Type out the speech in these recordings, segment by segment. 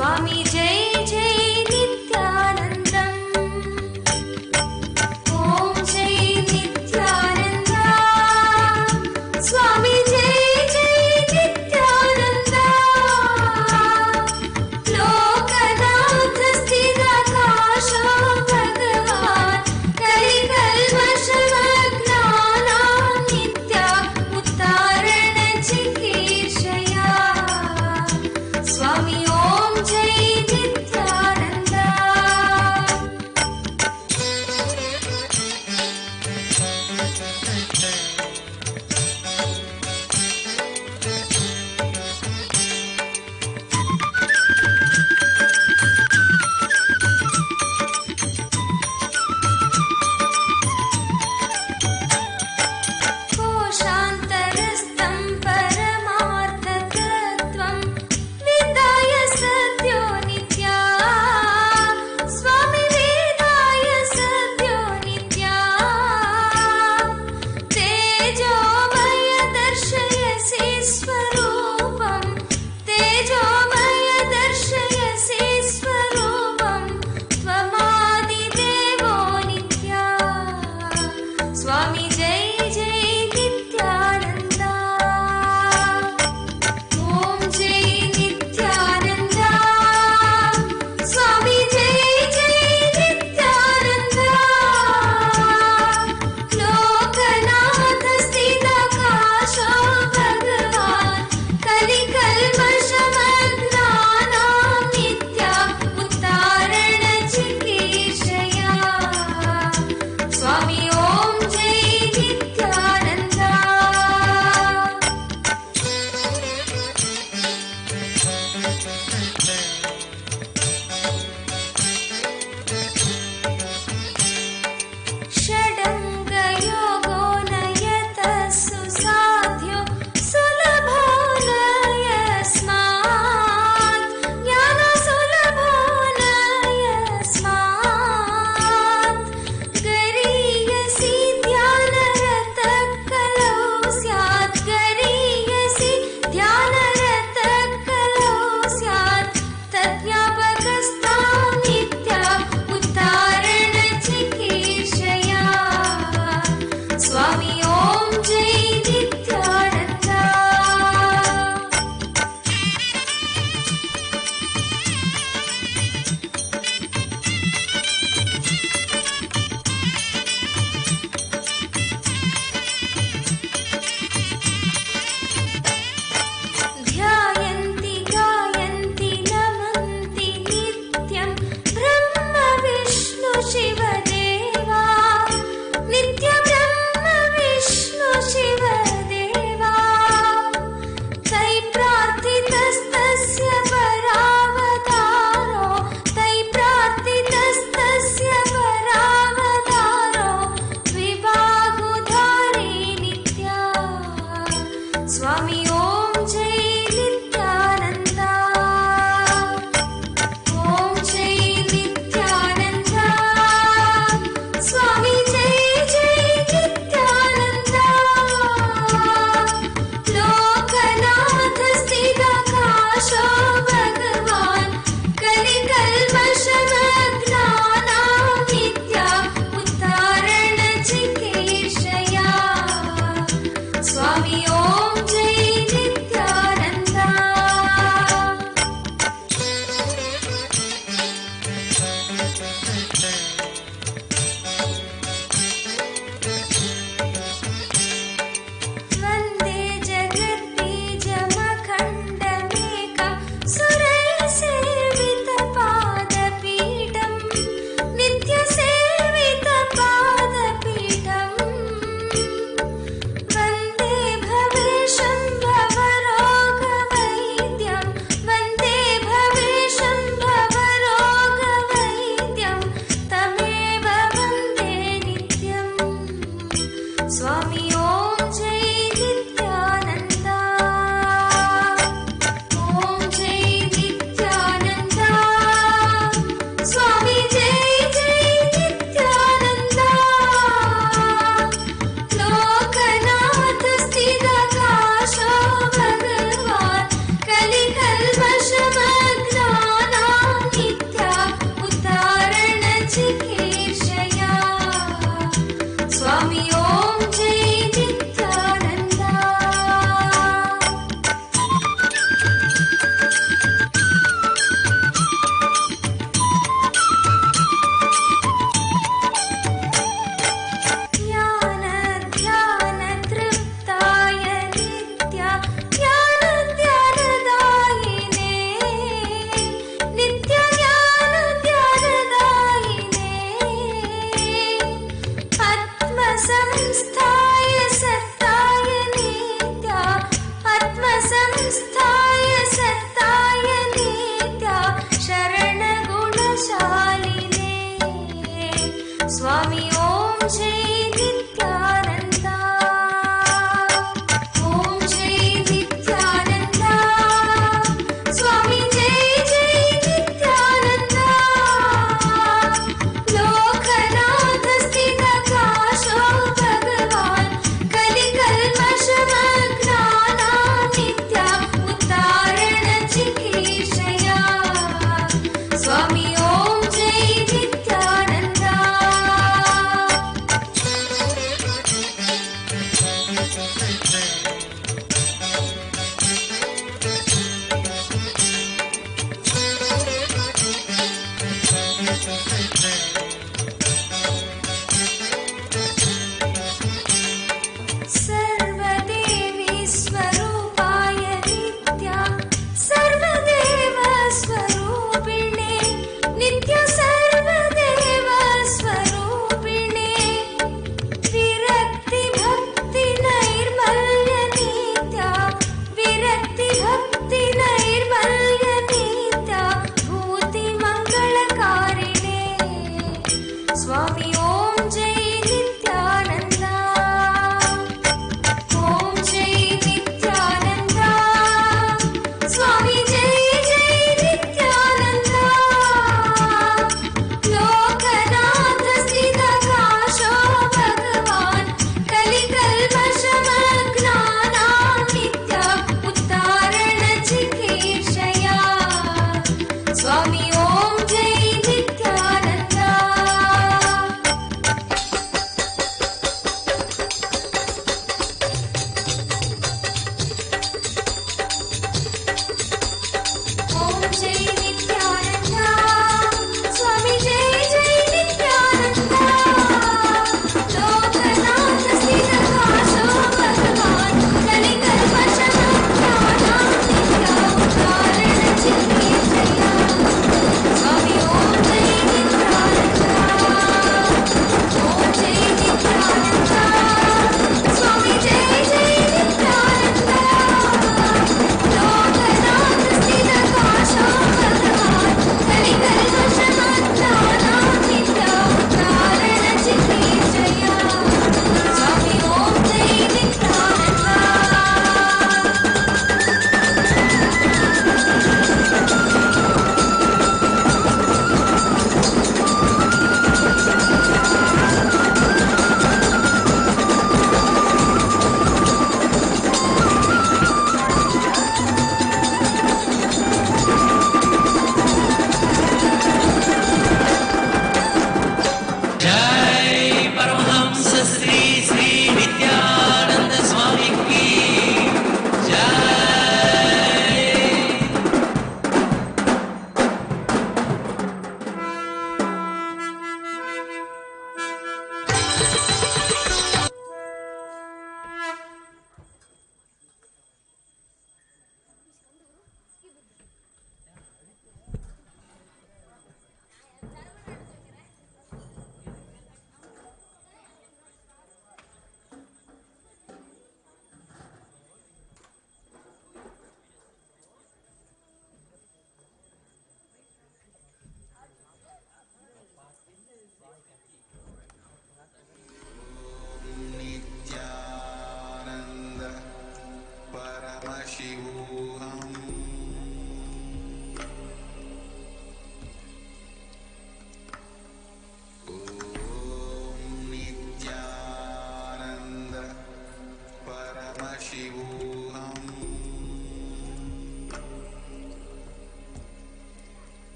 Swami Jai Jai Nithyanandam. Om Jai Nithyananda. Swami Jai Jai Nithyananda. Lokanath sthira kasha Bhagavan. Kali kalvashava gnana nitya uttarana chikishaya. Swami Om Jai Nithyananda.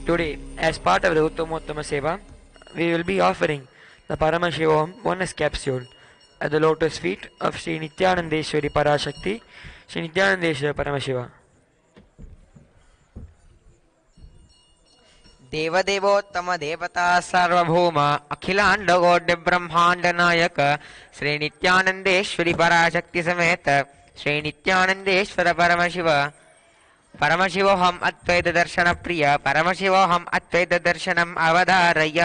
Today, as part of the Uttamotama Seva, we will be offering the Paramashivam oneness capsule at the lotus feet of Sri Nithyanandeshwari Parashakti, Sri Nithyanandeshwari Paramashiva. देवदेवोत्तम देवता सार्वभौम अखिलांड गौड्य ब्रह्मांड नायक श्री नित्यानंदेश्वरी पराशक्ति समेत श्री नित्यानंदेश्वर परमशिव परमशिवोऽहम् अद्वैत दर्शन प्रिय परमशिवोऽहम् अद्वैत दर्शनम् अवधारय.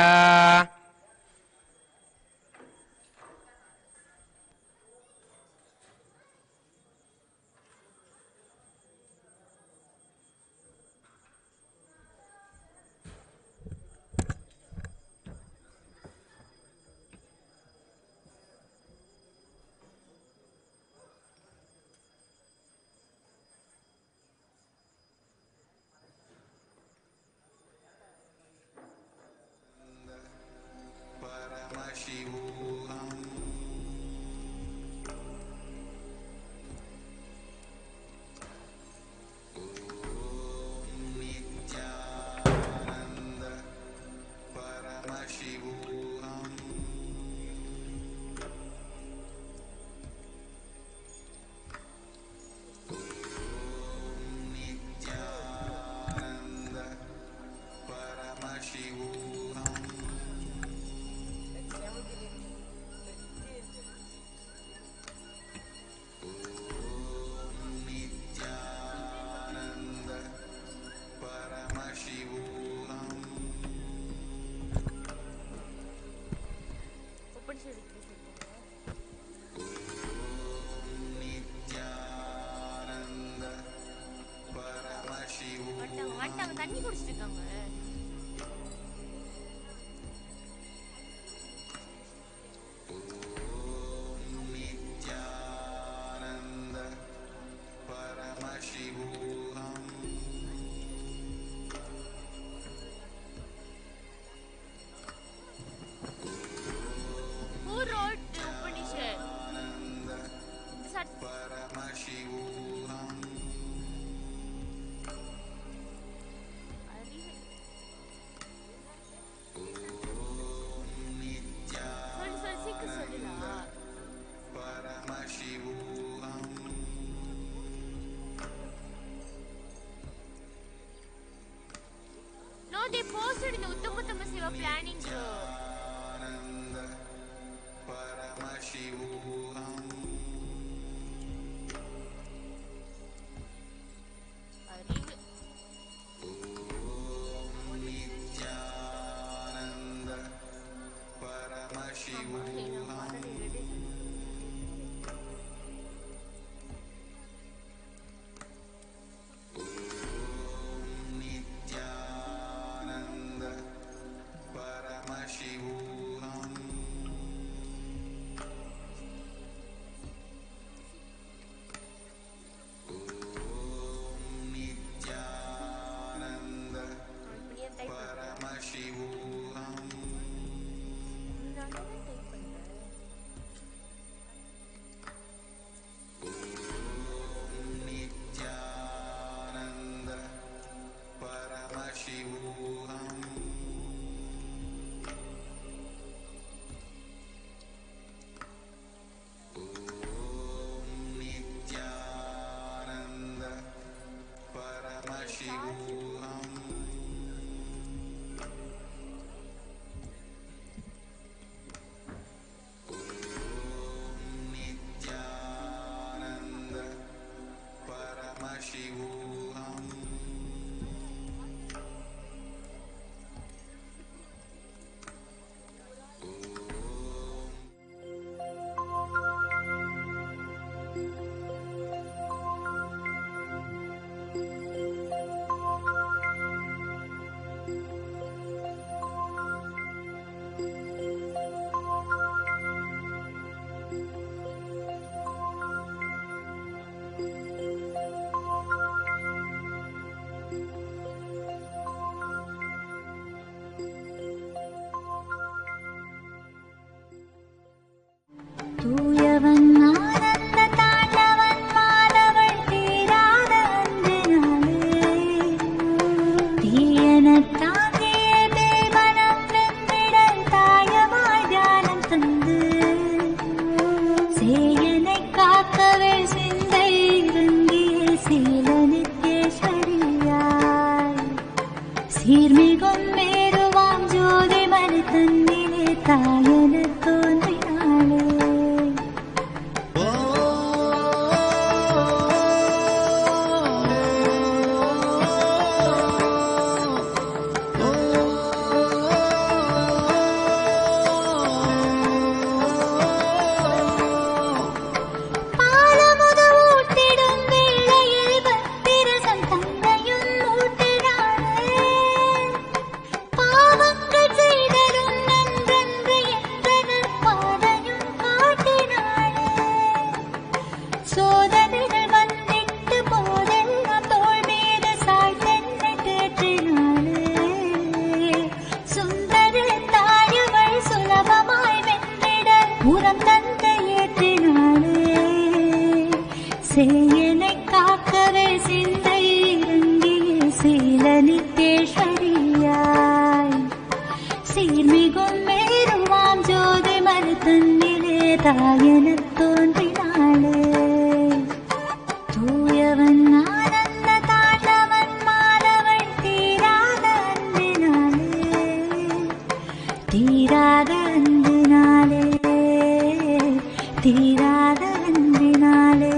They posted in the Uttamotama Seva planning. உரம் தந்த ஏற்றினாளே சேயனை காக்கவே சிந்தை இறங்கிய சீல நித்தேஸ்வரியாய் சீர்மிகும் மேருவாம் ஜோதி மறு தன்னிலே தாயெனத் தோன்றினாளே தூயவன் ஆனந்த தாண்டவன் மாதவன் தீராத அன்பினாலே தீராத அன்பினாலே தீராத அன்பினாலே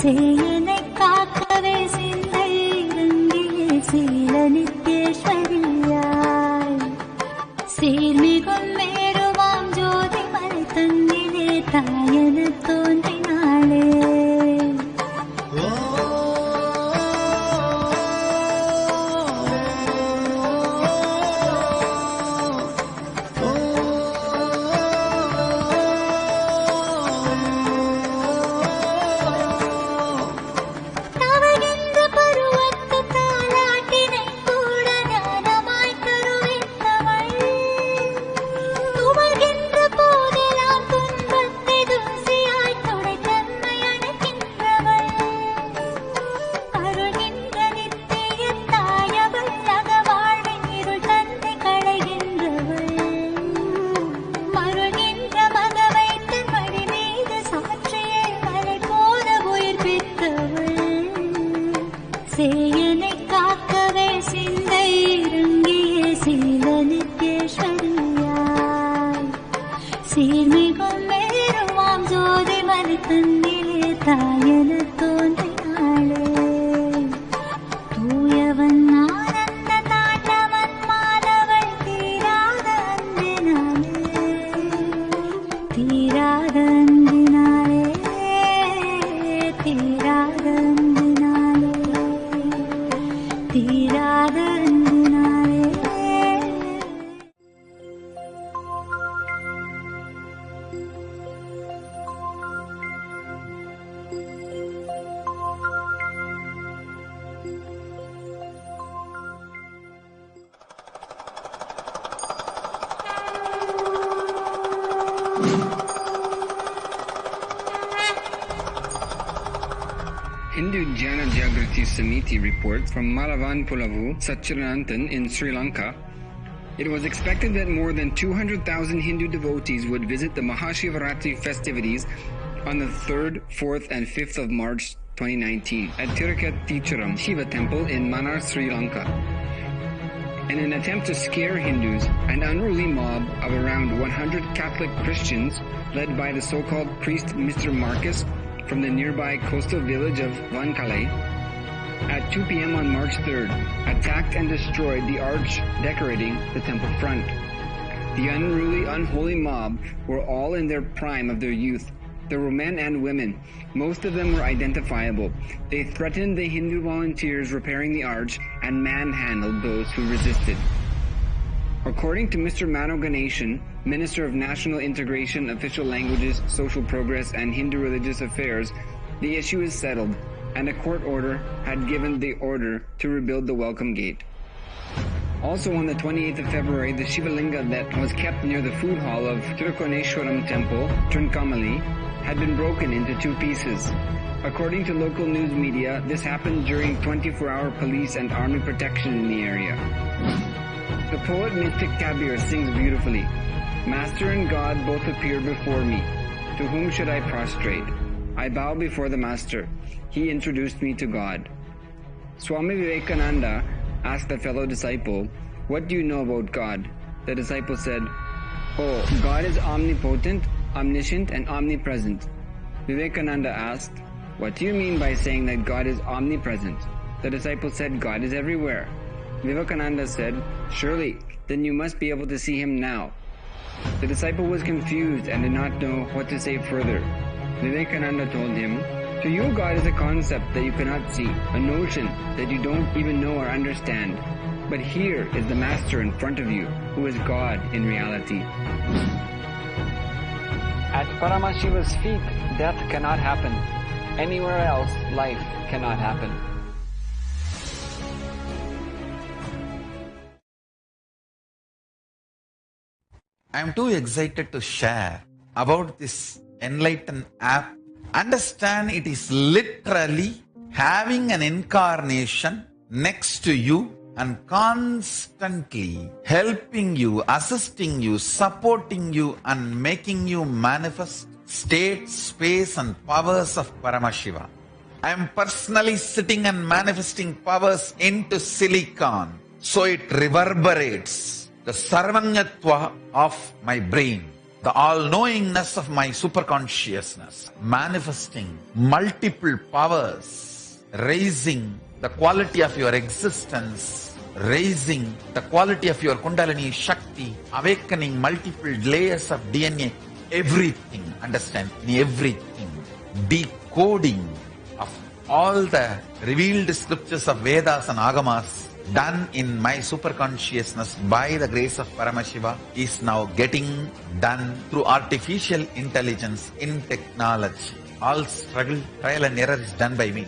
சேயனை காக்கவே சிந்தை இறங்கிய சீல நித்தேஸ்வரியாய் சீர்மிகும் மேருவாம் ஜோதி மலை தன்னிலே தாயெனத் தோன்றினாளே சேயனை காக்கவே சிந்தை இறங்கிய சீல நித்தேஸ்வரியாய் சீர்மிகும் மேருவாம் ஜோதி மலை தன்னிலே தாயெனத் தோன்றினாளே தூயவன் ஆனந்த தாண்டவன் மாதவன் தீராத அன்பினாலே தீராத அன்பினாலே தீராத அன்பினாலே தீராத அன்பினாலே Hindu Jagatguru Samiti report from Malavan Pulavu, Satchirananthan in Sri Lanka. It was expected that more than 200,000 Hindu devotees would visit the Mahashivaratri festivities on the 3rd, 4th and 5th of March 2019 at Tirukathichuram Shiva Temple in Mannar, Sri Lanka. In an attempt to scare Hindus, an unruly mob of around 100 Catholic Christians, led by the so-called priest Mr. Marcus from the nearby coastal village of Vankale, at 2 p.m. on March 3rd, attacked and destroyed the arch decorating the temple front. The unruly, unholy mob were all in their prime of their youth. There were men and women. Most of them were identifiable. They threatened the Hindu volunteers repairing the arch and manhandled those who resisted. According to Mr. Mano Ganeshan, Minister of National Integration, Official Languages, Social Progress and Hindu Religious Affairs, the issue is settled and a court order had given the order to rebuild the welcome gate. Also on the 28th of February, the Shivalinga that was kept near the food hall of Tirukoneshwaram Temple, Trincomalee, had been broken into 2 pieces. According to local news media, this happened during 24-hour police and army protection in the area. The poet mystic Kabir sings beautifully. Master and God both appear before me. To whom should I prostrate? I bow before the Master. He introduced me to God. Swami Vivekananda asked a fellow disciple, "What do you know about God?" The disciple said, "Oh, God is omnipotent, omniscient, and omnipresent." Vivekananda asked, "What do you mean by saying that God is omnipresent?" The disciple said, "God is everywhere." Vivekananda said, "Surely, then you must be able to see him now." The disciple was confused and did not know what to say further. Vivekananda told him, "To you, God is a concept that you cannot see, a notion that you don't even know or understand. But here is the Master in front of you, who is God in reality." At Paramashiva's feet, death cannot happen. Anywhere else, life cannot happen. I am too excited to share about this enlightened app. Understand, it is literally having an incarnation next to you and constantly helping you, assisting you, supporting you, and making you manifest state, space, and powers of Paramashiva. I am personally sitting and manifesting powers into silicon, so it reverberates the sarvanyatva of my brain, the all-knowingness of my superconsciousness, manifesting multiple powers, raising the quality of your existence, raising the quality of your Kundalini Shakti, awakening multiple layers of DNA, everything, understand, everything, decoding of all the revealed scriptures of Vedas and Agamas done in my superconsciousness by the grace of Paramashiva is now getting done through artificial intelligence in technology. All struggle, trial and error is done by me.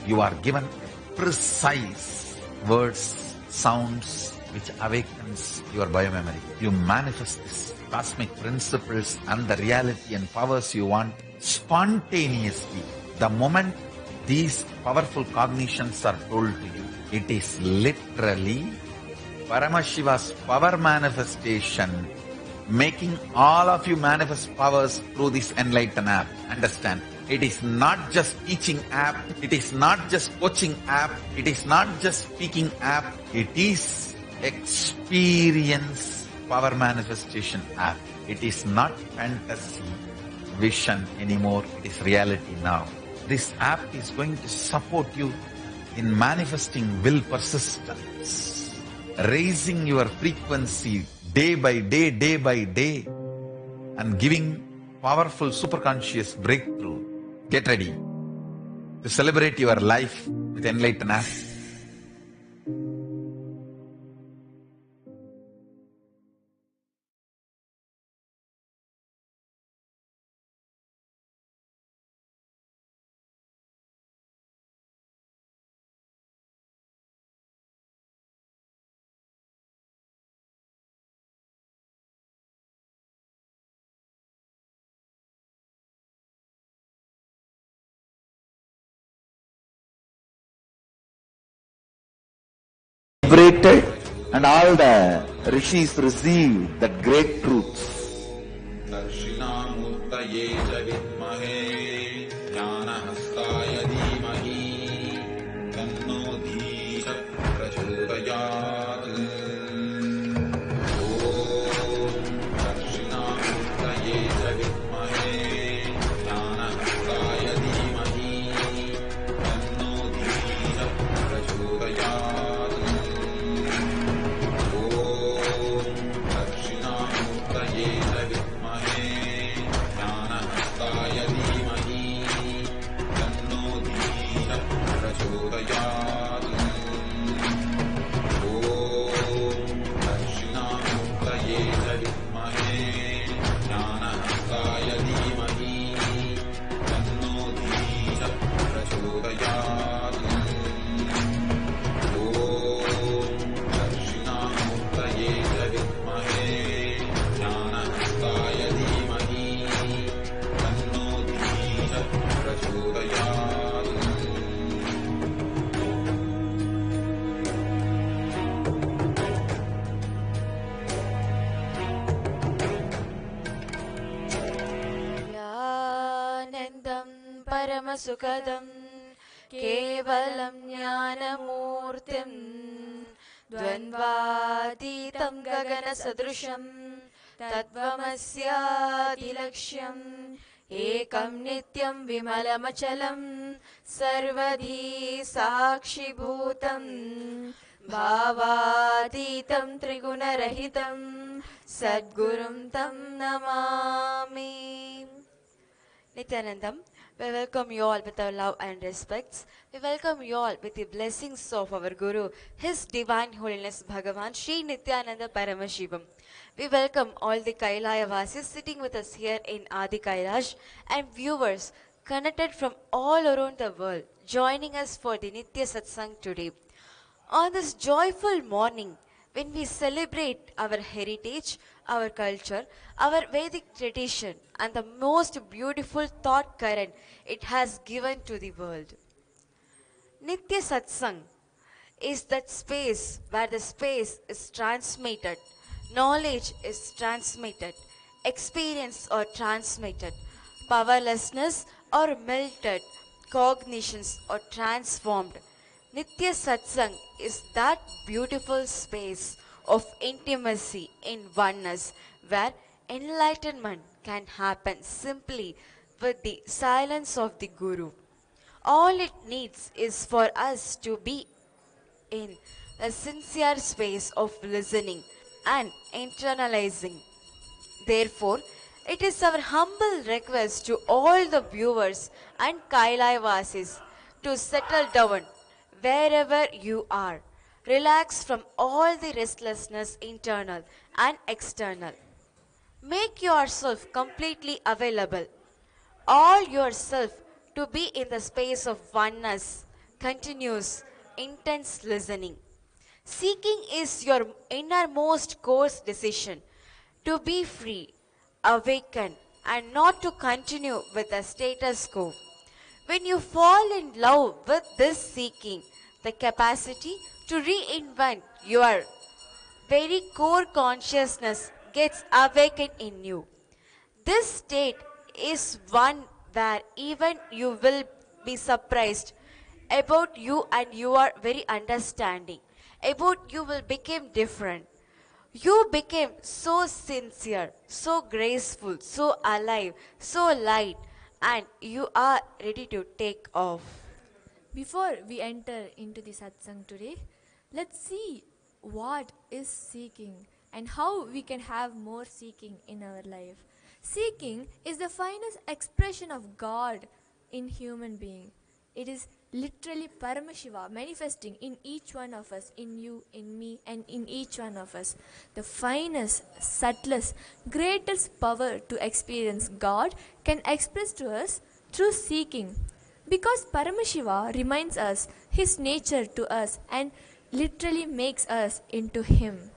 You are given precise words, sounds, which awakens your biomemory. You manifest these cosmic principles and the reality and powers you want spontaneously. The moment these powerful cognitions are told to you, it is literally Paramashiva's power manifestation, making all of you manifest powers through this enlightened app. Understand? It is not just teaching app, it is not just coaching app, it is not just speaking app, it is experience power manifestation app. It is not fantasy vision anymore, it is reality now. This app is going to support you in manifesting will persistence, raising your frequency day by day, and giving powerful superconscious breakthrough. Get ready to celebrate your life with enlightened app. Liberated, and all the rishis received that great truths. Darshinamurtaye javitmahe jnanahastaya dhimahi tanno dhisha prachodayat. Om Darshinamurtaye javitmahe jnanahastaya dhimahi tanno dhisha prachodayat. Yeah. परमसुखदं केवलं ज्ञानमूर्तिं द्वन्द्वातीतं गगनसदृशं तत्त्वमस्यादिलक्ष्यम् एकं नित्यं विमलमचलं सर्वधी साक्षिभूतं भावातीतं त्रिगुणरहितं सद्गुरुं तं Namami. Nithyanandam, we welcome you all with our love and respects. We welcome you all with the blessings of our Guru, His Divine Holiness Bhagavan Sri Nithyananda Paramashivam. We welcome all the Kailasians sitting with us here in Adi Kailash and viewers connected from all around the world joining us for the Nitya Satsang today. On this joyful morning, when we celebrate our heritage, our culture, our Vedic tradition, and the most beautiful thought current it has given to the world. Nitya Satsang is that space where the space is transmitted, knowledge is transmitted, experience are transmitted, powerlessness are melted, cognitions are transformed. Nitya Satsang is that beautiful space of intimacy in oneness where enlightenment can happen simply with the silence of the Guru. All it needs is for us to be in a sincere space of listening and internalizing. Therefore, it is our humble request to all the viewers and Kailasians to settle down wherever you are. Relax from all the restlessness internal and external. Make yourself completely available. All yourself to be in the space of oneness, continuous, intense listening. Seeking is your innermost course decision to be free, awaken, and not to continue with the status quo. When you fall in love with this seeking, the capacity to reinvent your very core consciousness gets awakened in you. This state is one where even you will be surprised about you and your very understanding. About you will become different. You became so sincere, so graceful, so alive, so light, and you are ready to take off. Before we enter into the satsang today, let's see what is seeking and how we can have more seeking in our life. Seeking is the finest expression of God in human being. It is literally Paramashiva manifesting in each one of us, in you, in me, and in each one of us. The finest, subtlest, greatest power to experience God can express to us through seeking. Because Paramashiva reminds us His nature to us and literally makes us into Him.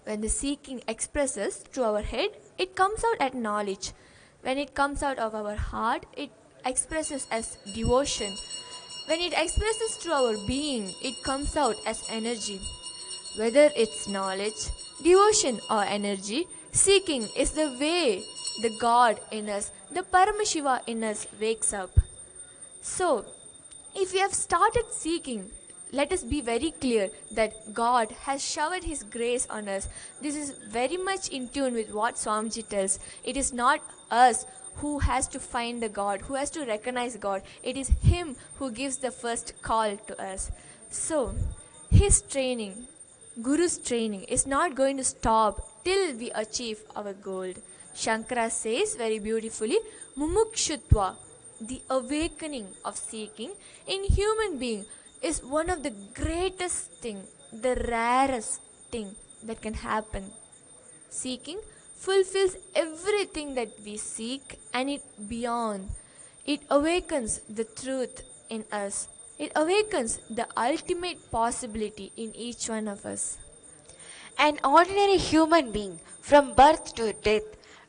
When the seeking expresses through our head, it comes out as knowledge. When it comes out of our heart, it expresses as devotion. When it expresses through our being, it comes out as energy. Whether it's knowledge, devotion or energy, seeking is the way the God in us, the Paramashiva in us wakes up. So, if we have started seeking, let us be very clear that God has showered His grace on us. This is very much in tune with what Swamiji tells. It is not us who has to find the God, who has to recognize God. It is Him who gives the first call to us. So, His training, Guru's training is not going to stop till we achieve our goal. Shankara says very beautifully, Mumukshutva, the awakening of seeking in human being is one of the greatest thing, the rarest thing that can happen. Seeking fulfills everything that we seek and it beyond. It awakens the truth in us. It awakens the ultimate possibility in each one of us. An ordinary human being from birth to death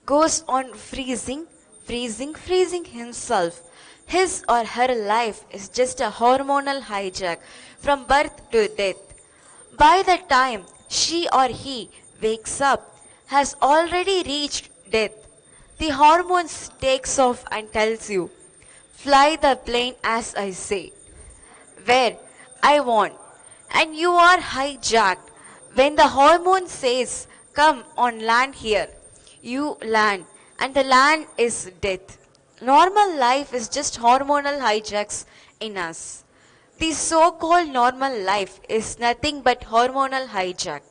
goes on freezing himself. His or her life is just a hormonal hijack from birth to death. By the time she or he wakes up, has already reached death. The hormones takes off and tells you, Fly the plane as I say, where I want, and you are hijacked. When the hormone says, come on, land here, you land, and the land is death. Normal life is just hormonal hijacks in us. The so called normal life is nothing but hormonal hijack.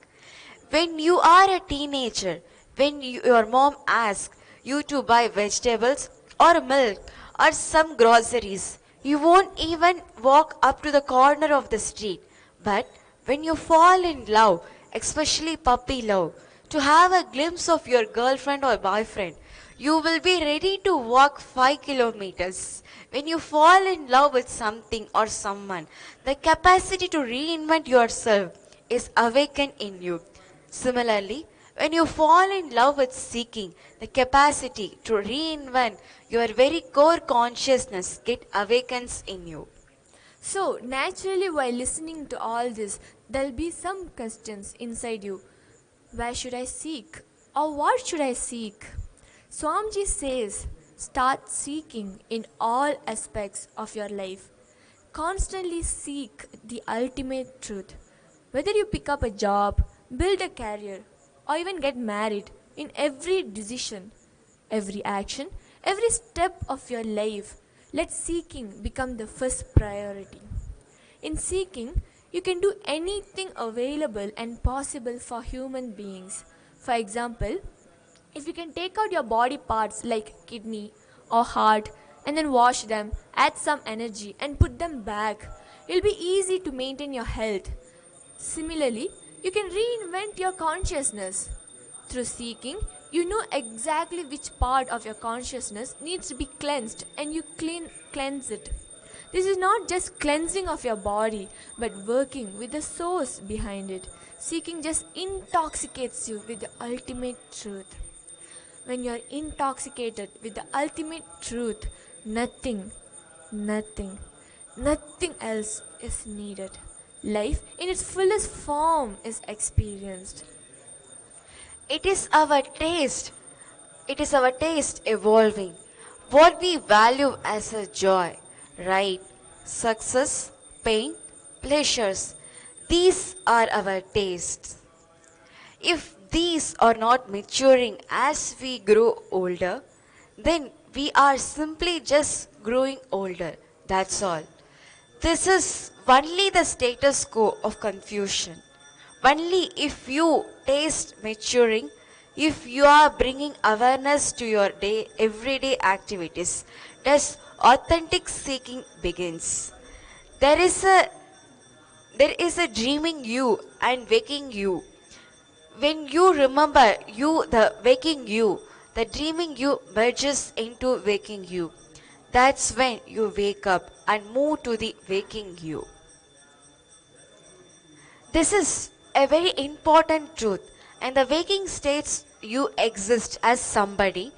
When you are a teenager, when your mom asks you to buy vegetables or milk or some groceries, you won't even walk up to the corner of the street. But when you fall in love, especially puppy love, to have a glimpse of your girlfriend or boyfriend, you will be ready to walk 5 kilometers. When you fall in love with something or someone, the capacity to reinvent yourself is awakened in you. Similarly, when you fall in love with seeking, the capacity to reinvent your very core consciousness get awakens in you. So, naturally, while listening to all this, there'll be some questions inside you. Where should I seek? Or what should I seek? Swamiji says, start seeking in all aspects of your life. Constantly seek the ultimate truth. Whether you pick up a job, build a career, or even get married, in every decision, every action, every step of your life, let seeking become the first priority. In seeking, you can do anything available and possible for human beings. For example, if you can take out your body parts like kidney or heart and then wash them, add some energy and put them back, it'll be easy to maintain your health. Similarly, you can reinvent your consciousness. Through seeking, you know exactly which part of your consciousness needs to be cleansed and you cleanse it. This is not just cleansing of your body, but working with the source behind it. Seeking just intoxicates you with the ultimate truth. When you are intoxicated with the ultimate truth, nothing else is needed. Life in its fullest form is experienced. It is our taste. It is our taste evolving. What we value as a joy, right? Success, pain, pleasures. These are our tastes. If these are not maturing as we grow older, then we are simply just growing older. That's all. This is only the status quo of confusion. Only if you taste maturing, if you are bringing awareness to your everyday activities, does authentic seeking begins. There is a dreaming you and waking you. When you remember you, the waking you, the dreaming you merges into waking you. That's when you wake up and move to the waking you. This is a very important truth. In the waking states, you exist as somebody,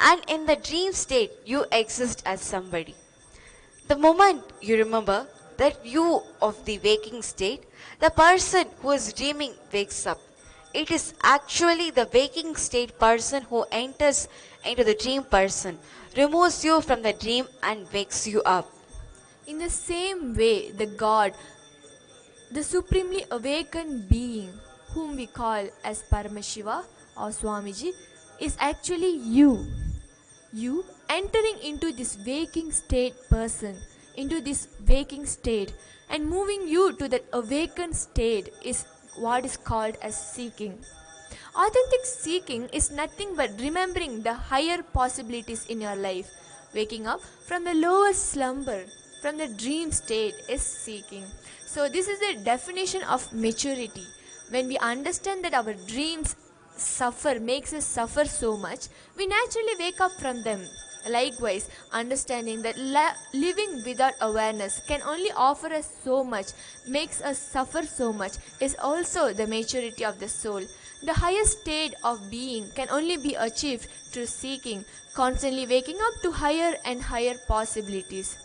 and in the dream state, you exist as somebody. The moment you remember that you of the waking state, the person who is dreaming wakes up. It is actually the waking state person who enters into the dream person, removes you from the dream and wakes you up. In the same way, the God, the supremely awakened being, whom we call as Paramashiva or Swamiji, is actually you. You entering into this waking state person, into this waking state, and moving you to that awakened state is what is called as seeking. Authentic seeking is nothing but remembering the higher possibilities in your life. Waking up from the lower slumber, from the dream state, is seeking. So this is the definition of maturity. When we understand that our dreams makes us suffer so much, we naturally wake up from them. Likewise, understanding that living without awareness can only offer us so much, makes us suffer so much, is also the maturity of the soul. The highest state of being can only be achieved through seeking, constantly waking up to higher and higher possibilities.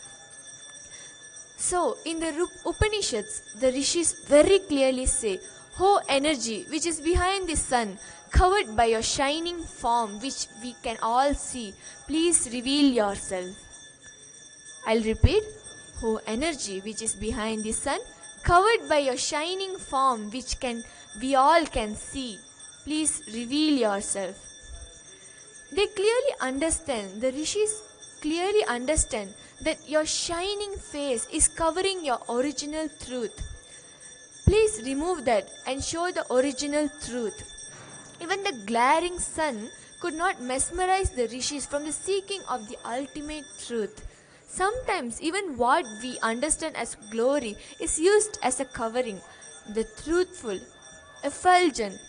So, in the Upanishads, the rishis very clearly say, "O energy which is behind the sun, covered by your shining form which we can all see, please reveal yourself." I'll repeat. O energy which is behind the sun, covered by your shining form which we all can see, please reveal yourself. They clearly understand, the rishis clearly understand that your shining face is covering your original truth. Please remove that and show the original truth. Even the glaring sun could not mesmerize the rishis from the seeking of the ultimate truth. Sometimes even what we understand as glory is used as a covering. The truthful, effulgent,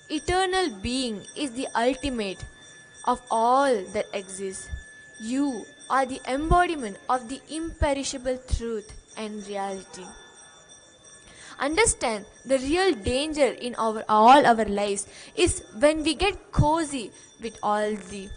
eternal being is the ultimate of all that exists. You are the embodiment of the imperishable truth and reality. Understand the real danger in all our lives is when we get cozy with all the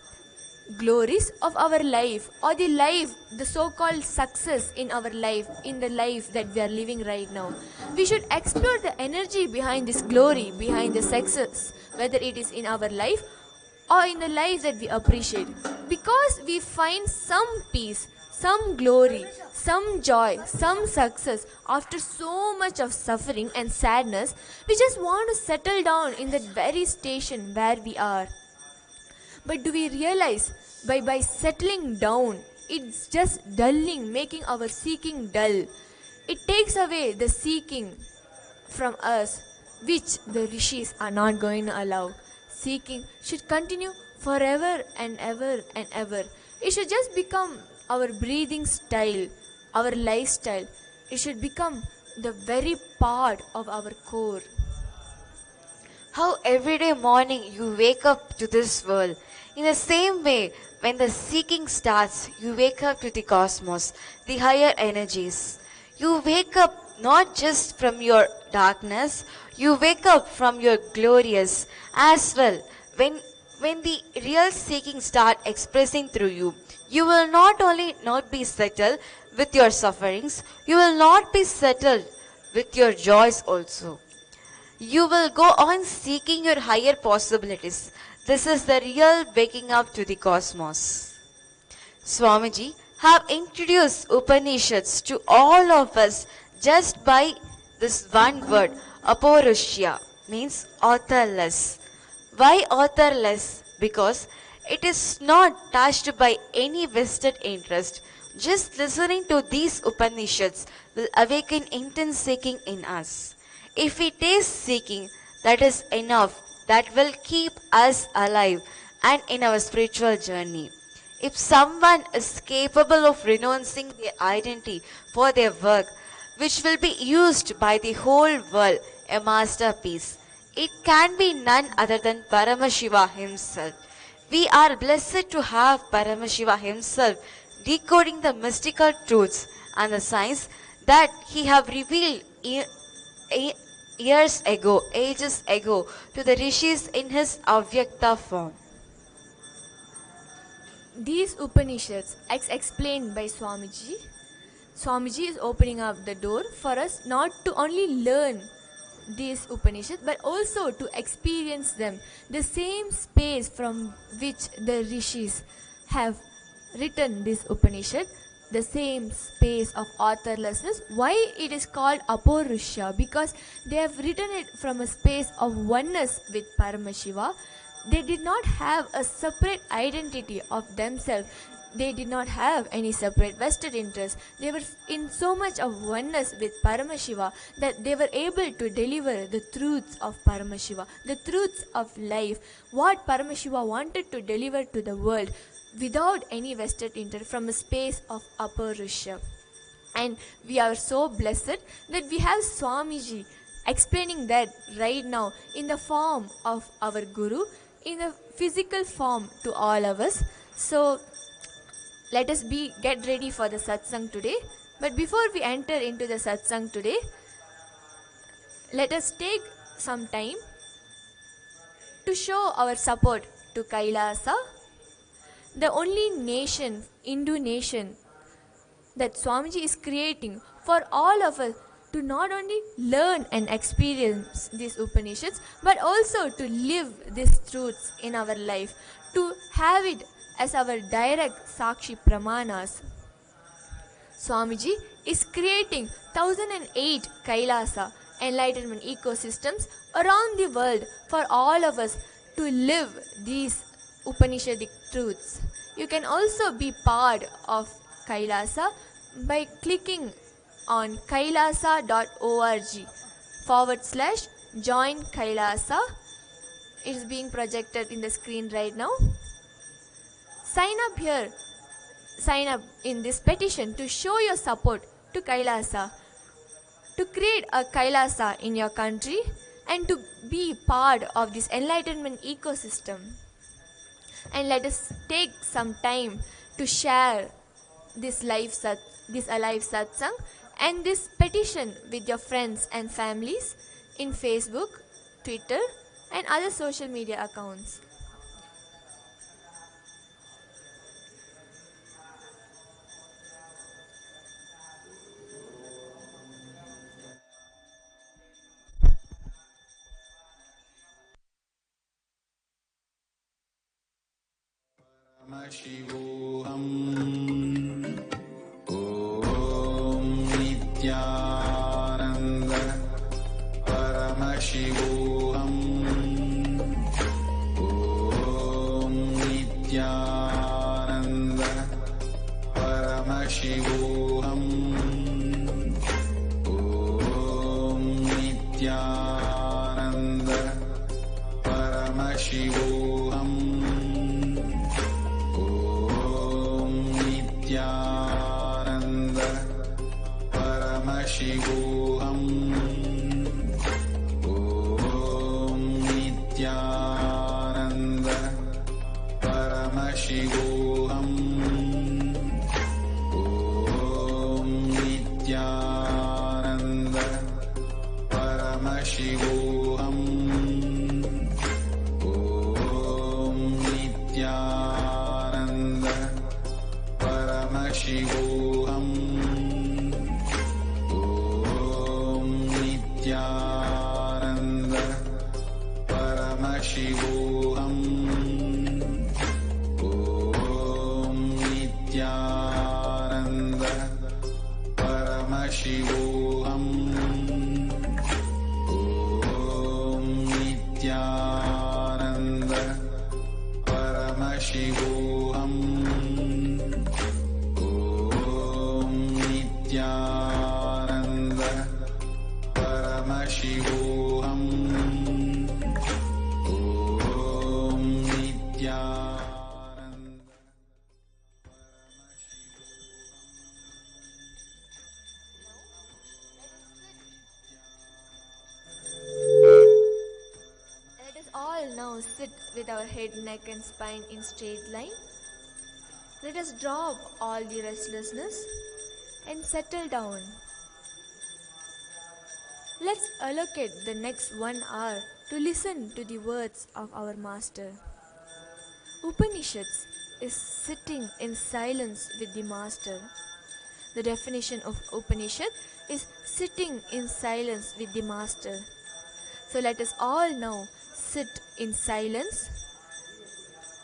glories of our life, or the so-called success in our life, in the life that we are living right now. We should explore the energy behind this glory, behind the success, whether it is in our life or in the life that we appreciate, because we find some peace, some glory, some joy, some success after so much of suffering and sadness. We just want to settle down in that very station where we are. But do we realize by settling down, it's just dulling, making our seeking dull. It takes away the seeking from us, which the rishis are not going to allow. Seeking should continue forever and ever and ever. It should just become our breathing style, our lifestyle. It should become the very part of our core. How every morning you wake up to this world. In the same way, when the seeking starts, you wake up to the cosmos, the higher energies. You wake up not just from your darkness, you wake up from your glorious as well. When the real seeking start expressing through you, you will not only not be settled with your sufferings, you will not be settled with your joys also. You will go on seeking your higher possibilities. This is the real waking up to the cosmos. Swamiji have introduced Upanishads to all of us just by this one word, Aporushya, means authorless. Why authorless? Because it is not touched by any vested interest. Just listening to these Upanishads will awaken intense seeking in us. If we taste seeking, that is enough. That will keep us alive and in our spiritual journey. If someone is capable of renouncing their identity for their work, which will be used by the whole world, a masterpiece, it can be none other than Paramashiva himself. We are blessed to have Paramashiva himself decoding the mystical truths and the science that he have revealed years ago, ages ago, to the rishis in his avyakta form. These Upanishads, as explained by Swamiji, Swamiji is opening up the door for us not to only learn these Upanishads but also to experience them, the same space from which the rishis have written this Upanishad, the same space of authorlessness. Why it is called Aporushya? Because they have written it from a space of oneness with Paramashiva. They did not have a separate identity of themselves. They did not have any separate vested interest. They were in so much of oneness with Paramashiva that they were able to deliver the truths of Paramashiva, the truths of life, what Paramashiva wanted to deliver to the world, without any vested interest, from a space of Aporushya. And we are so blessed that we have Swamiji explaining that right now in the form of our Guru, in a physical form to all of us. So let us get ready for the satsang today. But before we enter into the satsang today, let us take some time to show our support to Kailasa, the only nation, Hindu nation, that Swamiji is creating for all of us to not only learn and experience these Upanishads, but also to live these truths in our life, to have it as our direct Sakshi Pramanas. Swamiji is creating 1008 Kailasa enlightenment ecosystems around the world for all of us to live these Upanishadic truths. You can also be part of Kailasa by clicking on kailasa.org/join Kailasa. It is being projected in the screen right now. Sign up here. Sign up in this petition to show your support to Kailasa, to create a Kailasa in your country and to be part of this enlightenment ecosystem. And let us take some time to share this alive satsang and this petition with your friends and families in Facebook, Twitter and other social media accounts. Paramashivam Om Nithyananda Paramashivam Om Nithyananda Paramashivam Om Nithyananda Paramashivam Nithyananda Paramashivam Om Nithyananda Paramashivam Om Nithyananda Paramashivam Om Nithyananda Paramashivam Om Nithyananda Paramashivam Om Nithyananda Paramashivam Om Nithyananda Paramashivam Nithyananda Paramashivam Om Nithyananda Let us all now sit with our head, neck and spine in straight line. Let us drop all the restlessness and settle down. Let's allocate the next 1 hour to listen to the words of our Master. Upanishads is sitting in silence with the Master. The definition of Upanishad is sitting in silence with the Master. So let us all now sit in silence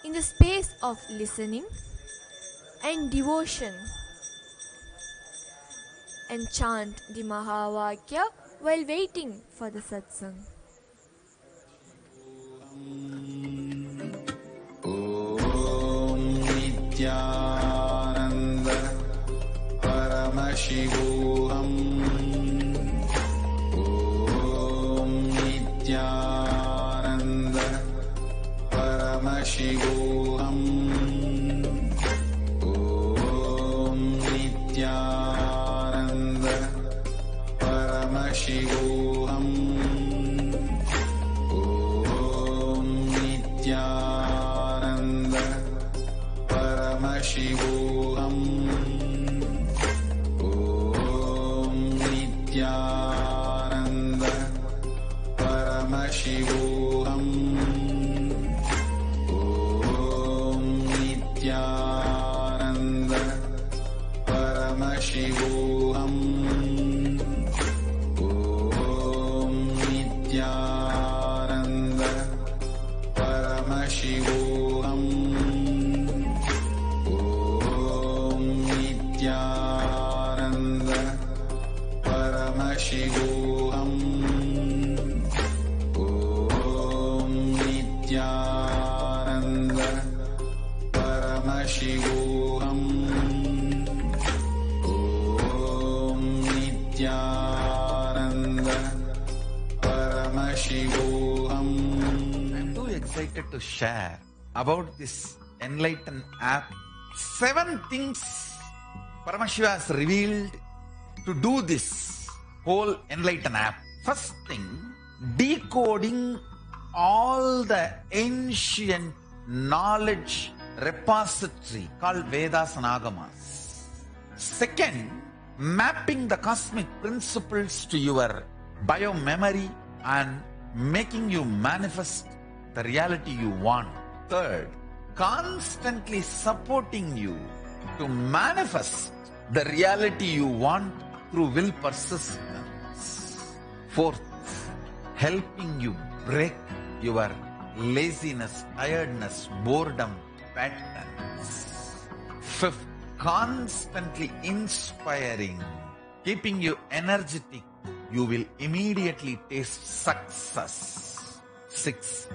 in the space of listening and devotion and chant the Mahavakya while waiting for the satsang. Om Nithyananda Paramashivam Om Nithyananda Paramashivam Om Nithyananda Paramashivam Om Nithyananda Paramashivam Om Nithyananda Paramashivam Om Nithyananda Paramashivam Om Nithyananda Paramashivam Om Nithyananda Paramashivam. Om Nithyananda Paramashivam. Om Nithyananda Paramashivam. I'm too excited to share about this enlightened app. 7 things Paramashiva has revealed to do this whole enlightened app. First thing, decoding all the ancient knowledge repository called Vedas and Agamas. Second, mapping the cosmic principles to your biomemory and making you manifest the reality you want. Third, constantly supporting you to manifest the reality you want through will persistence. Fourth, helping you break your laziness, tiredness, boredom patterns. Fifth, constantly inspiring, keeping you energetic. You will immediately taste success. Sixth,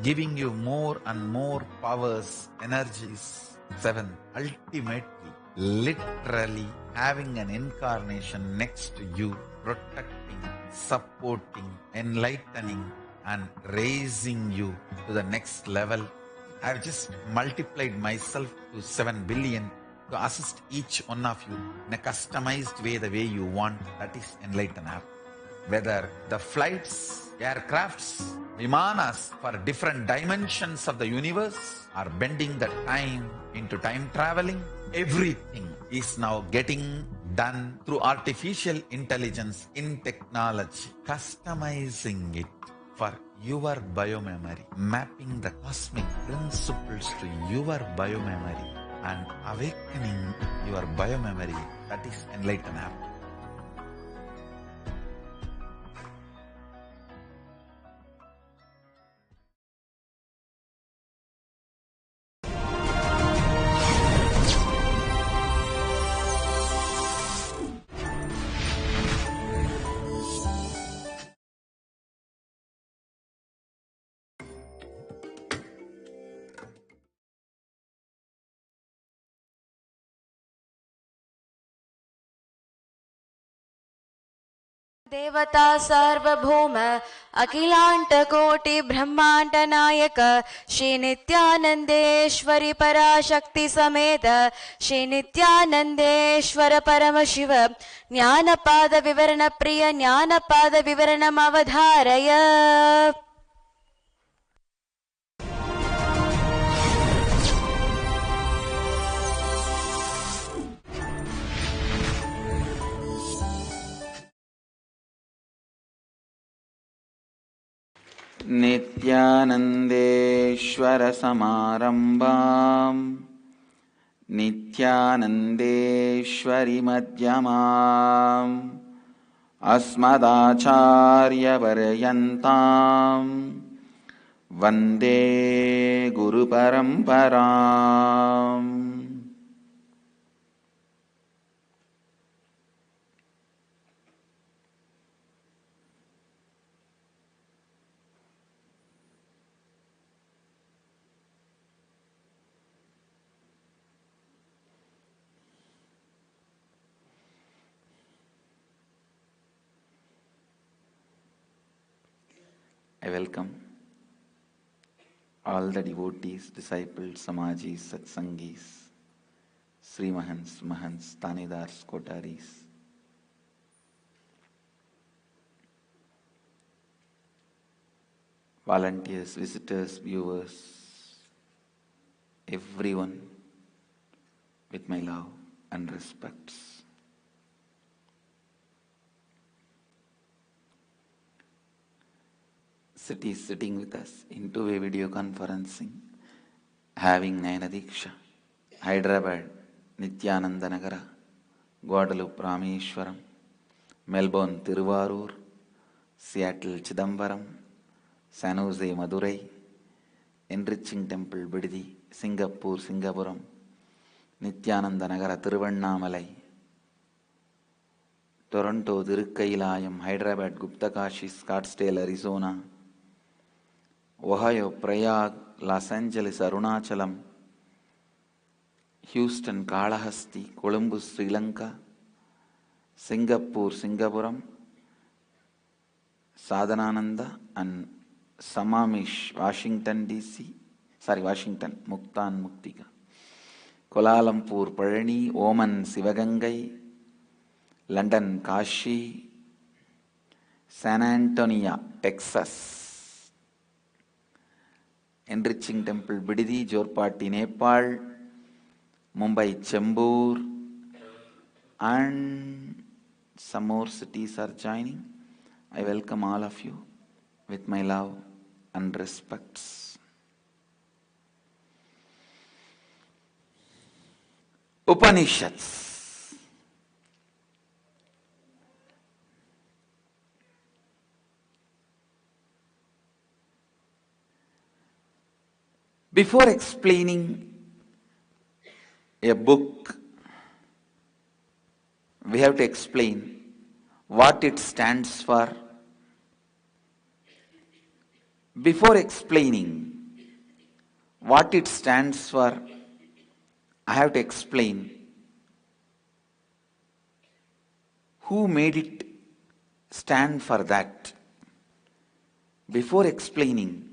giving you more and more powers, energies. 7, ultimately, literally having an incarnation next to you, protecting, supporting, enlightening, and raising you to the next level. I've just multiplied myself to 7 billion to assist each one of you in a customized way, the way you want. That is Enlighten app. Whether the flights, aircrafts, vimanas for different dimensions of the universe are bending the time into time traveling, everything is now getting done through artificial intelligence in technology, customizing it for your biomemory, mapping the cosmic principles to your biomemory and awakening your biomemory. That is Enlighten app. देवता सार्वभौम अखिलांडकोटि ब्रह्मांड नायक श्री नित्यानंदेश्वरी पराशक्ति समेत श्री नित्यानंदेश्वर परमशिव ज्ञानपाद विवरण प्रिय ज्ञानपाद विवरणम अवधारय. नित्यानन्देश्वर समारम्भाम् नित्यानन्देश्वरि मध्यमाम् अस्मदाचार्यपर्यन्ताम् वन्दे गुरुपरम्पराम्. I welcome all the devotees, disciples, samajis, satsangis, Sri Mahants, Mahants, Tanidars, Kotaris, volunteers, visitors, viewers, everyone with my love and respects. Cities sitting with us in two-way video conferencing, having Nayana Diksha, Hyderabad, Nithyananda Nagara, Guadalupe Rameshwaram, Melbourne Tiruvarur, Seattle Chidambaram, San Jose Madurai, Enriching Temple Bididi, Singapore Singapuram, Nithyananda Nagara Tiruvannamalai, Toronto, Dirukailayam, Hyderabad, Guptakashi, Scottsdale, Arizona, Ohio, Prayag, Los Angeles, Arunachalam, Houston, Kalahasti, Columbus, Sri Lanka, Singapore, Singapuram, Sadhanananda, and Samamish, Washington, Washington, Muktan, Muktika, Kuala Lumpur, Parani, Oman, Sivagangai, London, Kashi, San Antonio, Texas, Enriching Temple, Bididi, Jorpati, Nepal, Mumbai, Chembur, and some more cities are joining. I welcome all of you with my love and respects. Upanishads. Before explaining a book, we have to explain what it stands for. Before explaining what it stands for, I have to explain who made it stand for that. Before explaining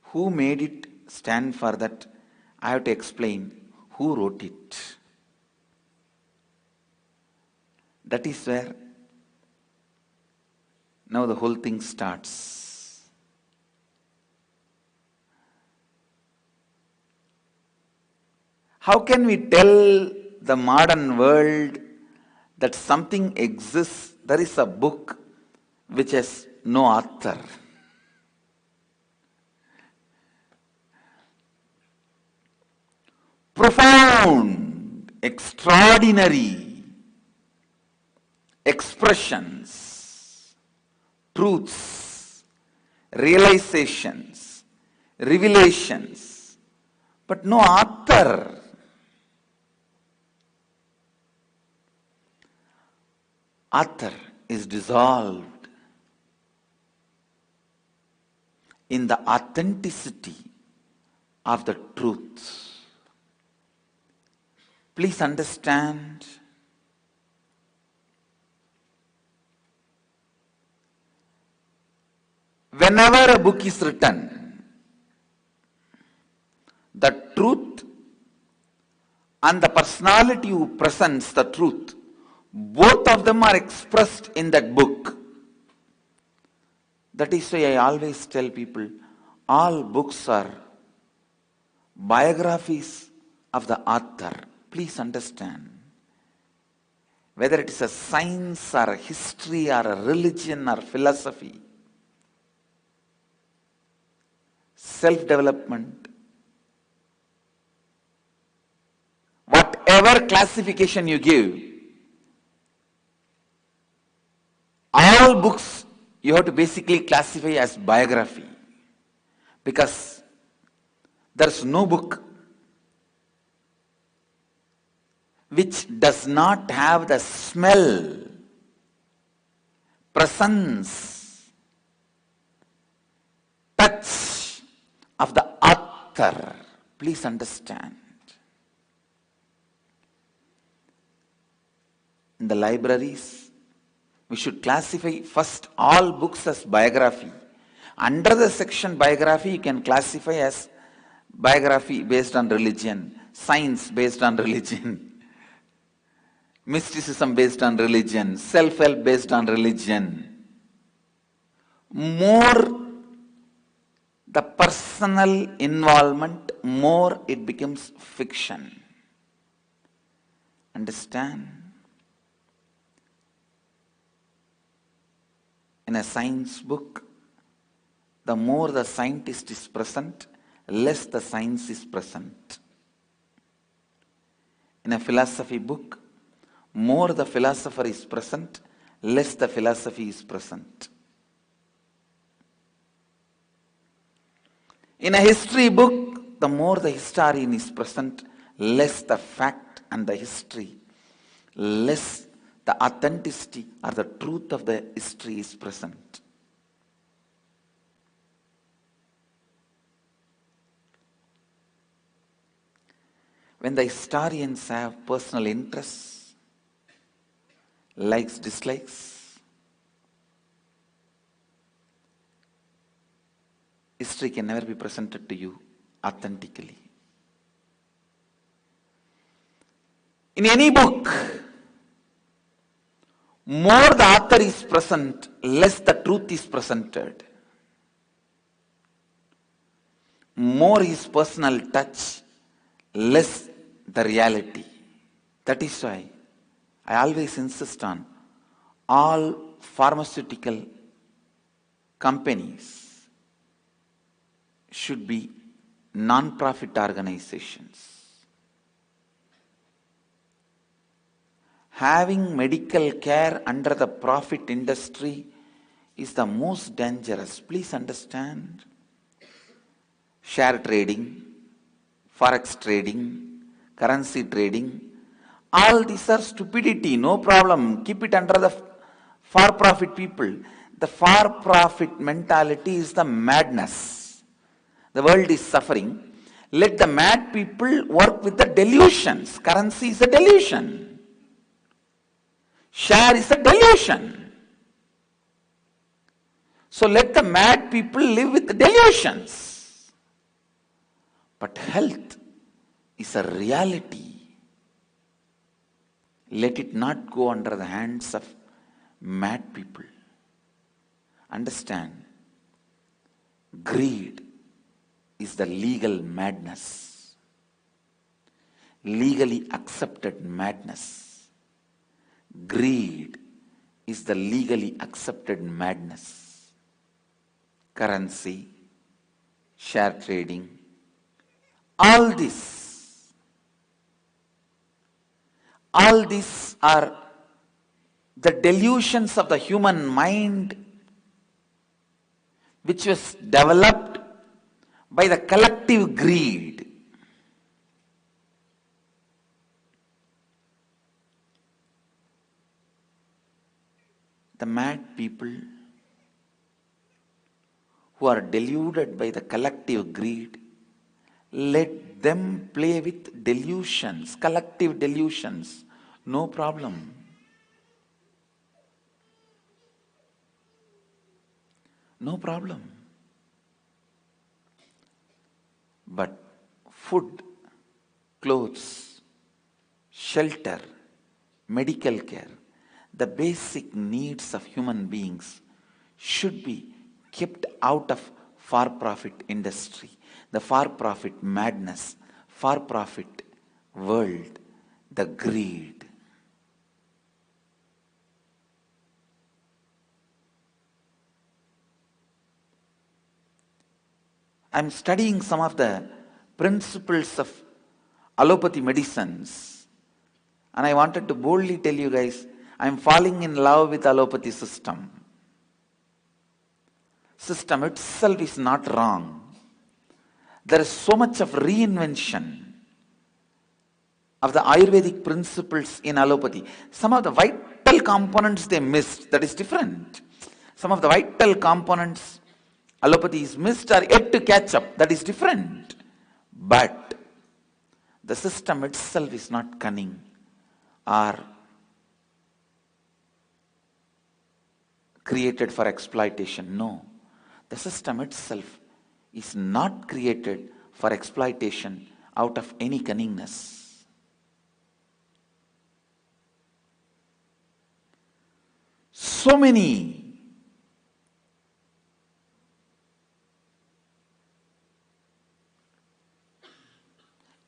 who made it stand for that, I have to explain who wrote it. That is where now the whole thing starts. How can we tell the modern world that something exists? There is a book which has no author. Profound, extraordinary expressions, truths, realizations, revelations, but no author. Author is dissolved in the authenticity of the truth. Please understand, whenever a book is written, the truth and the personality who presents the truth, both of them are expressed in that book. That is why I always tell people, all books are biographies of the author. Please understand. Whether it is a science or a history or a religion or philosophy, self-development, whatever classification you give, all books you have to basically classify as biography, because there is no book which does not have the smell, presence, touch of the author. Please understand. In the libraries, we should classify first all books as biography. Under the section biography, you can classify as biography based on religion, science based on religion, mysticism based on religion, self-help based on religion. More the personal involvement, more it becomes fiction. Understand? In a science book, the more the scientist is present, less the science is present. In a philosophy book, more the philosopher is present, less the philosophy is present. In a history book, the more the historian is present, less the fact and the history, less the authenticity or the truth of the history is present. When the historians have personal interests, likes, dislikes, history can never be presented to you authentically. In any book, more the author is present, less the truth is presented. More his personal touch, less the reality. That is why I always insist on all pharmaceutical companies should be non-profit organizations. Having medical care under the profit industry is the most dangerous. Please understand. Share trading, forex trading, currency trading, all these are stupidity, no problem. Keep it under the for-profit people. The for-profit mentality is the madness. The world is suffering. Let the mad people work with the delusions. Currency is a delusion. Share is a delusion. So let the mad people live with the delusions. But health is a reality. Let it not go under the hands of mad people. Understand, greed is the legal madness. Legally accepted madness. Greed is the legally accepted madness. Currency, share trading, all these are the delusions of the human mind which was developed by the collective greed. The mad people who are deluded by the collective greed, let them play with delusions, collective delusions, no problem. No problem. But food, clothes, shelter, medical care, the basic needs of human beings should be kept out of for-profit industry, the for-profit madness, for-profit world, the greed. I am studying some of the principles of allopathy medicines, and I wanted to boldly tell you guys, I am falling in love with allopathy system. System itself is not wrong. There is so much of reinvention of the Ayurvedic principles in allopathy. Some of the vital components they missed, that is different. Some of the vital components allopathy is missed or yet to catch up, that is different. But the system itself is not cunning or created for exploitation. No. The system itself is not created for exploitation out of any cunningness. So many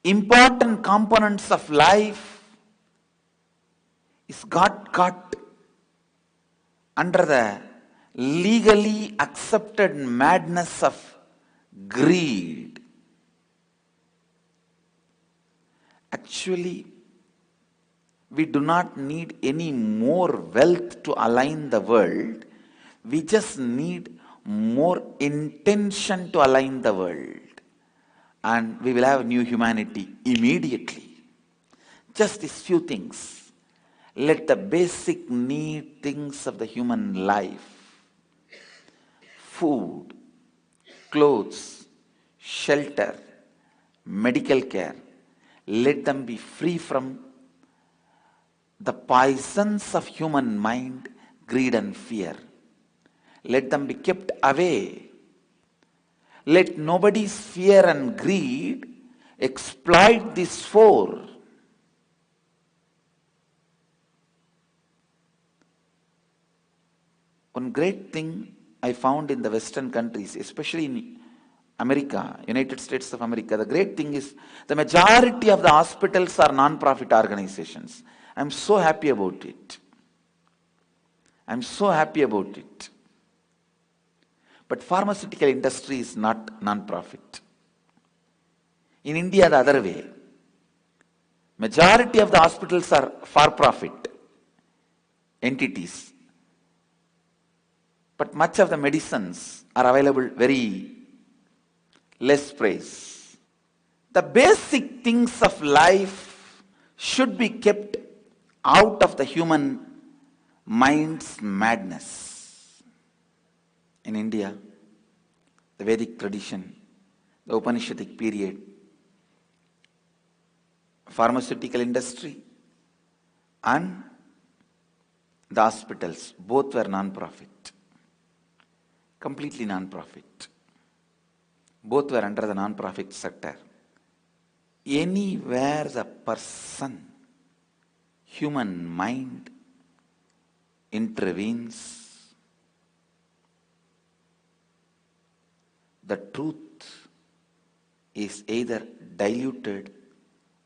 important components of life is got caught under the legally accepted madness of greed. Actually, we do not need any more wealth to align the world. We just need more intention to align the world. And we will have new humanity immediately. Just these few things. Let the basic need things of the human life, food, clothes, shelter, medical care, let them be free from the poisons of human mind, greed and fear. Let them be kept away. Let nobody's fear and greed exploit these four. One great thing I found in the Western countries, especially in America, United States of America, the great thing is the majority of the hospitals are non-profit organizations. I'm so happy about it. I'm so happy about it. But pharmaceutical industry is not non-profit. In India, the other way. Majority of the hospitals are for-profit entities. But much of the medicines are available very less price. The basic things of life should be kept out of the human mind's madness. In India, the Vedic tradition, the Upanishadic period, pharmaceutical industry and the hospitals, both were non-profit. Completely non-profit. Both were under the non-profit sector. Anywhere the person, human mind intervenes, the truth is either diluted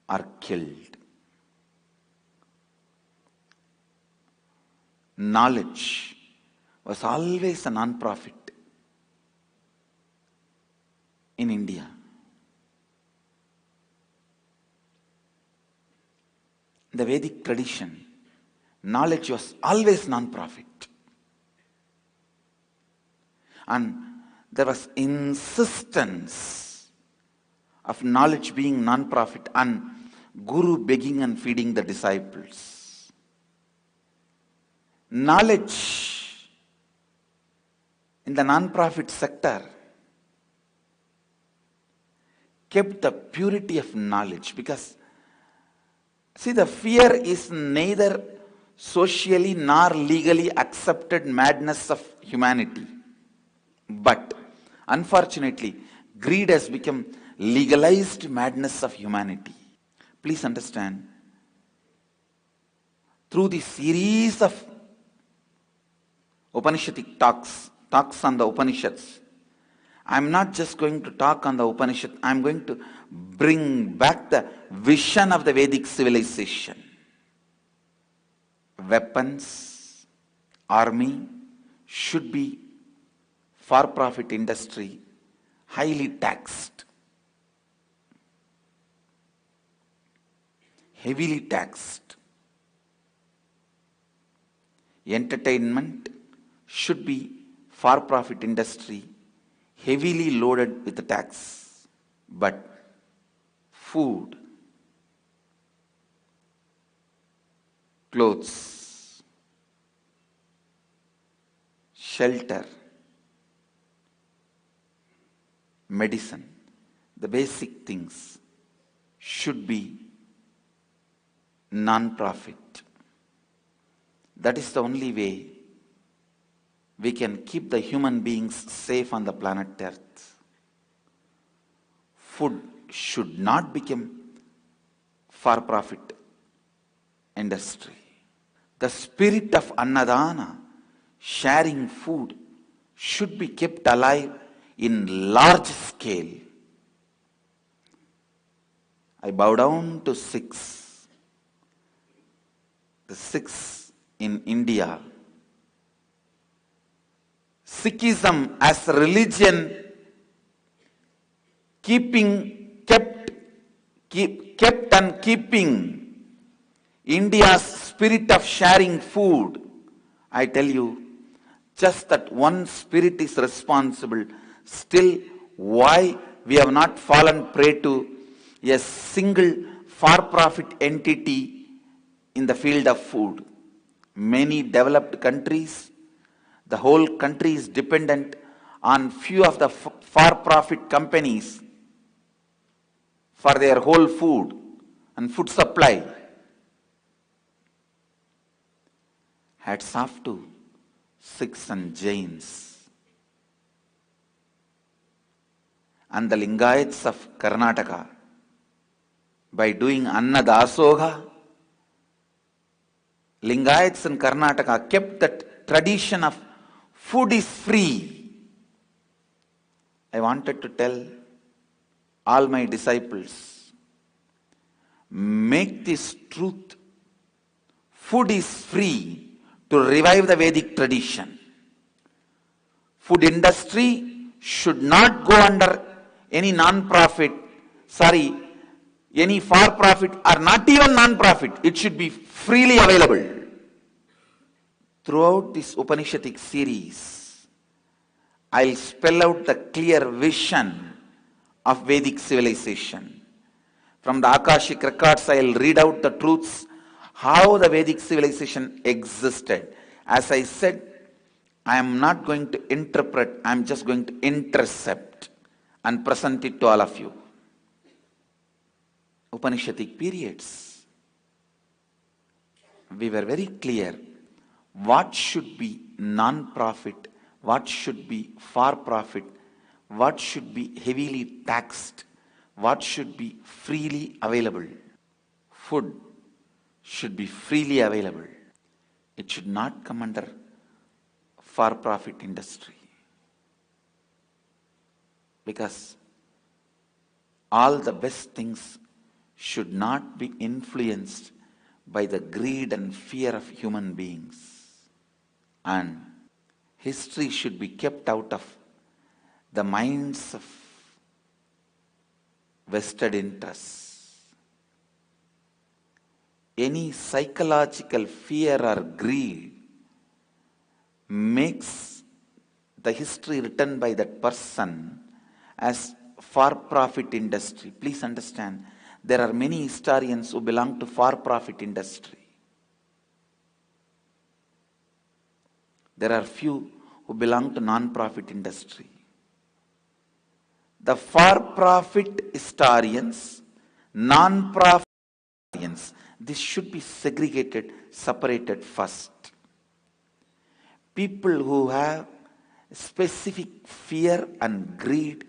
or killed. Knowledge was always a non-profit in India. The Vedic tradition, knowledge was always non-profit. And there was insistence of knowledge being non-profit and Guru begging and feeding the disciples. Knowledge in the non-profit sector kept the purity of knowledge, because see, the fear is neither socially nor legally accepted madness of humanity. But unfortunately, greed has become legalized madness of humanity. Please understand, through the series of Upanishadic talks on the Upanishads, I'm not just going to talk on the Upanishad, I'm going to bring back the vision of the Vedic civilization. Weapons, army should be for-profit industry, highly taxed, heavily taxed. Entertainment should be for-profit industry, heavily loaded with the tax. But food, clothes, shelter, medicine, the basic things should be non-profit. That is the only way we can keep the human beings safe on the planet Earth. Food should not become for-profit industry. The spirit of Annadana, sharing food, should be kept alive in large scale. I bow down to Sikhs. The Sikhs in India. Sikhism as a religion kept and keeping India's spirit of sharing food. I tell you, just that one spirit is responsible. Still, why we have not fallen prey to a single for-profit entity in the field of food. Many developed countries, the whole country is dependent on few of the for-profit companies for their whole food and food supply. Hats off to Sikhs and Jains and the Lingayats of Karnataka. By doing Anna Dasoga, Lingayats in Karnataka kept that tradition of food is free. I wanted to tell all my disciples, make this truth, food is free, to revive the Vedic tradition. Food industry should not go under any non-profit, any for-profit or not even non-profit. It should be freely available. Throughout this Upanishadic series, I'll spell out the clear vision of Vedic civilization. From the Akashic records, I'll read out the truths how the Vedic civilization existed. As I said, I am not going to interpret, I am just going to intercept and present it to all of you. Upanishadic periods. We were very clear what should be non-profit, what should be for-profit, what should be heavily taxed, what should be freely available. Food should be freely available. It should not come under for-profit industry. Because all the best things should not be influenced by the greed and fear of human beings. And history should be kept out of the minds of vested interests. Any psychological fear or greed makes the history written by that person as for-profit industry. Please understand, there are many historians who belong to for-profit industry. There are few who belong to non-profit industry. The for-profit historians, non-profit historians, this should be segregated, separated first. People who have specific fear and greed,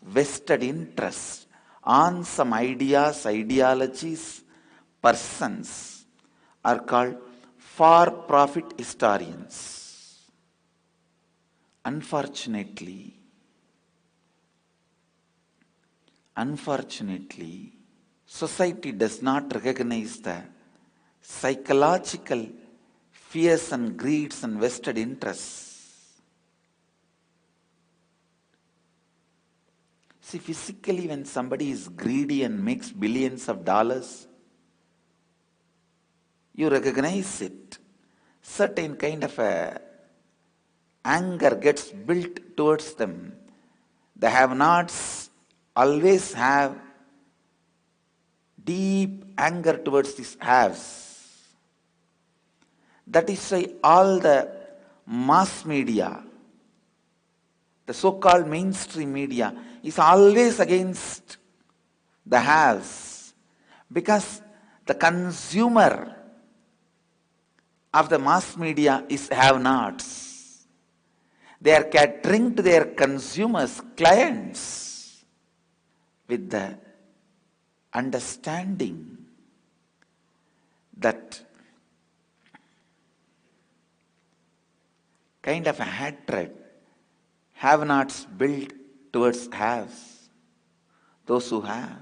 vested interest on some ideas, ideologies, persons are called for-profit historians. Unfortunately, society does not recognize the psychological fears and greeds and vested interests. See, physically, when somebody is greedy and makes billions of dollars, you recognize it. Certain kind of a anger gets built towards them. The have-nots always have deep anger towards these haves. That is why all the mass media, the so-called mainstream media, is always against the haves, because the consumer of the mass media is have-nots. They are catering to their consumers, clients, with the understanding that kind of a hatred have-nots build towards haves, those who have.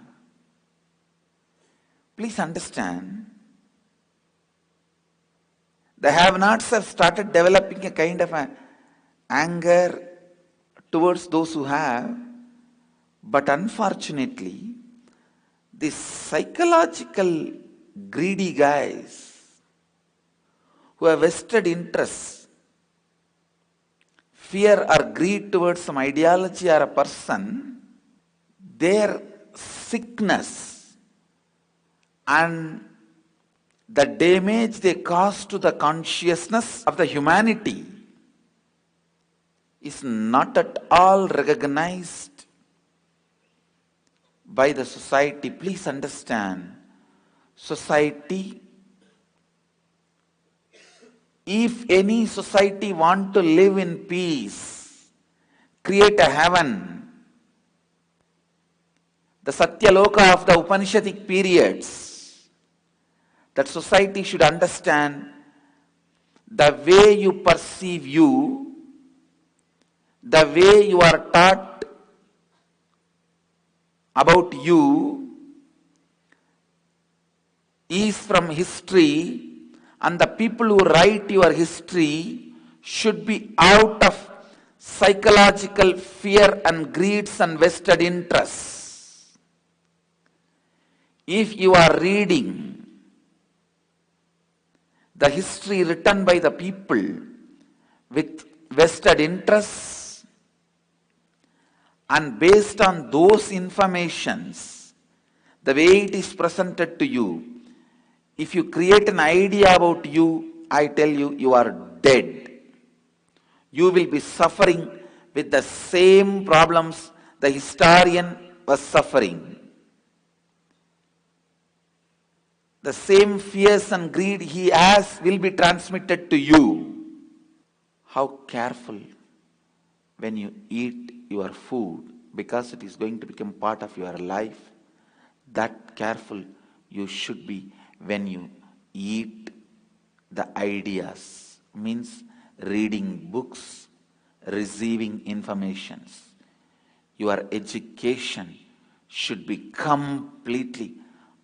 Please understand, the have-nots have started developing a kind of a anger towards those who have, but unfortunately, these psychological greedy guys who have vested interests, fear or greed towards some ideology or a person, their sickness and the damage they cause to the consciousness of the humanity is not at all recognized by the society. Please understand, society, if any society want to live in peace, create a heaven, the Satyaloka of the Upanishadic periods, that society should understand the way you perceive you, the way you are taught about you is from history, and the people who write your history should be out of psychological fear and greeds and vested interests. If you are reading the history written by the people with vested interests, and based on those informations, the way it is presented to you, if you create an idea about you, I tell you, you are dead. You will be suffering with the same problems the historian was suffering. The same fears and greed he has will be transmitted to you. How careful when you eat your food, because it is going to become part of your life. That careful you should be when you eat the ideas, means reading books, receiving informations. Your education should be completely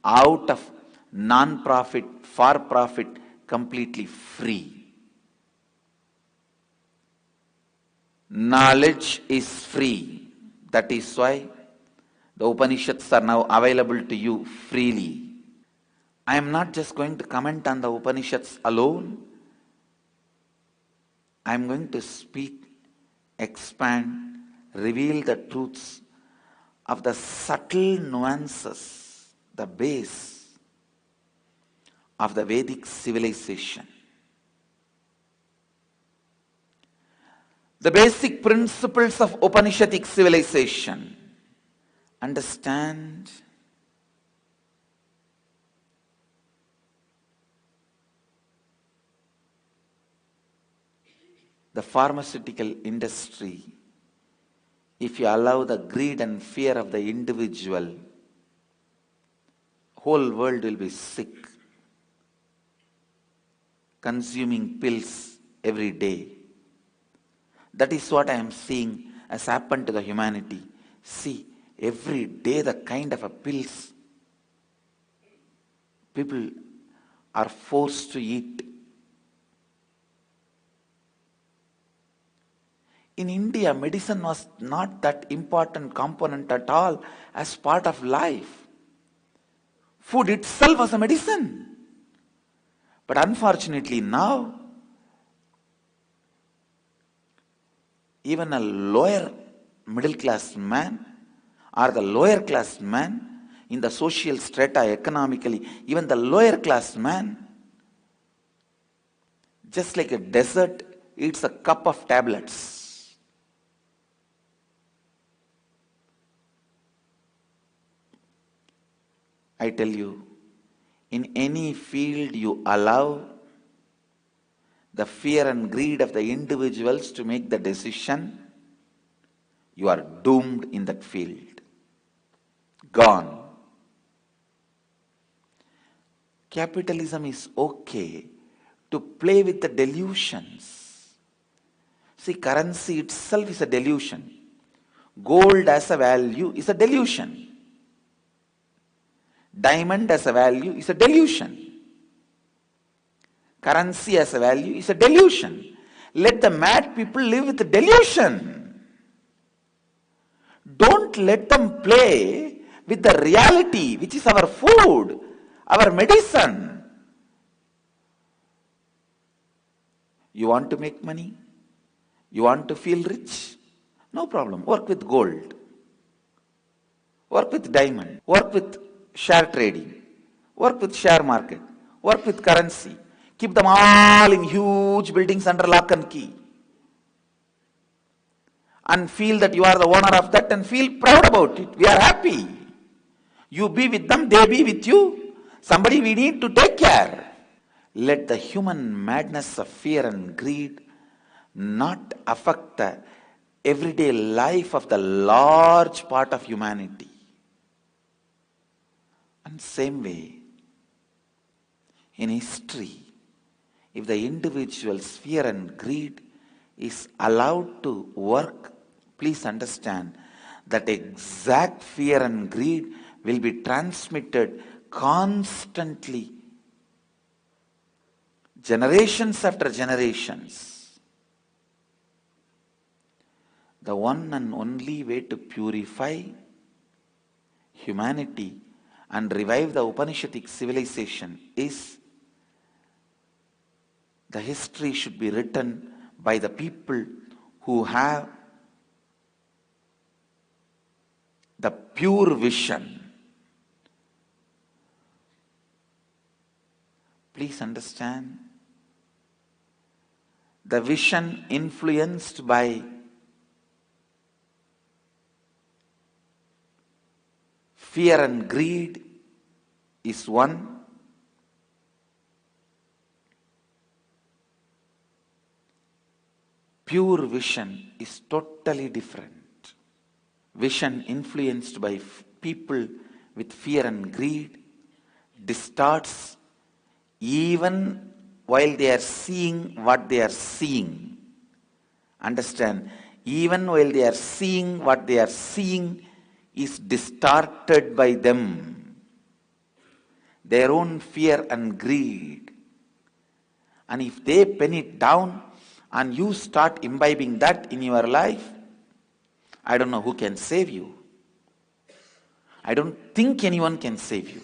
out of non-profit, for-profit, completely free. Knowledge is free. That is why the Upanishads are now available to you freely. I am not just going to comment on the Upanishads alone. I am going to speak, expand, reveal the truths of the subtle nuances, the base of the Vedic civilization. The basic principles of Upanishadic civilization. Understand the pharmaceutical industry. If you allow the greed and fear of the individual, whole world will be sick, consuming pills every day. That is what I am seeing has happened to the humanity. See, every day the kind of a pills people are forced to eat. In India, medicine was not that important component at all as part of life. Food itself was a medicine. But unfortunately now, even a lower middle class man or the lower class man in the social strata economically, even the lower class man, just like a dessert, eats a cup of tablets. I tell you, in any field you allow the fear and greed of the individuals to make the decision, you are doomed in that field. Gone. Capitalism is okay to play with the delusions. See, currency itself is a delusion. Gold as a value is a delusion. Diamond as a value is a delusion. Currency as a value is a delusion. Let the mad people live with the delusion. Don't let them play with the reality, which is our food, our medicine. You want to make money? You want to feel rich? No problem. Work with gold. Work with diamond. Work with share trading. Work with share market. Work with currency. Keep them all in huge buildings under lock and key. And feel that you are the owner of that and feel proud about it. We are happy. You be with them, they be with you. Somebody we need to take care. Let the human madness of fear and greed not affect the everyday life of the large part of humanity. And same way, in history, if the individual's fear and greed is allowed to work, please understand that exact fear and greed will be transmitted constantly, generations after generations. The one and only way to purify humanity and revive the Upanishadic civilization is the history should be written by the people who have the pure vision. Please understand, the vision influenced by fear and greed is one. Pure vision is totally different. Vision influenced by people with fear and greed distorts even while they are seeing what they are seeing. Understand, even while they are seeing what they are seeing is distorted by them. Their own fear and greed. And if they pen it down and you start imbibing that in your life, I don't know who can save you. I don't think anyone can save you.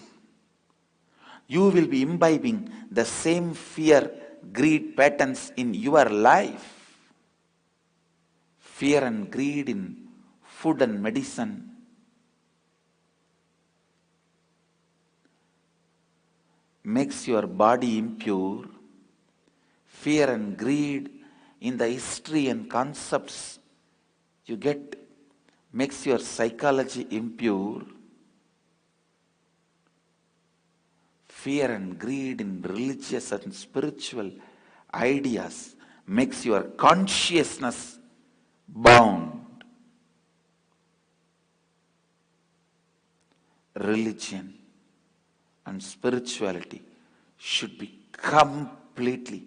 You will be imbibing the same fear, greed patterns in your life. Fear and greed in food and medicine. Makes your body impure. Fear and greed in the history and concepts you get makes your psychology impure. Fear and greed in religious and spiritual ideas makes your consciousness bound. Religion and spirituality should be completely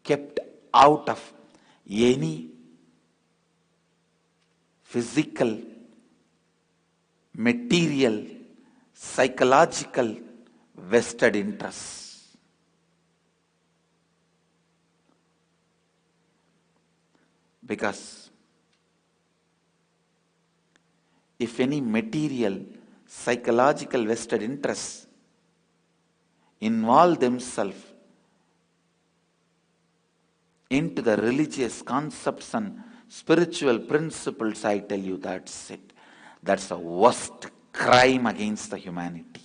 kept out of any physical, material, psychological vested interests. Because if any material, psychological vested interests involve themselves into the religious concepts and spiritual principles, I tell you, that's it. That's the worst crime against the humanity.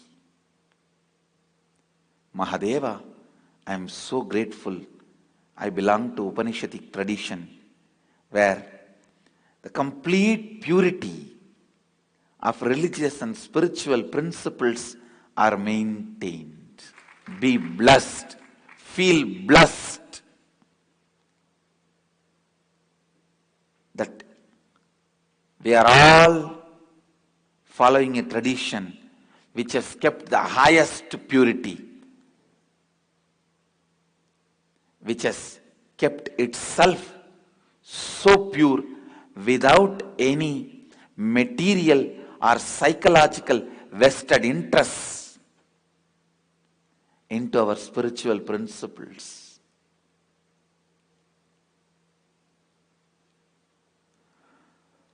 Mahadeva, I am so grateful. I belong to Upanishadic tradition where the complete purity of religious and spiritual principles are maintained. Be blessed. Feel blessed that we are all following a tradition which has kept the highest purity, which has kept itself so pure without any material or psychological vested interests into our spiritual principles.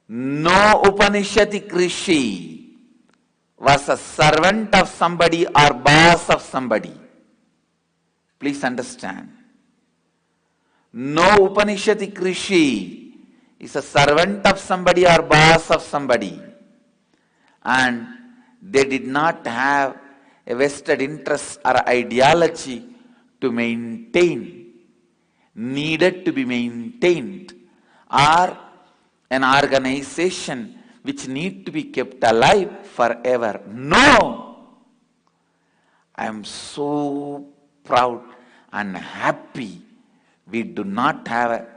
No Upanishadic Rishi was a servant of somebody or boss of somebody. Please understand. No Upanishadic Rishi is a servant of somebody or boss of somebody. And they did not have a vested interest or ideology to maintain, needed to be maintained, or an organization which need to be kept alive forever. No! I am so proud and happy we do not have an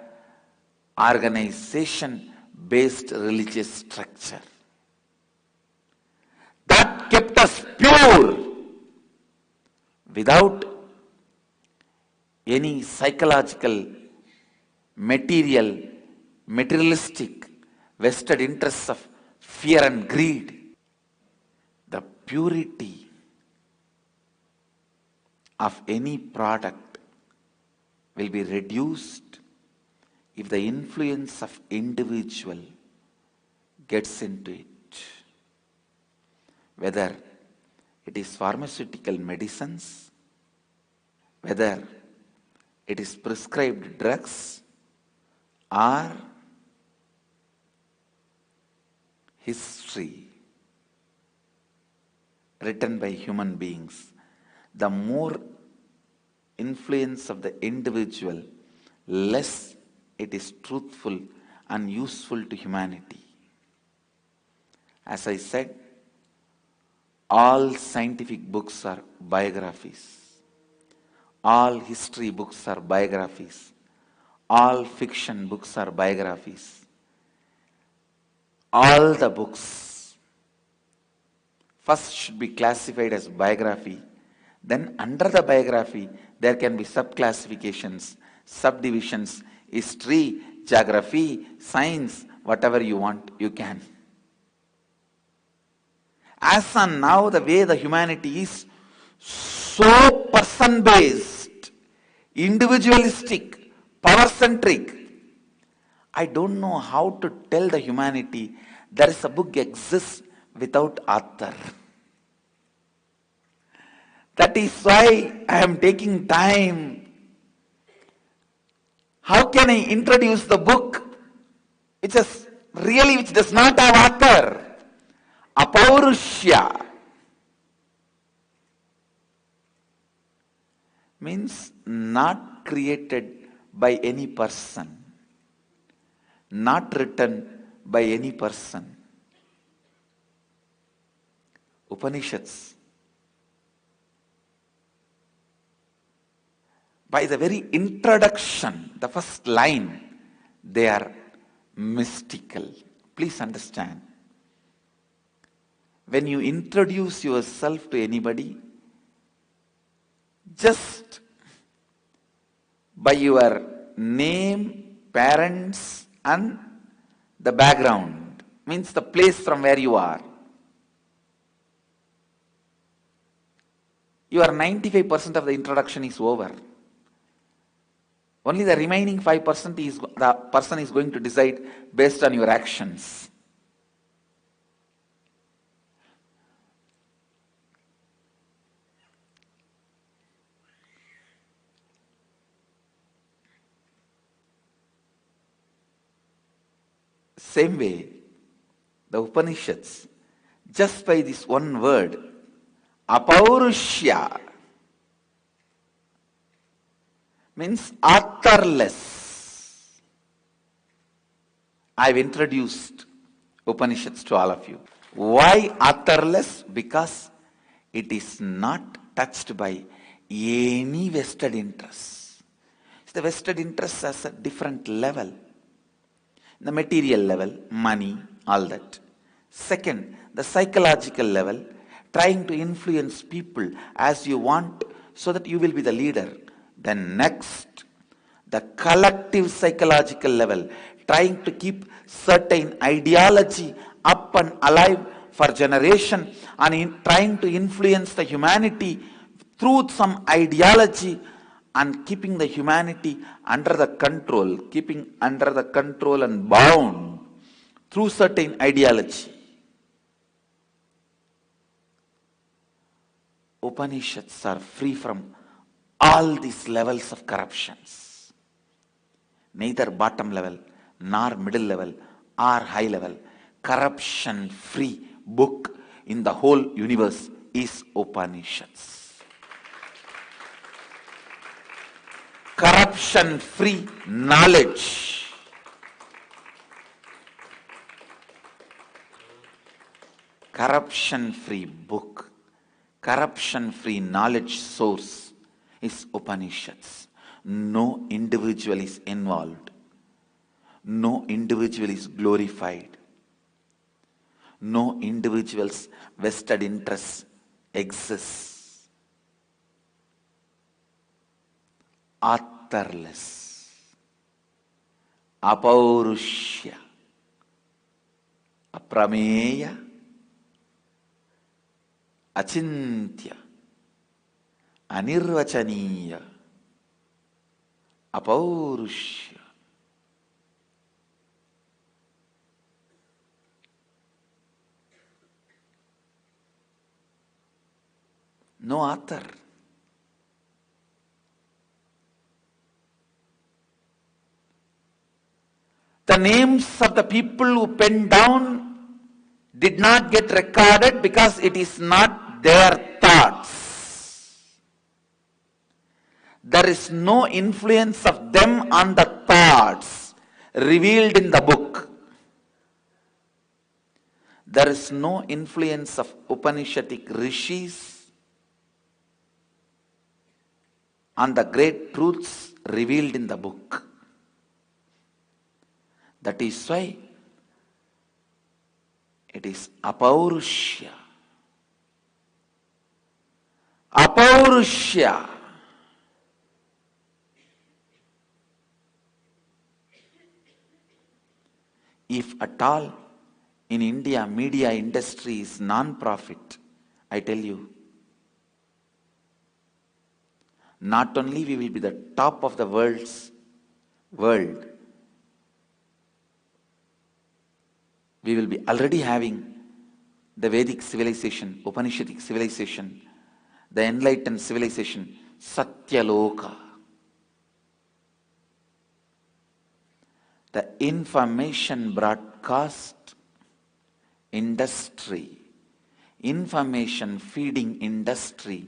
organization-based religious structure. That kept us pure without any psychological, materialistic, vested interests of fear and greed. The purity of any product will be reduced if the influence of individual gets into it. Whether it is pharmaceutical medicines, whether it is prescribed drugs, or history written by human beings, the more influence of the individual, less it is truthful and useful to humanity. As I said, all scientific books are biographies. All history books are biographies. All fiction books are biographies. All the books first should be classified as biography. Then under the biography, there can be sub-classifications, subdivisions, history, geography, science, whatever you want, you can. As on now, the way the humanity is so person-based, individualistic, power-centric, I don't know how to tell the humanity there is a book exists without author. That is why I am taking time. How can I introduce the book which does not have author? Apaurushya means not created by any person, not written by any person. Upanishads, by the very introduction, the first line, they are mystical. Please understand. When you introduce yourself to anybody, just by your name, parents, and the background, means the place from where you are, your 95% of the introduction is over. Only the remaining 5% is the person is going to decide based on your actions. Same way, the Upanishads, just by this one word, apaurushya, means authorless. I've introduced Upanishads to all of you. Why authorless? Because it is not touched by any vested interest. The vested interest has a different level. The material level, money, all that. Second, the psychological level, trying to influence people as you want so that you will be the leader. Then next, the collective psychological level, trying to keep certain ideology up and alive for generation and trying to influence the humanity through some ideology and keeping the humanity under the control, and bound through certain ideology. Upanishads are free from all these levels of corruptions. Neither bottom level, nor middle level, or high level. Corruption-free book in the whole universe is Upanishads. Corruption-free knowledge. Corruption-free book, corruption-free knowledge source is Upanishads. No individual is involved. No individual is glorified. No individual's vested interests exists. Authorless. Apaurushya. Aprameya. Achintya. Anirvachaniya. Apaurushya. No author. The names of the people who penned down did not get recorded because it is not their thoughts. There is no influence of them on the thoughts revealed in the book. There is no influence of Upanishadic rishis on the great truths revealed in the book. That is why it is Apaurushya. Apaurushya. If at all in India media industry is non-profit, I tell you, not only we will be the top of the world, we will be already having the Vedic civilization, Upanishadic civilization, the enlightened civilization, Satyaloka. The information broadcast industry, information feeding industry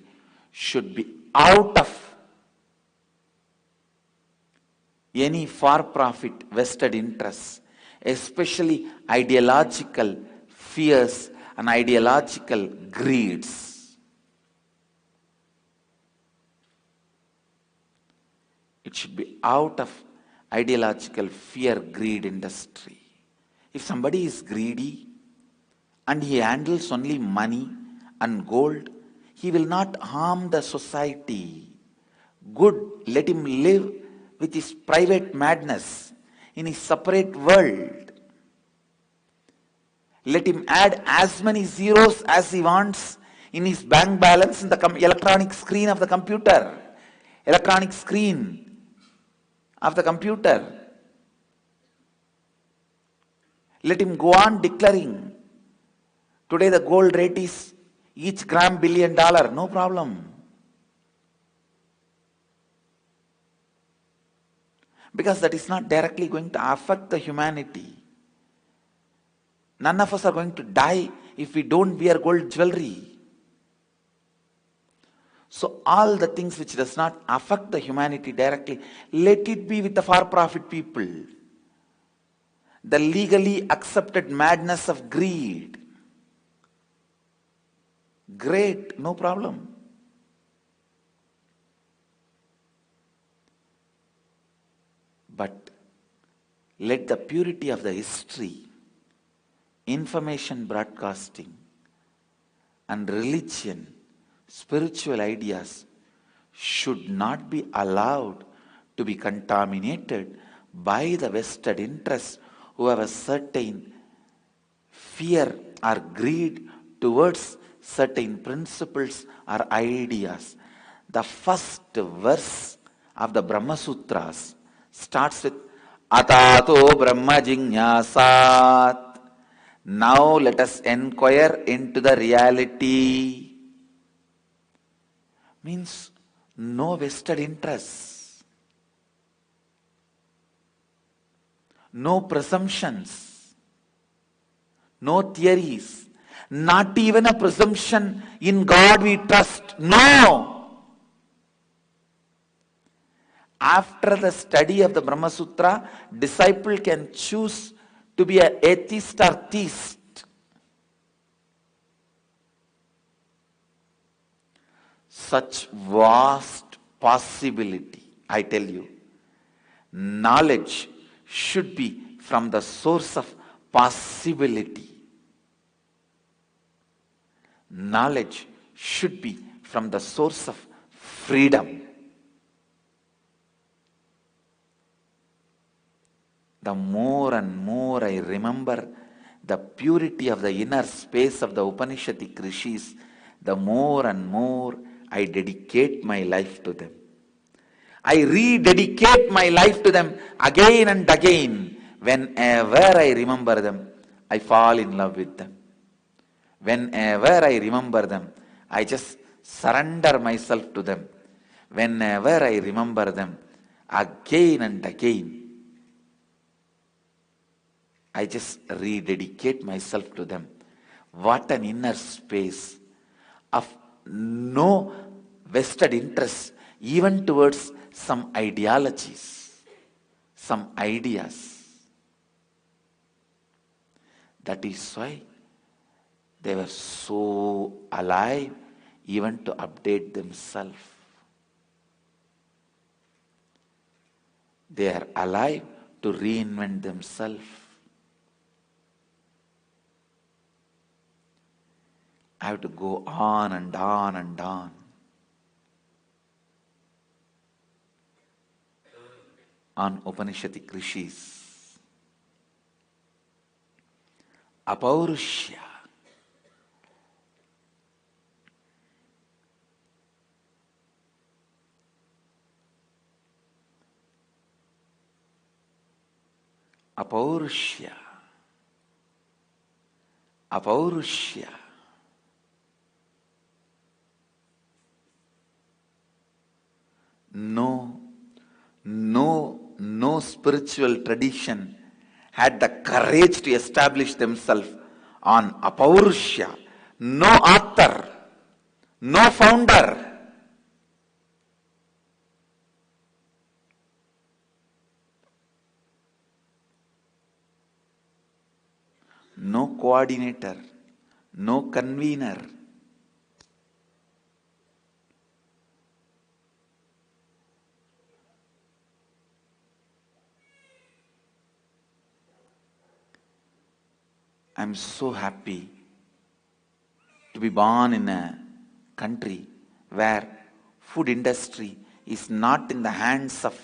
should be out of any for-profit vested interests, especially ideological fears and ideological greeds. It should be out of ideological fear, greed industry. If somebody is greedy and he handles only money and gold, he will not harm the society. Good, let him live with his private madness in his separate world. Let him add as many zeros as he wants in his bank balance in the electronic screen of the computer. Electronic screen of the computer. Let him go on declaring, today the gold rate is each gram $1 billion, no problem. Because that is not directly going to affect the humanity. None of us are going to die if we don't wear gold jewelry. So all the things which does not affect the humanity directly, let it be with the for-profit people. The legally accepted madness of greed. Great, no problem. But let the purity of the history, information broadcasting, and religion, spiritual ideas should not be allowed to be contaminated by the vested interests who have a certain fear or greed towards certain principles or ideas. The first verse of the Brahma Sutras starts with Atato Brahma Jignasat. Now let us inquire into the reality. Means no vested interests, no presumptions, no theories, not even a presumption in God we trust. No! After the study of the Brahma Sutra, disciple can choose to be an atheist or theist. Such vast possibility, I tell you. Knowledge should be from the source of possibility. Knowledge should be from the source of freedom. The more and more I remember the purity of the inner space of the Upanishadic rishis, the more and more I dedicate my life to them. I rededicate my life to them again and again. Whenever I remember them, I fall in love with them. Whenever I remember them, I just surrender myself to them. Whenever I remember them, again and again, I just rededicate myself to them. What an inner space of no vested interest, even towards some ideologies, some ideas. That is why they were so alive even to update themselves. They are alive to reinvent themselves. I have to go on and on and on. On Upanishadic rishis. Apaurushya. Apaurushya. Apaurushya. No spiritual tradition had the courage to establish themselves on Apaurushya. No author, no founder. No coordinator, no convener. I'm so happy to be born in a country where food industry is not in the hands of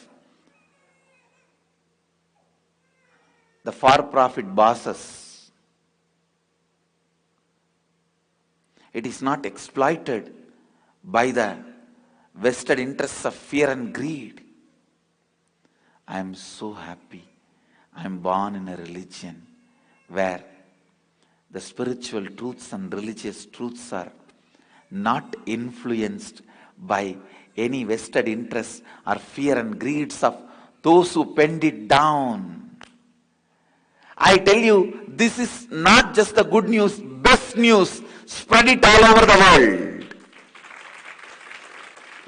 the for-profit bosses. It is not exploited by the vested interests of fear and greed. I am so happy I am born in a religion where the spiritual truths and religious truths are not influenced by any vested interests or fear and greeds of those who penned it down. I tell you, this is not just the good news, best news. Spread it all over the world.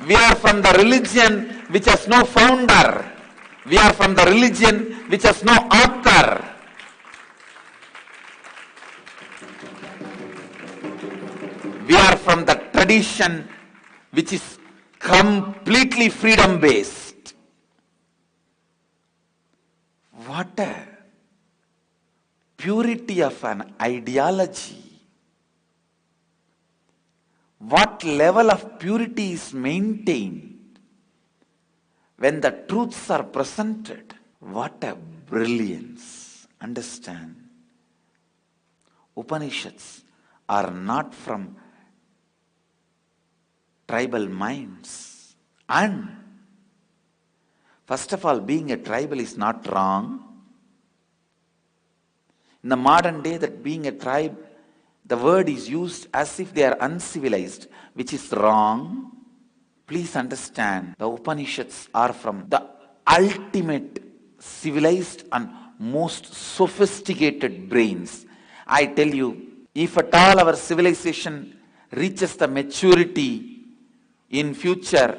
We are from the religion which has no founder. We are from the religion which has no author. We are from the tradition which is completely freedom-based. What a purity of an ideology. What level of purity is maintained when the truths are presented? What a brilliance. Understand, Upanishads are not from tribal minds. And first of all, being a tribal is not wrong. In the modern day, that being a tribe, the word is used as if they are uncivilized, which is wrong. Please understand, the Upanishads are from the ultimate civilized and most sophisticated brains. I tell you, If at all our civilization reaches the maturity in future,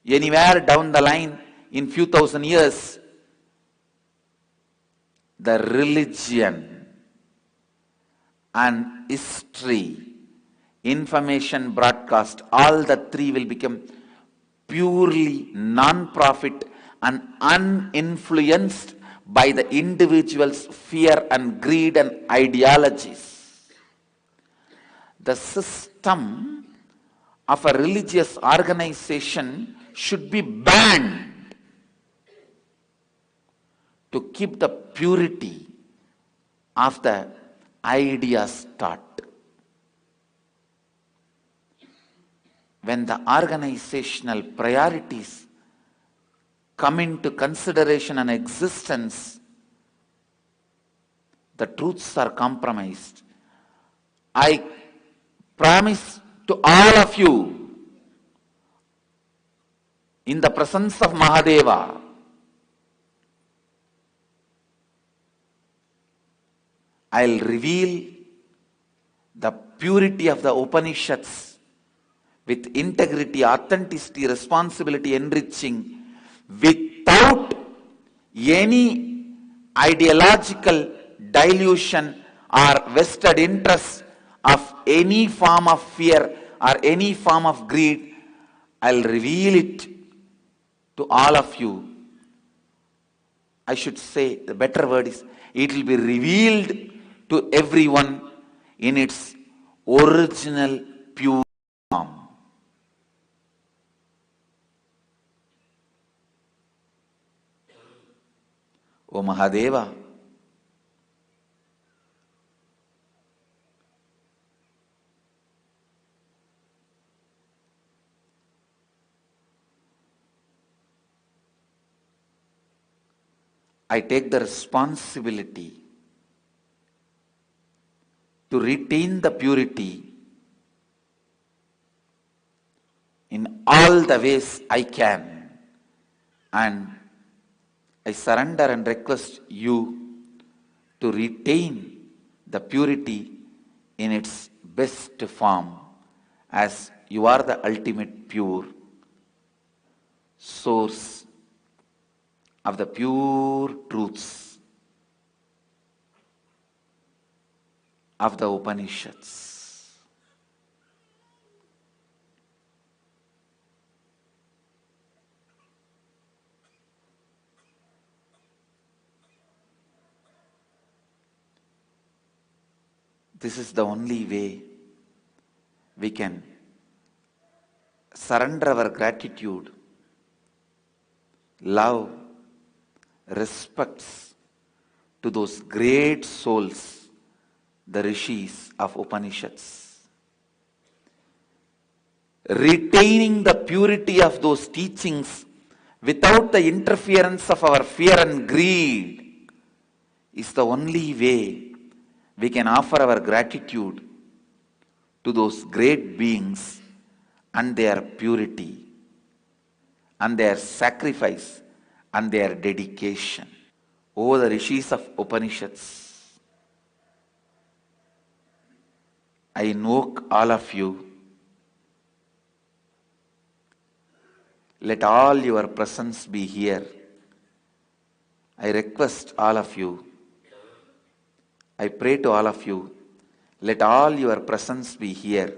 anywhere down the line in few thousand years, the religion and history, information broadcast, all the three will become purely non-profit and uninfluenced by the individual's fear and greed and ideologies. The system of a religious organization should be banned to keep the purity of the ideas taught. When the organizational priorities come into consideration and existence, the truths are compromised. I promise to all of you, in the presence of Mahadeva, I'll reveal the purity of the Upanishads with integrity, authenticity, responsibility, enriching, without any ideological dilution or vested interest of any form of fear or any form of greed. I'll reveal it to all of you. I should say, the better word is, it will be revealed to everyone in its original pure form. O Mahadeva, I take the responsibility to retain the purity in all the ways I can, and I surrender and request you to retain the purity in its best form, as you are the ultimate pure source of the pure truths of the Upanishads. This is the only way we can surrender our gratitude, love, respects to those great souls, the rishis of Upanishads. Retaining the purity of those teachings without the interference of our fear and greed is the only way we can offer our gratitude to those great beings and their purity and their sacrifice and their dedication. O the rishis of Upanishads, I invoke all of you. Let all your presence be here. I request all of you. I pray to all of you. Let all your presence be here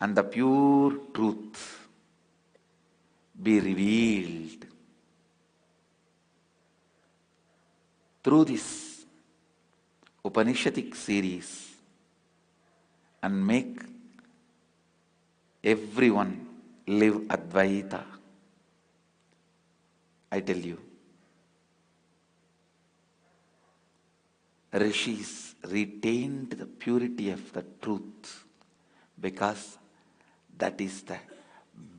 and the pure truth be revealed through this Upanishadic series and make everyone live Advaita. I tell you, rishis retained the purity of the truth because that is the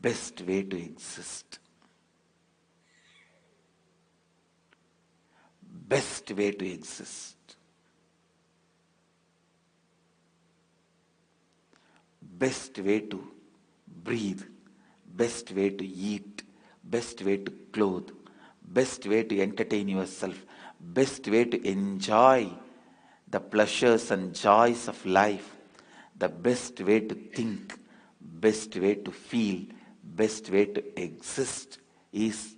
best way to exist. Best way to exist. Best way to breathe. Best way to eat. Best way to clothe. Best way to entertain yourself. Best way to enjoy the pleasures and joys of life, the best way to think, best way to feel, best way to exist is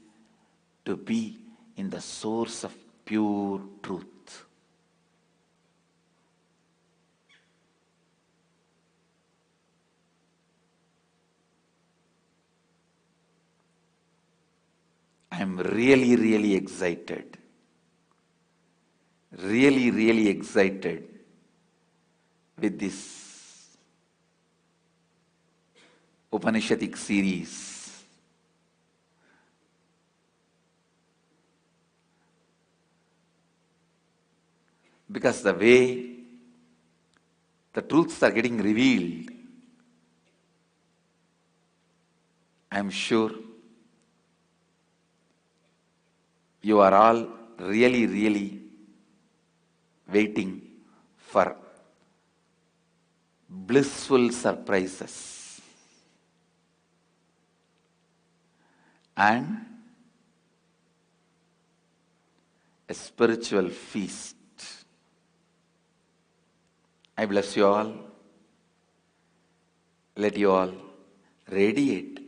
to be in the source of pure truth. I am really excited. Really excited with this Upanishadic series. Because the way the truths are getting revealed, I am sure you are all really waiting for blissful surprises and a spiritual feast. I bless you all. Let you all radiate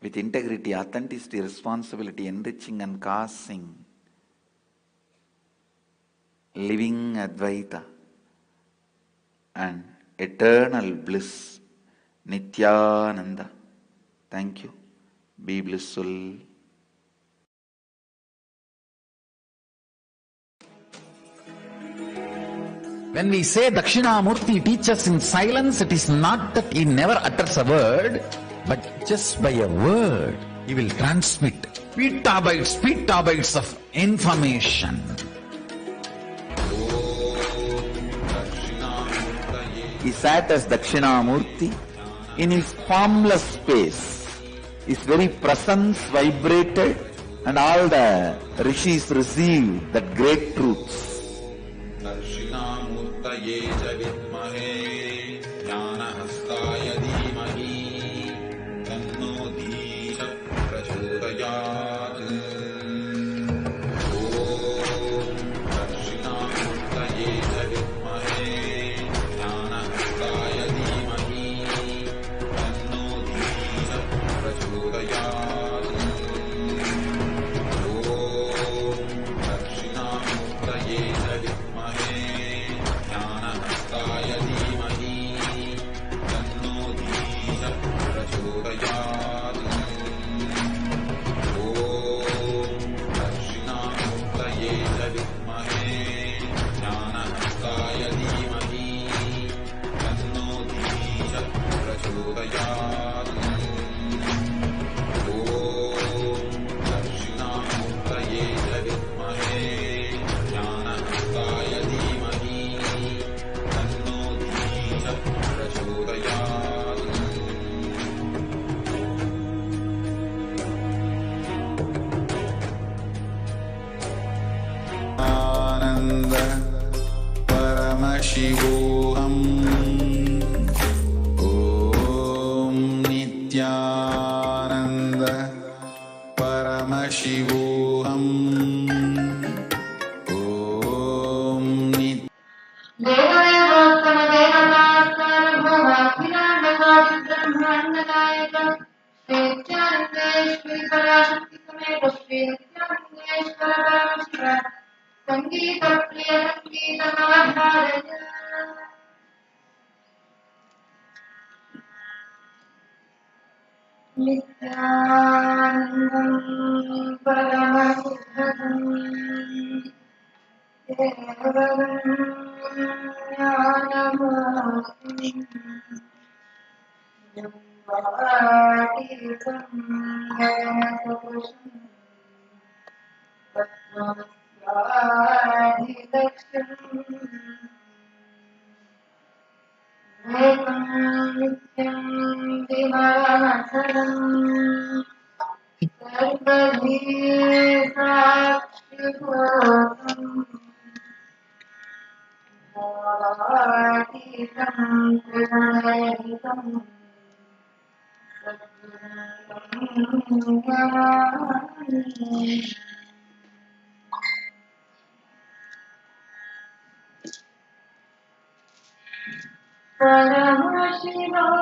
with integrity, authenticity, responsibility, enriching and causing, living Advaita and eternal bliss, Nithyananda. Thank you. Be blissful. When we say Dakshinamurti teaches in silence, it is not that he never utters a word, but just by a word, he will transmit petabytes of information. He sat as Dakshinamurti in his formless space. His very presence vibrated and all the rishis received that great truths. Dakshinamurtaye javidmahe jnanahastaya dhimahi tanno dhisha prachodayat. Om Dakshinamurtaye javidmahe jnanahastaya dhimahi tanno dhisha prachodayat. Om Dakshinamurtaye javidmahe jnanahastaya dhimahi tanno dhisha prachodayat. Om Dakshinamurtaye javidmahe jnanahastaya dhimahi tanno dhisha prachodayat. Om Dakshinamurtaye javidmahe jnanahastaya dhimahi tanno dhisha prachodayat. Ananda Paramashivam Om Nithyananda Paramashivam Om Uttamotama Seva Brahmandanayaka Nithyananda Parashakti Sameta Shri Nithyananda Paramashiva Sangeeta Priya Sangeeta Mahasannidhanam Nithyanandam Paramashivam Paramashivam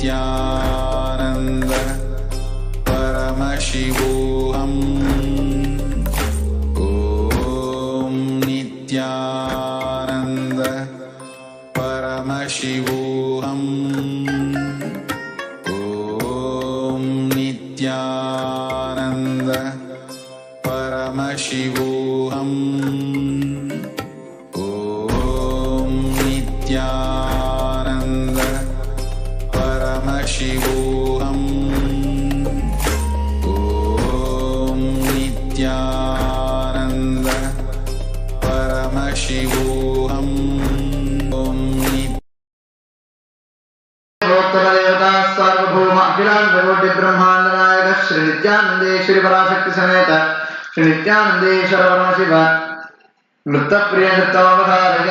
Nityanand परमशिवोऽहम् ॐ नित्यानन्द परमशिवोऽहम् ॐ नित्यानन्द परमशिवोऽहम् ॐ नित्यानन्द परमशिवोऽहम् ॐ नित्यानन्द परमशिवोऽहम् ॐ उत्तमदेवता सार्वभौम अखिलांड कोटि ब्रह्मांड नायक श्री नित्यानंदेश्वरी पराशक्ति समेत श्री नित्यानंदेश्वर परमशिव नृत्य प्रिय नृत्यावतारय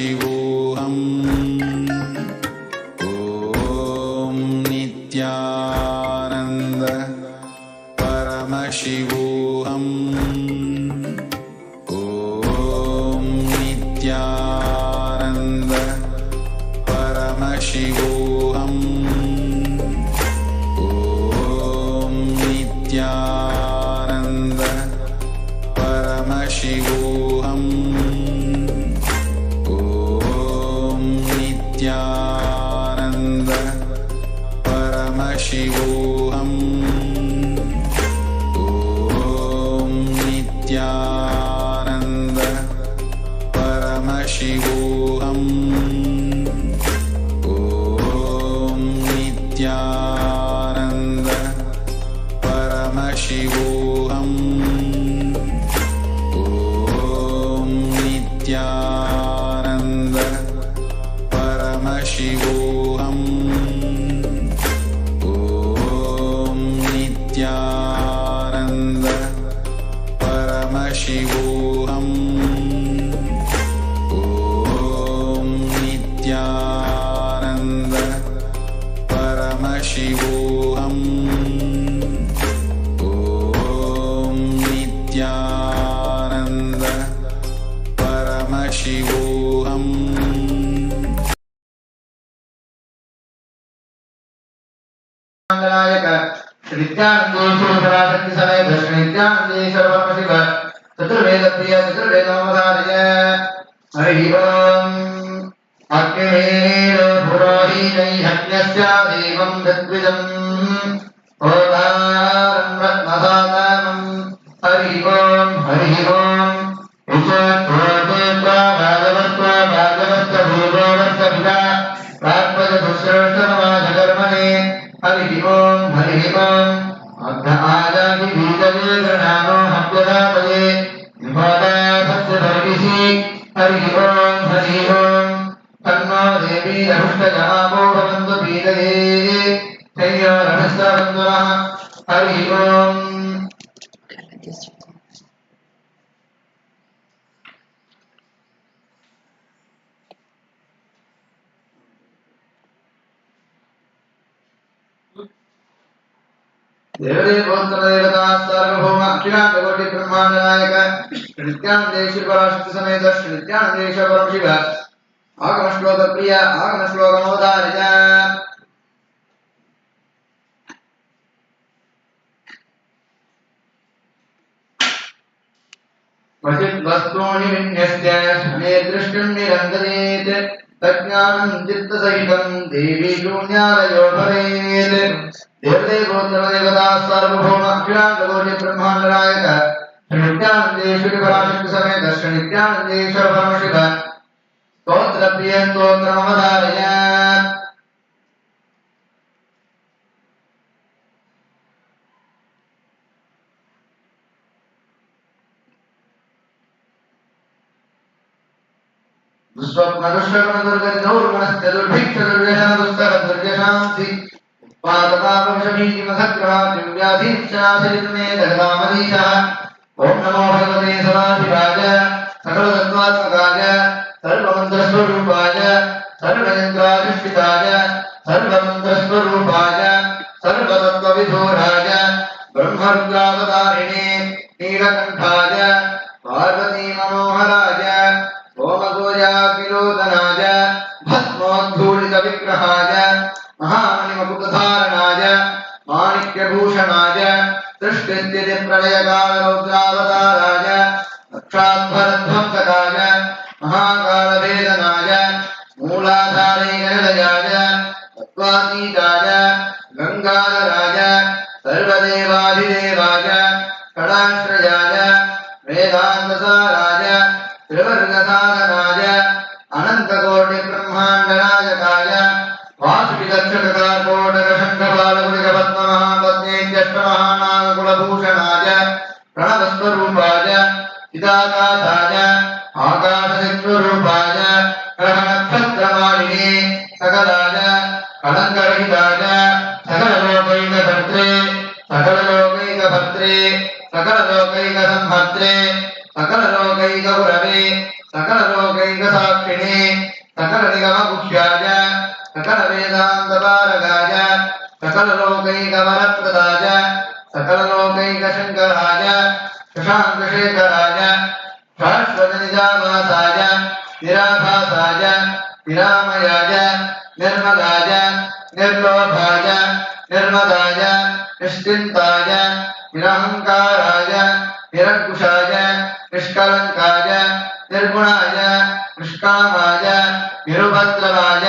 Paramashivoham. Om Nithyananda Paramashivoham. Om Nithyananda Paramashivoham. Om Nithyananda Paramashivoham. Om Nithyananda Paramashivoham. Om Nithyananda Paramashivoham. Om Nithyananda Paramashivoham. Om Nithyananda Paramashivoham. Om Nithyananda Paramashivoham. Om Nithyananda Paramashivoham. Om Nithyananda Paramashivoham. Nithyananda Parashakti Samaita Nithyananda Paramashiva Chaturveda Priya Chaturveda Namadharya Hari Om Akhyamena Purohinai Hatyasya Devam Dadvidam Odaram Ratnasatamam Hari Om Hari Om Vijayatva Bhagavastva Bhagavastva Bhagavastva Vita Prapaya Dusrashtama Jagarmane Hari Om Hari Om Adha Ajahi Vidave Granano Hatyadapade Vimada Satya Dharvisi Hari Om Hari Om Tanno Devi Arushtajamo Bhavantu Vidave Tayya Ranasta Vandura Hari Om Revered Pontiff Sarvabhauma Akhilandakotti Brahmanda Nayaka Nithyananda Shri Parashakti Sameta Shri Nithyananda Shri Paramashiva Agama Shloka Priya Agama Shloka Namadharya Vasit Vastuni Vinyasya Shane Drishtam Nirandaret Tajnanam Chitta Sahitam Devi Shunyalayo Bhavet Revered Pontiff Sarvabhauma Akhilandakotti Brahmanda Nayaka Shri Nithyananda Shri Parashakti Sameta Shri Nithyananda Shri Paramashiva Stotra Priya Stotra Namadharya Swapnadushravanadurgadinurmanasthadurбhikshaduryashanadustahadurjashanti Padapapamshabhijimahakravadivyathimshasiditmedagamanisha Om Namo Bhagavate Sadashivaya Sakalatattvātmakāya Sarvamantrasvarūpāya Sarvayantrādhishthitāya Sarvamantrasvarūpāya Sarvatattvavidhūrāya Brahmarudravadārine Nīlakanthāya Parvati Manoharāya Somagoryākirodhanaయ Bhasmodhūlitāvigrahāయ Mahamanimakutadhāranaయ Mānikyabhūshanaయ Srishtityadipralaya-kāla-raudravatārāయ Akshādbharadhvamsakaāya Mahākāla-vedanaయ Mūlādhāraya-nilayāya Tattvātītāya Gangadharāya Sarvadevaधिदेवाय Kadāśrayāya Vedāntasārāya Trivargasagarāya Anantakoటి Brahmāndanāyakāya Vāsukidakshakarākotakashankapālakulikapatmamahāpatnētyashtamahānāgakulabhūषणाय Pranavasvarūpāय Idākātāय Ākāsadiksvarūpāय Grahanakṣatramaलिने Sakaláయ Kalankarahitaय Sakalalokaikabhartre Sakalalokaikabhartre Sakalalokaikasamhartre Sakalalokaikagurave Sakalalokaikasakshine सकल निगम गुह्याय सकल वेदांत पारगाय सकल लोकैक वरप्रदाय सकल लोकैक शंकराय शशांक शेखराय शाश्वत निजावासाय निराभासाय निरामयाय निर्मलाय निर्लोभाय निर्मदाय निश्चिन्ताय निरहंकाराय निरंकुशाय निष्कलंकाय निर्गुणाय निष्कामाय निरुपद्रवाय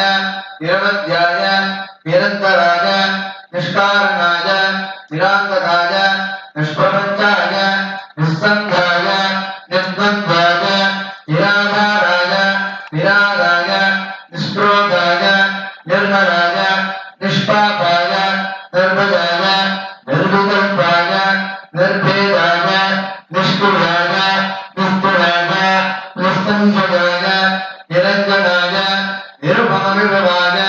निरवध्याय निरन्तराय निष्कारणाय निरान्तकाय निष्प्रपञ्चाय निस्संगाय निर्द्वन्द्वाय निराधाराय निरागाय निष्क्रोधाय निर्मलाय निष्पापाय निर्भयाय निर्विकल्पाय निर्भेदाय निष्कुलाय निस्तुलाय निस्संशयाय निरञ्जनाय निरुपमविभवाय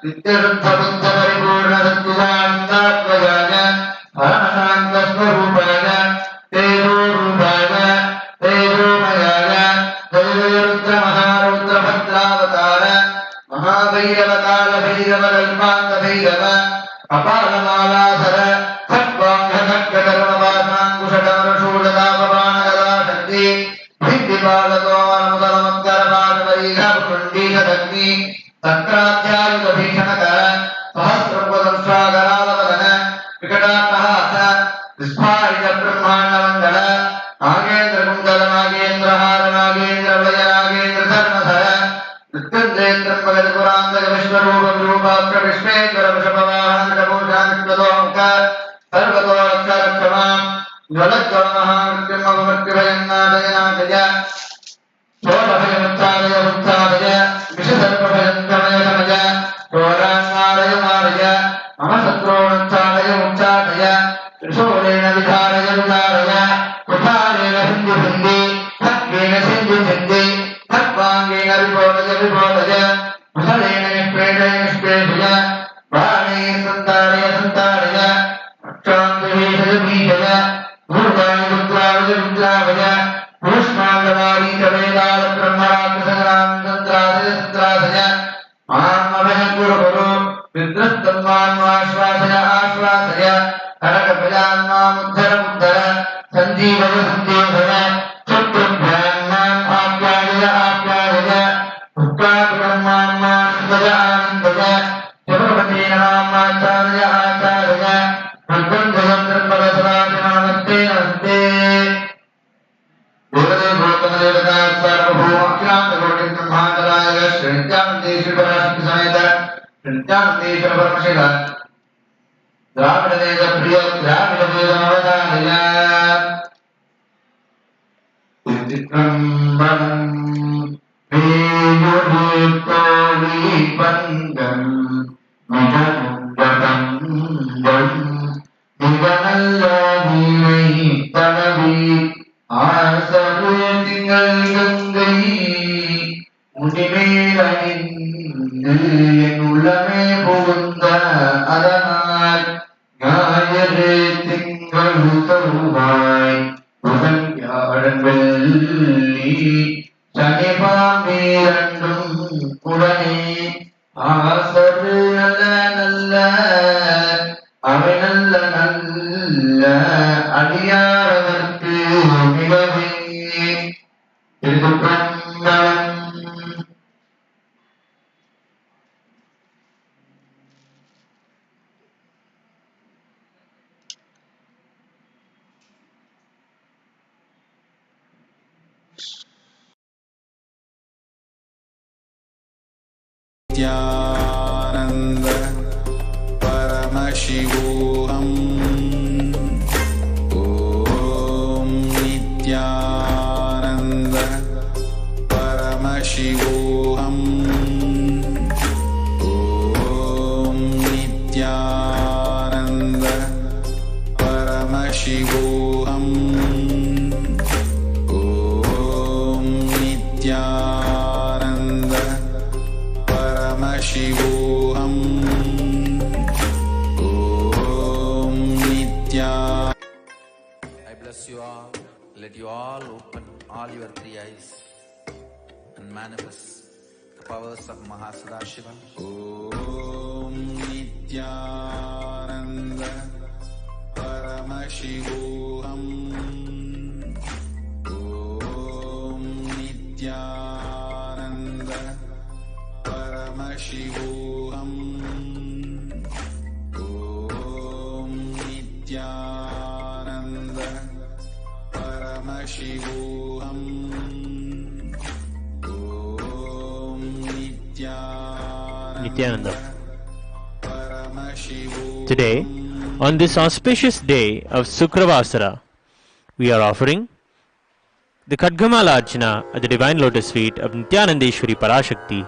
नित्यशुद्धबुद्धपरिपूर्णसच्चिदानन्दात्मजाय परमशान्तस्वरूपाय तेजोरूपाय तेजोमयाय जयरुद्रमहारुद्रभद्रावतार महाभैरवकालभैरवकल्पान्तभैरव कपालमालाधर खड्वाङ्घखड्गधर्मपाशाङ्कुशकमरशूलतापबाणगदाशक्ति भित्तिपालतोमलमुदलमत्करपाठपरीघपुण्डीकदग्नि तक्राध्यायुधभीषणकर सहस्रपदंश्वागरालवदन विकटाट्टहास विस्फारित ब्रह्माण्डमण्डल नागेन्द्रकुण्डल नागेन्द्रहार नागेन्द्रवलय नागेन्द्रधर्मधर मृत्युञ्जयत्रम्बगजपुरान्तक विश्वरूप विरूपाक्ष विश्वेश्वर वृषभवाहन कपूषामिश्वतोमुख सर्वतो रक्ष रक्ष माम् ज्वलज्वलमहामृत्युममृत्युभयन्नादयनादय शोभभयमुत्थादय उत्थादय विषसर्पभयन्तमय समय घोरान्नादय मादय मम शत्रूनुत्थादय उच्चाटय त्रिशूलेन विधारय विदारय कुठारेण हिन्दि हिन्दि खड्गेन सिन्धि सिन्धि खड्वाङ्गेन विबोधय विबोधय मुसलेन निष्पेषय निष्पेषय बाणैः सन्तारय सन्तारय रक्षान्तभीषय भीषय भूताय रुद्रावय रुद्रावय भूष्माण्डवारीच वेदाल ब्रह्मराक्षसगणान्तन्त्रादय सन्त्रादय माम् अभयं कुरु कुरु विद्रस्तं माम् आश्वासय आश्वासय करकपजान् माम् उद्धर उद्धर सञ्जीवय सञ्जीवय शत्रुभ्यान् माम् आप्यायय आप्यायय भुक्ताकुलं माम् आनन्दय आनन्दय जगपतेन माम् आचार्य आचार्य भगवन्जयं त्र्यम्बकसदाशिवनमस्ते नमस्ते देवदेवोत्तमदेवता सार्वभौम अखिलाण्डकोटिब्रह्माण्डनायक श्रीनित्यानन्देश्वरपराशक्तिसमेत श्रीनित्यानन्देश्वर परमशिव द्राविडवेदप्रिय द्राविडवेदमवधारय विचित्रम्बरम् वेयुभूतो विपङ्गम् निगमुण्डकम् நிகமல்லாதீரை தனவி ஆசவே திங்கள் கங்கை முடிமேலணிந்து என் உள்ளமே புகுந்த அதனால் ஞாயிறு திங்கள் தருவாய் புதன் வியாழன் வெள்ளி சனிபாம்பீரண்டும் உடனே ஆசரு நல்ல நல்ல அவை நல்ல நல்ல அடியாரவர்க்கு மிகவே திருப்பந்தம் नित्यानन्द परमशिवोऽहम् ॐ नित्यानन्द परमशिवोऽहम् ॐ नित्यानन्द परमशिवोऽहम् ॐ नित्यानन्द परमशिवोऽहम् ॐ नित्या I bless you all. Let you all open all your three eyes and manifest the powers of Mahasannidhanam. Om Nithyananda Paramashivam. Om Nithyananda Paramashivam. Om Nithyananda Paramashivam. Om Nithyananda. Today, on this auspicious day of Sukravasara, we are offering the Khadgamala Archana at the Divine Lotus Feet of Nithyanandeshwari Parashakti.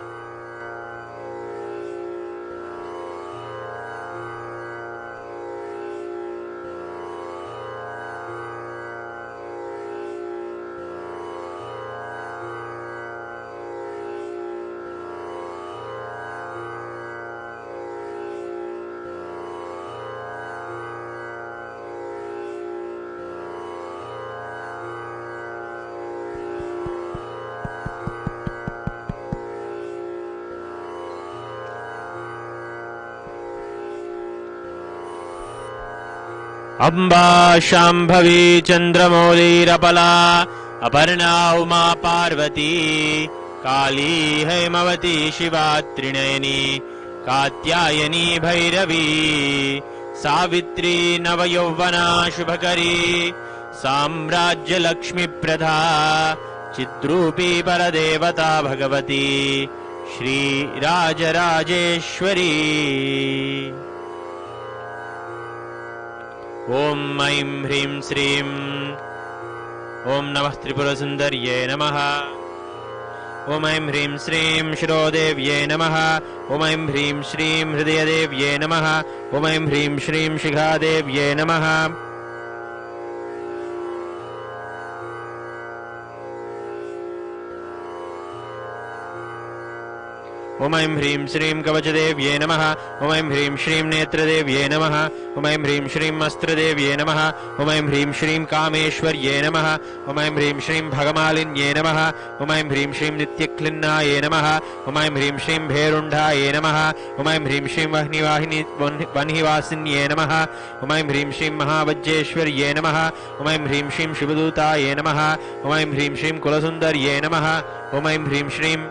Amba Shambhavi Chandramolirapala Aparna Uma Parvati Kali Hemavati Shiva Trinayani Katyayani Bhairavi Savitri Navayovana Shubhakari Samrajya Lakshmi Pradha Chitrupi Paradevata Bhagavati Shri Rajarajeshwari. Om Aim Hrim Srim Om Namah Tripura Sundarye Namaha. Om Aim Hrim Srim Shirodevye Namaha. Om Aim Hrim Shrim Hridayadevye Namaha. Om Aim Hrim Shrim Shikhadevye Namaha. Om Aim Hrim Shrim Kavachadevye Namaha. Om Aim Hrim Shrim Netradevye Namaha. Om Aim Hrim Shrim Astradevye Namaha. Om Aim Hrim Shrim Kameshwarye Namaha. Om Aim Hrim Shrim Bhagamalinye Namaha. Om Aim Hrim Shrim Nityaklinnaye Namaha. Om Aim Hrim Shrim Bherundaye Namaha. Om Aim Hrim Shrim Vanhivasinye Namaha. Om Aim Hrim Shrim Mahavajjeshwarye Namaha. Om Aim Hrim Shrim Shivadutaye Namaha. Om Aim Hrim Shrim Kulasundarye Namaha. Om Aim Hrim Shrim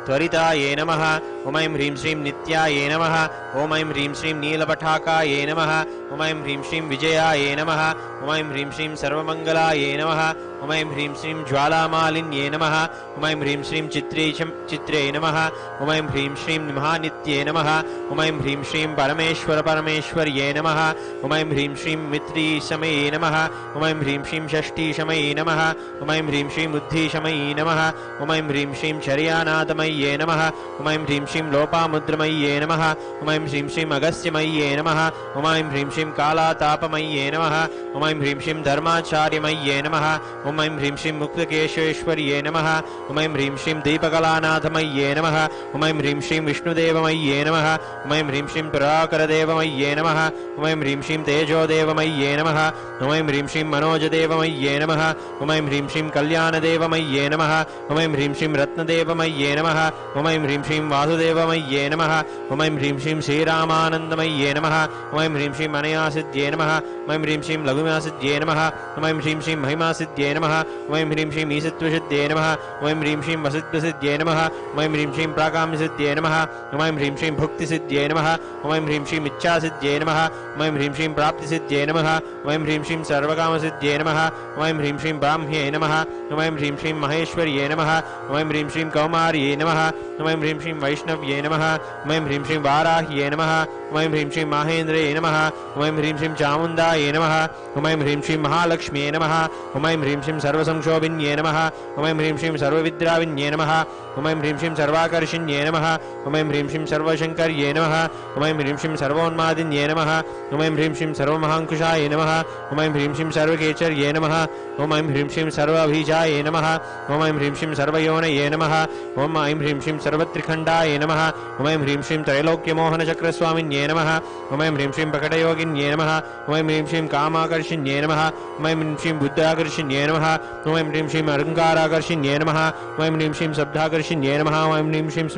Tvaritaye Namaha. Om Aim Hrim Shrim Nityaye Namaha. Om Aim Hrim Shrim Neelapatakaye Namaha. Om Aim Hrim Shrim Vijayaye Namaha. Om Aim Hrim Shrim Sarvamangalaye Namaha. Om Aim Hrim Shrim Jwalamalinye Namaha. Om Aim Hrim Shrim Chitre Namaha. Om Aim Hrim Shrim Mahanitye Namaha. Om Aim Hrim Shrim Parameshwarye Namaha. Om Aim Hrim Shrim Mitri Shamaye Namaha. Om Aim Hrim Shrim Shashti Shamaye Namaha. Om Aim Hrim Shrim Buddhi Shamaye Namaha. Om Aim Hrim Shrim Charyanatamaye Namaha. Om Aim Hrim Shrim Lopamudramaye Namaha. Om Aim Hrim Shrim Agastyamaye Namaha. Om Aim Hrim Shrim Kalatapamaye Namaha. Om Aim Hrim Shrim Dharmacharyamaye Namaha. Om Aim Hrim Shrim Muktakeshwarye Namaha. Om Aim Hrim Shrim Deepakalanatamaye Namaha. Om Aim Hrim Shrim Vishnudevamaye Namaha. Om Aim Hrim Shrim Parakaradevamaye Namaha. Om Aim Hrim Shrim Tejodevamaye Namaha. Om Aim Hrim Shrim Manojadevamaye Namaha. Om Aim Hrim Shrim Kalyanadevamaye Namaha. Om Aim Hrim Shrim Ratnadevamaye Namaha. Om Aim Hrim Shrim Vasudevamaye Namaha. Om Aim Hrim Shrim Sri Ramanandamaye Namaha. Om Aim Hrim Shrim Anayasidye Namaha. Om Aim Hrim Shrim Lagumasidye Namaha. Om Aim Hrim Shrim Mahimasidye Namaha. Om Aim Hrim Shrim Isitvasidye Namaha. Om Aim Hrim Shrim Vasidvasidye Namaha. Om Aim Hrim Shrim Prakamisidye Namaha. Om Aim Hrim Shrim Bhuktisidye Namaha. Om Aim Hrim Shrim Ichchasidye Namaha. Om Aim Hrim Shrim Praptisidye Namaha. Om Aim Hrim Shrim Sarvakamasidye Namaha. Om Aim Hrim Shrim Brahmye Namaha. Om Aim Hrim Shrim Maheshwarye Namaha. Om Aim Hrim Shrim Kaumarye Namaha. Om Aim Hrim Shrim Vaishnavye Namaha. Om Aim Hrim Shrim Varahye Namaha. Om Aim Hrim Shrim Mahendraye Namaha. Om Aim Hrim Shrim Chamundaye Namaha. Om Aim Hrim Shrim Mahalakshmiye Namaha. Om Aim Hrim Shrim Sarvasamshobhinye Namaha. Om Aim Hrim Shrim Sarvavidravinye Namaha. Om Aim Hrim Shrim Sarvakarshinye Namaha. Om Aim Hrim Shrim Sarvashankarye Namaha. Om Aim Hrim Shrim Sarvonmadinye Namaha. Om Aim Hrim Shrim Sarvamahankushaye Namaha. Om Aim Hrim Shrim Sarvakecharye Namaha. Om Aim Hrim Shrim Sarvabhijaye Namaha. Om Aim Hrim Shrim Sarvayonaye Namaha. Om Aim Hrim Shrim Sarvatrikhandaye Namaha. Om Aim Hrim Shrim Trailokya Mohana Chakraswaminye नमः ओम ऐं ह्रीं श्रीं प्रकटयोगिन्ये नमः ओम ऐं ह्रीं श्रीं कामाकर्षिण्ये नमः ओम ऐं ह्रीं श्रीं बुद्धाकर्षिण्ये नमः ओम ऐं ह्रीं श्रीं अहङ्काराकर्षिण्ये नमः ओम ऐं ह्रीं श्रीं शब्दाकर्षिण्ये नमः ओम ऐं ह्रीं श्रीं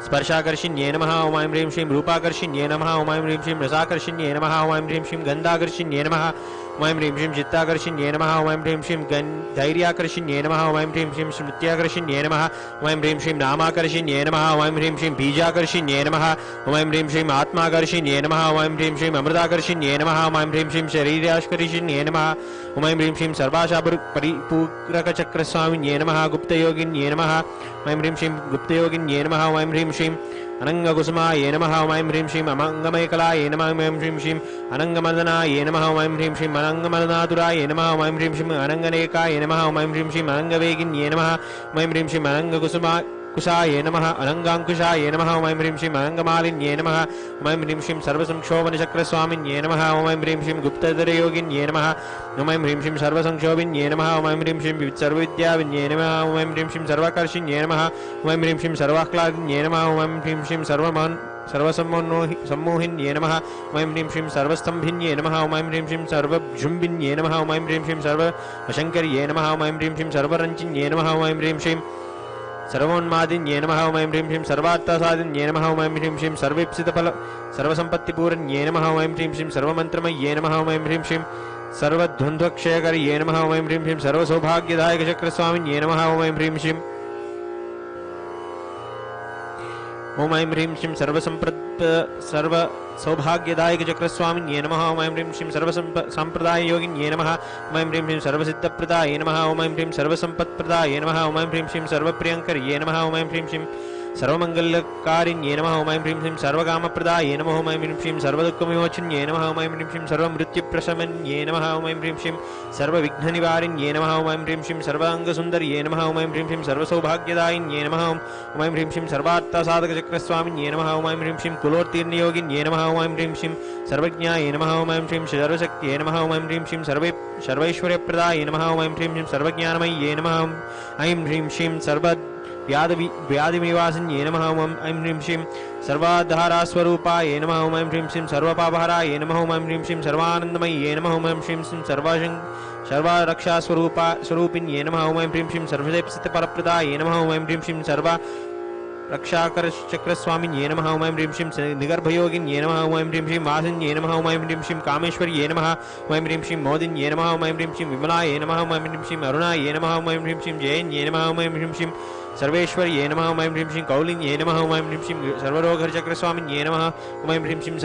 स्पर्शाकर्षिण्ये नमः ओम ऐं ह्रीं श्रीं रूपाकर्षिण्ये नमः ओम ऐं ह्रीं श्रीं रसाकर्षिण्ये नमः ओम ऐं ह्रीं श्रीं गन्धाकर्षिण्ये नमः ओम ऐं ह्रीं श्रीं चित्ताकर्षिण्ये नमः ओम ऐं ह्रीं श्रीं धैर्याकर्षिण्ये नमः ओम ऐं ह्रीं श्रीं स्मृत्याकर्षिण्ये नमः ओम ऐं ह्रीं श्रीं नामाकर्षिण्ये नमः ओम ऐं ह्रीं श्रीं बीजाकर्षिण्ये नमः ओम ऐं ह्रीं श्रीं आत्माकर्षिण्ये नमः ओम ऐं ह्रीं श्रीं अमृताकर्षिण्ये नमः ओम ऐं ह्रीं श्रीं शरीराकर्षिण्ये नमः ओम ऐं ह्रीं श्रीं सर्वाशापरिपूरकचक्रस्वामिन्ये नमः गुप्तयोगिन्ये नमः ओम ऐं ह्रीं श्रीं गुप्तयोगिन्ये नमः ओम ऐं ह्रीं श्रीं अनङ्गकुसुमाय नमः ओम ऐं ह्रीं श्रीं अमङ्गमयकलाय नमः ओम ऐं ह्रीं श्रीं अनङ्गमदनाय नमः ओम ऐं ह्रीं श्रीं अनङ्गमदनातुराय नमः ओम ऐं ह्रीं श्रीं अनङ्गनेकाय नमः ओम ऐं ह्रीं श्रीं अनङ्गवेगिन्ये नमः ओम ऐं ह्रीं श्रीं अनङ्गकुशाय नमः अनङ्गाङ्कुशाय नमः ओम ऐं ह्रीं श्रीं अनङ्गमालिन्ये नमः ओम ऐं ह्रीं श्रीं सर्वसंक्षोभनचक्रस्वामिन्ये नमः ओम ऐं ह्रीं श्रीं गुप्तधरयोगिन्ये नमः ओम ऐं ह्रीं श्रीं सर्वसंक्षोभिन्ये नमः ओम ऐं ह्रीं श्रीं सर्वविद्याविन्ये नमः ओम ऐं ह्रीं श्रीं सर्वकर्षिण्ये नमः ओम ऐं ह्रीं श्रीं सर्वाह्लादिन्ये नमः ओम ऐं ह्रीं श्रीं सर्वसम्मोहिन्ये नमः ओम ऐं ह्रीं श्रीं सर्वस्थम्भिन्ये नमः ओम ऐं ह्रीं श्रीं सर्वभ्जुम्बिन्ये नमः ओम ऐं ह्रीं श्रीं सर्वशङ्कर्ये नमः ओम ऐं ह्रीं श्रीं सर्वरञ्चिन्ये नमः ओम ऐं ह्रीं श्रीं सर्वोन्मादिन्ये नमः ओम ऐं ह्रीं श्रीं सर्वार्थसादिन्ये नमः ओम ऐं ह्रीं श्रीं सर्वेप्सितफल सर्वसम्पत्तिपूरण्ये नमः ओम ऐं ह्रीं श्रीं सर्वमन्त्रमय्ये नमः ओम ऐं ह्रीं श्रीं सर्वद्वन्द्वक्षयकर्ये नमः ओम ऐं ह्रीं श्रीं सर्वसौभाग्यदायकचक्रस्वामिन्ये नमः ओम ऐं ह्रीं श्रीं ओम ऐं ह्रीं श्रीं सर्वसौभाग्यदायकचक्रस्वामिन्ये नमः ओम ऐं ह्रीं श्रीं सर्वसम्प्रदाययोगिन्ये नमः ओम ऐं ह्रीं श्रीं सर्वसिद्धप्रदाय नमः ओम ऐं ह्रीं सर्वसम्पत्प्रदाय नमः ओम ऐं ह्रीं श्रीं सर्वप्रियङ्कर्ये नमः ओम ऐं ह्रीं श्रीं सर्वमङ्गलकारिण्ये नमः ओम ऐं ह्रीं श्रीं सर्वकामप्रदाय नमः ओम ऐं ह्रीं श्रीं सर्वदुःखविमोचन्ये नमः ओम ऐं ह्रीं श्रीं सर्वमृत्युप्रशमन्ये नमः ओम ऐं ह्रीं श्रीं सर्वविघ्ननिवारिण्ये नमः ओम ऐं ह्रीं श्रीं सर्वाङ्गसुन्दर्ये नमः ओम ऐं ह्रीं श्रीं सर्वसौभाग्यदायिन्ये नमः ओम ऐं ह्रीं श्रीं सर्वार्थसाधकचक्रस्वामिन्ये नमः ओम ऐं ह्रीं श्रीं कुलोत्तीर्णयोगिन्ये नमः ओम ऐं ह्रीं श्रीं सर्वज्ञाय नमः ओम ऐं ह्रीं सर्वशक्त्यै नमः ओम ऐं ह्रीं श्रीं सर्वैश्वर्यप्रदाय नमः ओम ऐं ह्रीं श्रीं सर्वज्ञानमय्ये नमः ओम ऐं ह्रीं श्रीं व्याधिनिवासिन्ये नमः ओम ऐं ह्रीं श्रीं सर्वाधारास्वरूपाय नमः ओम ऐं ह्रीं श्रीं सर्वपापहराय नमः ओम ऐं ह्रीं श्रीं सर्वानन्दमय्ये नमः ओम ऐं ह्रीं श्रीं सर्वरक्षास्वरूपिण्ये नमः ओम ऐं ह्रीं श्रीं सर्वदेवसिद्धपरप्रदाय नमः ओम ऐं ह्रीं श्रीं रक्षाकरचक्रस्वामिन्ये नमः ओम ऐं ह्रीं श्रीं निगर्भयोगिन्ये नमः ओम ऐं ह्रीं श्रीं वासिन्ये नमः ओम ऐं ह्रीं श्रीं कामेश्वर्ये नमः ओम ऐं ह्रीं श्रीं मोदिन्ये नमः ओम ऐं ह्रीं श्रीं विमलाय नमः ओम ऐं ह्रीं श्रीं अरुणाय नमः ओम ऐं ह्रीं श्रीं जयन्ये नमः ओम ऐं ह्रीं श्रीं सर्वेश्वर्ये नमः ओम ऐं ह्रीं श्रीं कौलिन्ये नमः ओम ऐं ह्रीं श्रीं सर्वरोगहरचक्रस्वामिन्ये नमः ओम ऐं ह्रीं श्रीं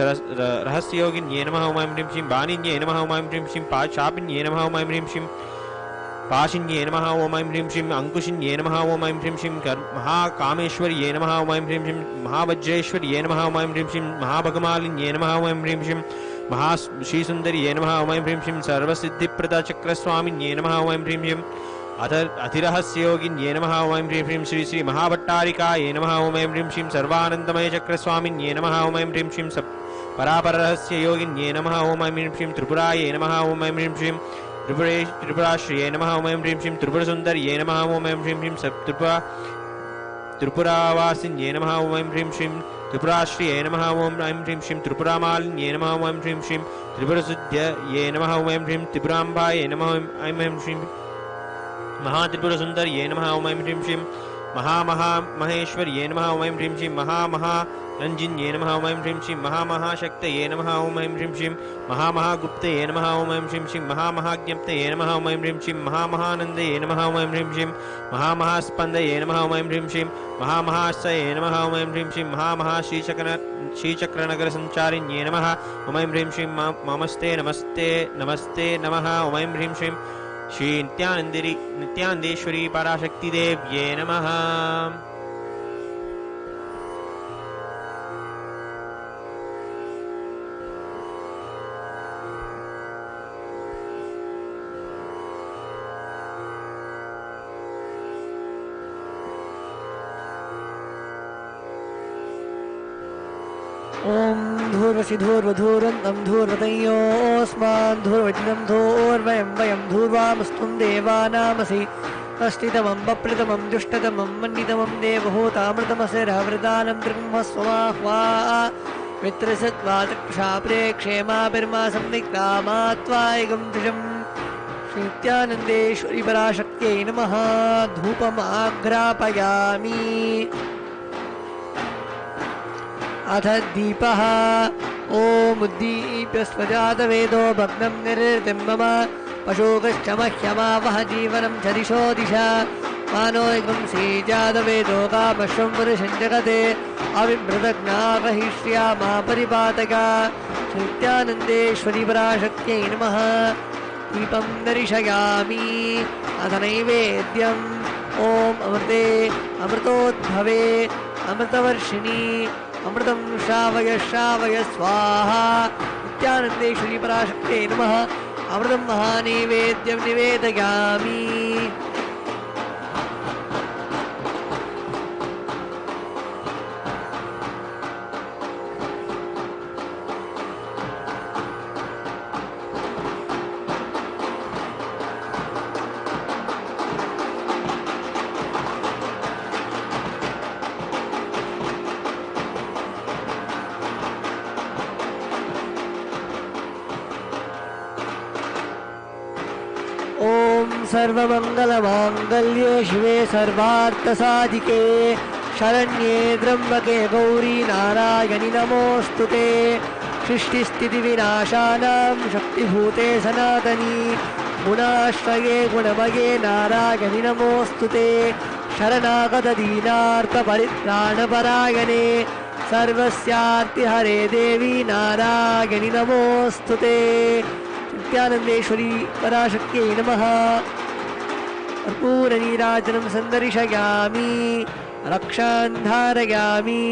रहस्ययोगिन्ये नमः ओम ऐं ह्रीं श्रीं बाणिन्ये नमः ओम ऐं ह्रीं श्रीं शापिन्ये नमः ओम ऐं ह्रीं श्रीं पाशिन्ये नमः ओम ऐं ह्रीं श्रीं अंकुशिन्ये नमः ओम ऐं ह्रीं श्रीं महाकामेश्वर्ये नमः ओम ऐं ह्रीं श्रीं महावज्रेश्वर्ये नमः ओम ऐं ह्रीं श्रीं महाभगमालिन्ये नमः ओम ऐं ह्रीं श्रीं महाश्रीसुन्दर्ये नमः ओम ऐं ह्रीं श्रीं सर्वसिद्धिप्रदचक्रस्वामिन्ये नमः ओम ऐं ह्रीं श्रीं अतिरहस्ययोगिन्ये नमः ओम ऐं ह्रीं श्रीं श्री श्री महाभट्टारिकाय नमः ओम ऐं ह्रीं श्रीं सर्वानन्दमयचक्रस्वामिन्ये नमः ओम ऐं ह्रीं श्रीं परापररहस्ययोगिन्ये नमः ओम ऐं ह्रीं श्रीं त्रिपुराय नमः ओम ऐं ह्रीं श्रीं त्रिपुराश्रिये नमः ओम ऐं ह्रीं श्रीं त्रिपुरसुन्दर्ये नमः ओम ऐं ह्रीं श्रीं त्रिपुरावासिन्ये नमः ओम ऐं ह्रीं श्रीं त्रिपुराश्रिये नमः ओम ऐं ह्रीं श्रीं त्रिपुरामालिन्ये नमः ओम ऐं ह्रीं श्रीं त्रिपुरसुद्ध्यै नमः ओम ऐं ह्रीं त्रिपुराम्बायै नमः ओम ऐं ह्रीं श्रीं महात्रिपुरसुन्दर्ये नमः ओम ऐं ह्रीं श्रीं महामहेश्वर्ये नमः ओम ऐं ह्रीं श्रीं महारञ्जिन्ये नमः ओम ऐं ह्रीं श्रीं महामहाशक्तये नमः ओम ऐं ह्रीं श्रीं महामहागुप्तये नमः ओम ऐं ह्रीं श्रीं महामहाज्ञप्तये नमः ओम ऐं ह्रीं श्रीं महामहानन्दये नमः ओम ऐं ह्रीं श्रीं महामहास्पन्दये नमः ओम ऐं ह्रीं श्रीं महामहाश्चये नमः ओम ऐं ह्रीं श्रीं श्रीचक्रनगरसञ्चारिण्ये नमः ओम ऐं ह्रीं श्रीं नमस्ते नमस्ते नमस्ते नमः ओम ऐं ह्रीं श्रीं श्री नित्यानन्देश्वरी पराशक्तिदेव्ये नमः। ओम धूर्वसि धूर्वधूरन्तं धूर्वतयोऽस्मान् धूर्वचिनं धूर्वयं वयं धूर्वामस्तुं देवानामसि अस्तितमं बप्रितमं दुष्टतमं मण्डितमं देवहूतामृतमस्य रहवृदानं दृग्मस्वमाह्वा मित्रसत्वा चक्षुषा प्रेक्षेमाभिर्मा संविक्रामात्वायगं दृशम् श्रीनित्यानन्देश्वरि पराशक्त्यै नमः। धूपमाघ्रापयामि। अथ दीपः। ॐ उद्दीप्य स्वजातवेदो भग्नं निर्वृतिं मम पशोकश्च मह्यमावह जीवनं च दिशो दिशा मानो एकं श्रीजातवेदो कामश्वं पुरुषं जगते अविभ्रतज्ञाकहिष्यामा परिपातका श्रीनित्यानन्देश्वरि पराशक्त्यै नमः। दीपं दर्शयामि। अथ नैवेद्यम्। ॐ अमृते अमृतोद्भवे अमृतवर्षिणी अमृतं श्रावय श्रावय स्वाहा। नित्यानन्देश्वरि पराशक्त्यै नमः। अमृतं महानैवेद्यं निवेदयामि। सर्वमङ्गलमाङ्गल्ये शिवे सर्वार्थसाधिके शरण्ये त्र्यम्बके गौरी नारायणि नमोऽस्तुते। सृष्टिस्थितिविनाशानां शक्तिभूते सनातनी गुणाश्रये गुणमये नारायणि नमोऽस्तुते। शरणागतदीनार्तपरित्राणपरायणे सर्वस्यार्तिहरे देवी नारायणि नमोऽस्तुते। नित्यानन्देश्वरि पराशक्त्यै नमः। कर्पूरनीराजनं सन्दर्शयामि। रक्षां धारयामि।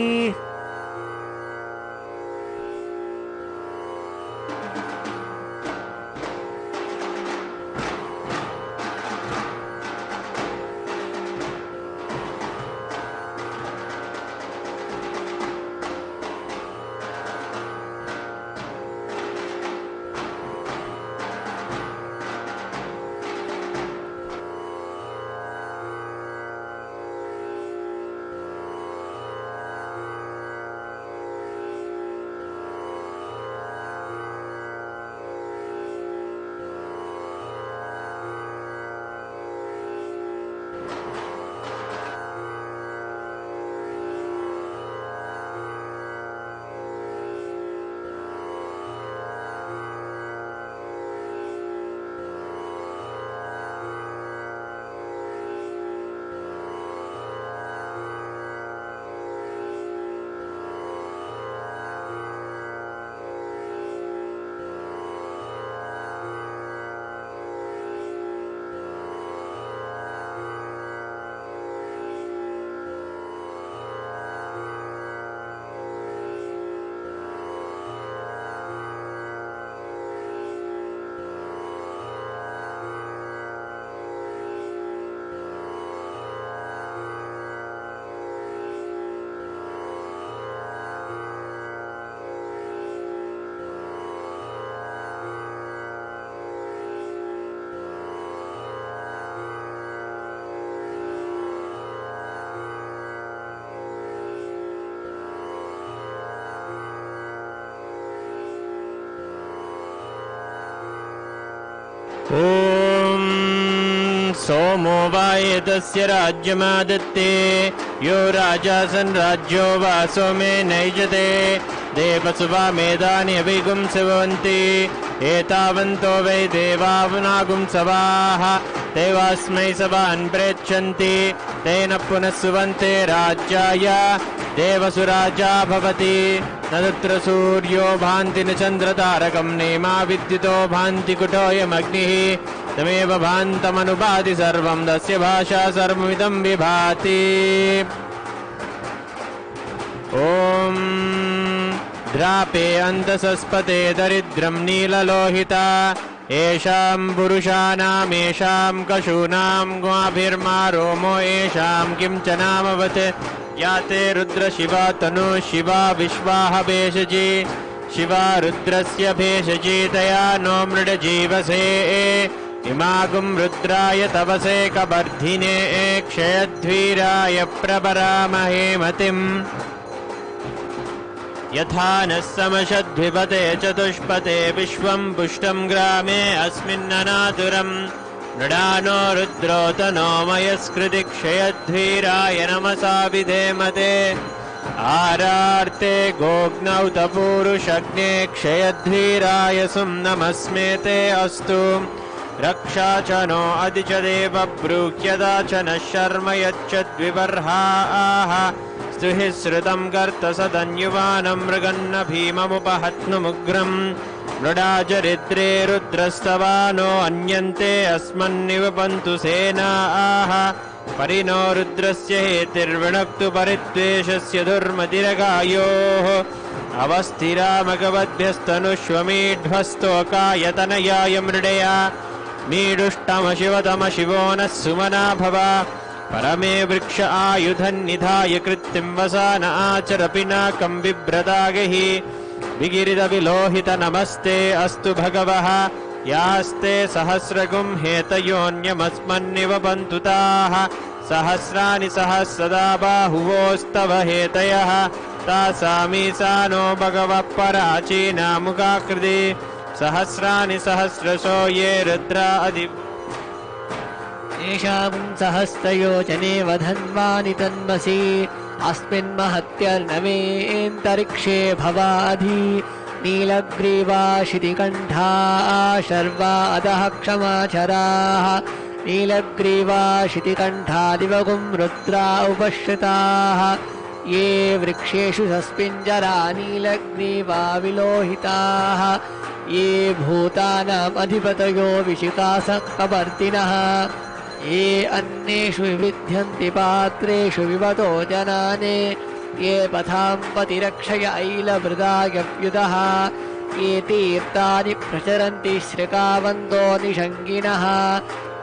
ॐ सोमो वायेतस्य राज्यमादत्ते यो राजासन् राज्यो वा सोमे नैजते देवसुवा मेधानि अभिगुंसवन्ति एतावन्तो वै देवावनागुंसवाः देवास्मै सवान् प्रेच्छन्ति तेन पुनः सुवन्ते राज्याय देवसुराजा भवति न तत्र सूर्यो भान्ति न चन्द्रतारकं नेमा विद्युतो भान्ति कुटोऽयमग्निः तमेव भान्तमनुभाति सर्वं तस्य भाषा सर्वमिदं विभाति। ॐ द्रापे अन्तसस्पते दरिद्रं नीललोहिता येषां पुरुषाणामेषां कशूनां ग्वाभिर्मा रोमो येषां किं च नामवत् याते रुद्रशिवा तनु शिवा विश्वाह भेषजी शिवा रुद्रस्य भेषजी तया नो मृडजीवसे इमागुं रुद्राय तपसे कवर्धिने क्षयध्वीराय प्रपरामहे मतिम् यथा नः समशद्विपते चतुष्पते विश्वं पुष्टं ग्रामे अस्मिन्ननातुरम् मृडानो रुद्रोतनो मयस्कृति क्षयध्वीराय नमसा विधेमते आरार्ते गोग्नौ तपूरुषग्ने क्षयध्वीराय सुं नमस्मेते अस्तु रक्षा च नो अधि च देव ब्रूह्यदा च नः शर्म यच्चद्विबर्हाः स्तुहि श्रुतं कर्तसदन्युवानं मृगन्न भीममुपहत्नुमुग्रम् मृडाचरिद्रे रुद्रस्तवानो अन्यन्ते अस्मन्निवपन्तु सेनाः परिनो रुद्रस्य हेतिर्विणक्तु परित्वेषस्य दुर्मतिरगायोः अवस्थिरामगवद्भ्यस्तनुष्वमीढ्वस्तोकायतनयाय मृडया मीडुष्टमशिवतमशिवो नः सुमना भव परमे वृक्ष आयुधन्निधाय कृत्तिं वसान आचर पिनाकं बिभ्रदागहि विगिरितविलोहित नमस्ते अस्तु भगवः यास्ते सहस्रगुं हेतयोऽन्यमस्मन्निवपन्तु ताः सहस्राणि सहस्रदा बाहुवोस्तव हेतयः तासामीसानो भगवः पराचीनामुखाकृति सहस्राणि सहस्रशो ये रुद्रा अधि येषां सहस्रयोजने वधन्वानि तन्मसि अस्मिन् महत्यर्णवेऽन्तरिक्षे भवाधि नीलग्रीवाशितिकण्ठा शर्वा अधः क्षमाचराः नीलग्रीवाशितिकण्ठादिवगुं रुद्रा उपश्रिताः ये वृक्षेषु सस्मिञ्जरा नीलग्रीवा विलोहिताः ये भूतानाम् अधिपतयो विशिकासः कवर्तिनः ये अन्नेषु विविध्यन्ति पात्रेषु विवतो जनाने ये पथां पतिरक्षय ऐलवृदायव्युदः ये तीर्थानि प्रचरन्ति श्रिकावन्तो निषङ्गिनः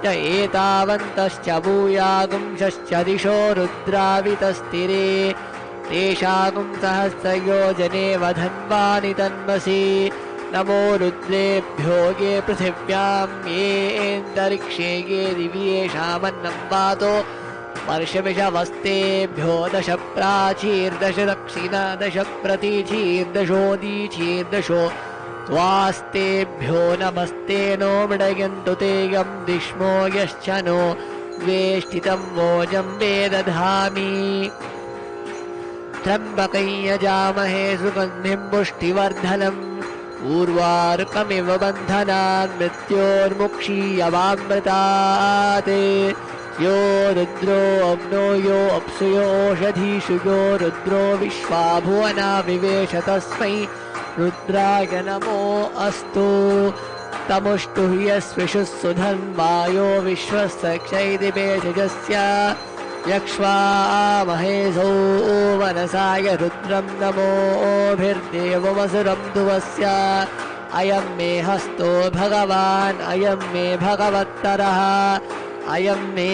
च एतावन्तश्च भूयागुंशश्च दिशो रुद्रावितस्तिरे तेषागुं सहस्रयोजने वधन्वानि तन्मसि नमो रुद्रेभ्यो ये पृथिव्यां येऽन्तरिक्षे ये दिवि येषामन्नं पातो वर्षविषवस्तेभ्यो दश प्राचीर्दश दक्षिणा दश प्रतीचीर्दशोदीचीर्दशो स्वास्तेभ्यो नमस्ते नो मृडयन्तु ते यं दिष्मो यश्च नो द्वेष्टितं वोजं वेदधामि त्र्यम्बकं यजामहे सुगन्धिं पुष्टिवर्धनम् ऊर्वारुकमिव बन्धनान् मृत्योर्मुक्षीयवामृतात् यो रुद्रो अग्नो यो अप्सु यो ओषधीषु यो रुद्रो विश्वा भुवना विवेश तस्मै रुद्राय नमो अस्तु तमुष्टुः यस्विषुः सुधन्वायो विश्वस्य क्षैदिवेशजस्य यक्ष्वामहेशो मनसाय रुद्रं नमोभिर्देवमसुरं ध्रुवस्य अयं मे हस्तो भगवान् अयं मे भगवत्तरः अयं मे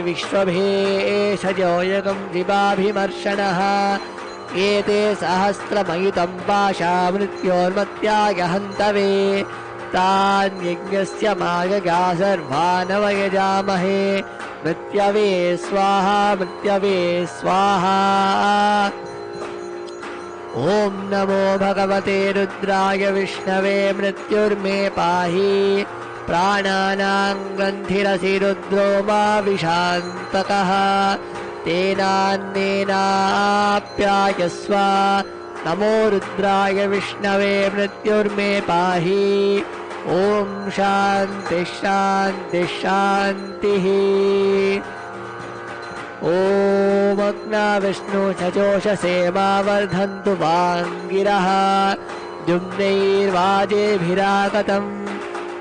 विश्वभेषजोयगं दिवाभिमर्शनः एते सहस्रमयुतं पाशा मृत्योर्मत्याय हन्तवे तान् यज्ञस्य मायया सर्वानवयजामहे मृत्यवे स्वाहा मृत्यवे स्वाहा ॐ नमो भगवते रुद्राय विष्णवे मृत्युर्मे पाहि प्राणानां ग्रन्थिरसि रुद्रो मा विशान्तकः तेनान्नेनाप्यायस्व नमो रुद्राय विष्णवे मृत्युर्मे पाहि ॐ शान्ति शान्ति शान्तिः ॐ अग्ना विष्णु चजोषसे मा वर्धन्तु वाङ्गिरः द्युम्नैर्वाजेभिरागतम्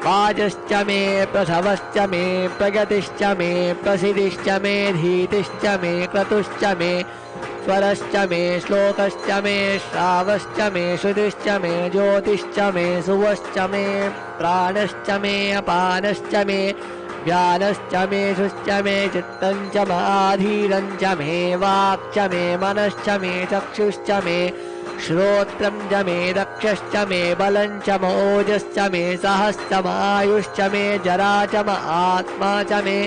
वाजश्च मे प्रसवश्च मे प्रगतिश्च मे प्रसिद्धिश्च मे धीतिश्च मे क्रतुश्च मे स्वरश्च मे श्लोकश्च मे श्रावश्च मे श्रुतिश्च मे ज्योतिश्च मे सुवश्च मे प्राणश्च मे अपानश्च मे व्यानश्च मे शुश्च मे चित्तं च माधीरं च मे वाक् च मे मनश्च मे चक्षुश्च मे श्रोत्रं च मे दक्षश्च मे बलं च मोजश्च मे सहश्च मायुश्च मे जरा च म आत्मा च मे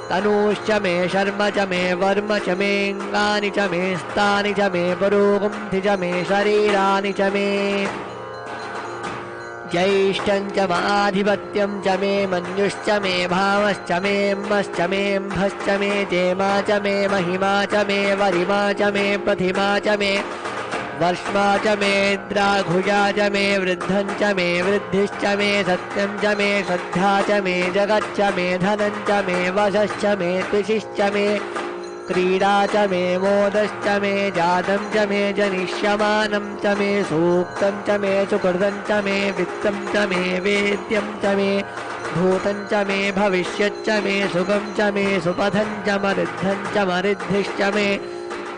तनुश्च मे शर्म च मे वर्म च मे अङ्गानि च मे स्थानि च मे पुरोगुंथि च मे शरीराणि च मे ज्यैष्ठं च माधिपत्यं च मे मन्युश्च मे भावश्च मे अम्बश्च मे अम्भश्च मे जेमा च मे महिमा च मे वरिमा च मे प्रतिमा च मे वर्ष्मा च मे द्राघुजा च मे वृद्धं च मे वृद्धिश्च मे सत्यं च मे श्रद्धा च मे जगच्च मे धनं च मे वशश्च मे त्रिशिश्च मे क्रीडा च मे मोदश्च मे जातं च मे जनिष्यमानं च मे सूक्तं च मे सुकृतं च मे वित्तं च मे वेद्यं च मे भूतं च मे भविष्यच्च मे सुखं च मे सुपथं च मरुद्धं च मरिद्धिश्च मे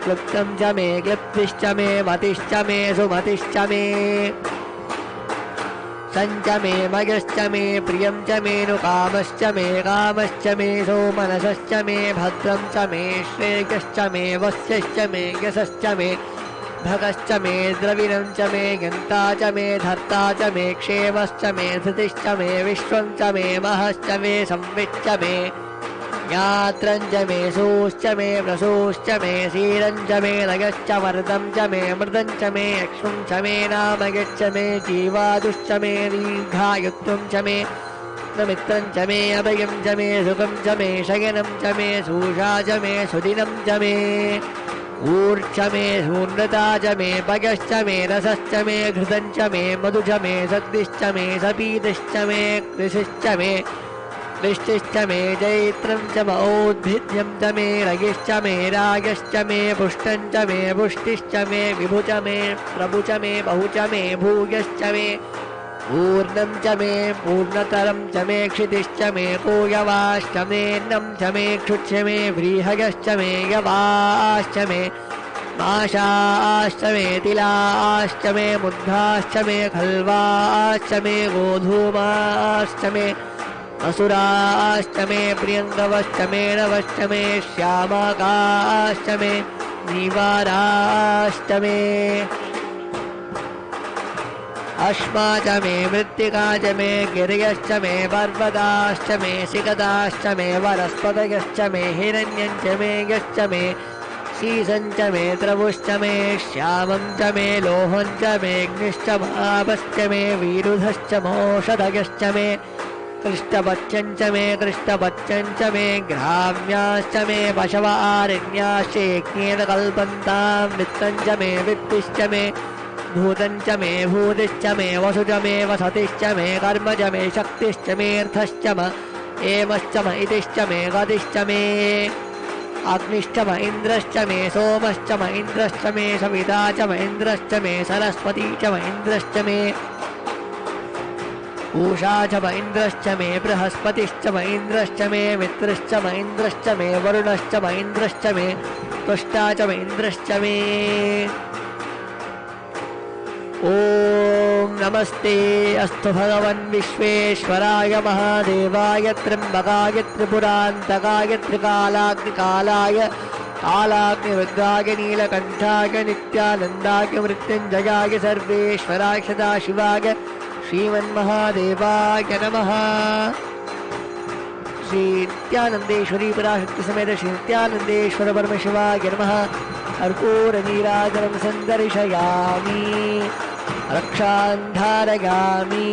क्लुप्तं च मे क्लिप्तिश्च मे मतिश्च मे सुमतिश्च मे सञ्च मे मयश्च मे प्रियं च मे नुकामश्च मे कामश्च मे सोमनसश्च मे भद्रं च मे श्रेयश्च मे वस्यश्च मे यशश्च मे भगश्च मे द्रविणं च मे गन्ता च मे धर्ता च मे क्षेमश्च मे धृतिश्च मे विश्वं च मे महश्च मे संविच्च मे ज्ञात्रं च मे सूश्च मे प्रसूश्च मे क्षीरं च मे लयश्च वरदं च मे अमृतं च मे यक्ष्मं च मे नामयश्च मे जीवादुश्च मे दीर्घायुत्वं च मे मित्रं च मे अभयं च मे सुखं च मे शयनं च मे सूषा च मे सुदिनं च मे ऊर्च मे शून्यता च मे पयश्च मे रसश्च मे घृतं च मे मधु च मे सद्दिश्च मे सपीतिश्च मे कृषिश्च मे वृष्टिश्च मे जैत्रं च मौद्भिद्यं च मे रगिश्च मे रागश्च मे पुष्टं च मे पुष्टिश्च मे विभु च मे प्रभु च मे बहु च मे भूयश्च मे पूर्णं च मे पूर्णतरं च मे क्षितिश्च मे कोयवाश्च मेऽन्नं च मे क्षुच्च मे व्रीहयश्च मे यवाश्च मे माशाश्च मे तिलाश्च मे मुद्धाश्च मे खल्वाश्च मे गोधूमाश्च मे असुराश्च मे प्रियङ्गवश्च मे नवश्च मे श्यामकाश्च मे नीवाराश्च मे अश्मा च मे मृत्तिका च मे गिर्यश्च मे पर्वताश्च मे सिकताश्च मे वनस्पतयश्च मे हिरण्यं च मे यश्च मे शीसं च मे द्रवुश्च मे श्यामं च मे लोहं च मे अग्निश्च भावश्च मे विरुधश्च मोषधयश्च मे कृष्णपच्यं च मे कृष्णपच्यं च मे ग्राम्याश्च मे पशवारण्याश्च यज्ञेन कल्पन्तां वित्तं च मे वित्तिश्च मे भूतं च मे भूतिश्च मे वसु च मे वसतिश्च मे कर्म च मे शक्तिश्च मेऽर्थश्च म एमश्च म इतिश्च मे गतिश्च मे अग्निश्च म इन्द्रश्च मे सोमश्च म इन्द्रश्च मे सविता च म इन्द्रश्च मे सरस्वती च म इन्द्रश्च मे पूषा च म इन्द्रश्च मे बृहस्पतिश्च म इन्द्रश्च मे मित्रश्च म इन्द्रश्च मे वरुणश्च म इन्द्रश्च मे तुष्टा च म इन्द्रश्च मे ॐ नमस्ते अस्तु भगवन् विश्वेश्वराय महादेवाय त्र्यम्बकाय त्रिपुरान्तकाय त्रिकालाग्निकालाय कालाग्निरुद्राय नीलकण्ठाय नित्यानन्दाय मृत्युञ्जयाय सर्वेश्वराय सदाशिवाय श्रीमन्महादेवाय नमः। श्री नित्यानन्देश्वरी पराशक्ति समेत श्री नित्यानन्देश्वर परमशिवाय नमः। कर्पूरनीराजनं सन्दर्शयामि रक्षां धारयामि।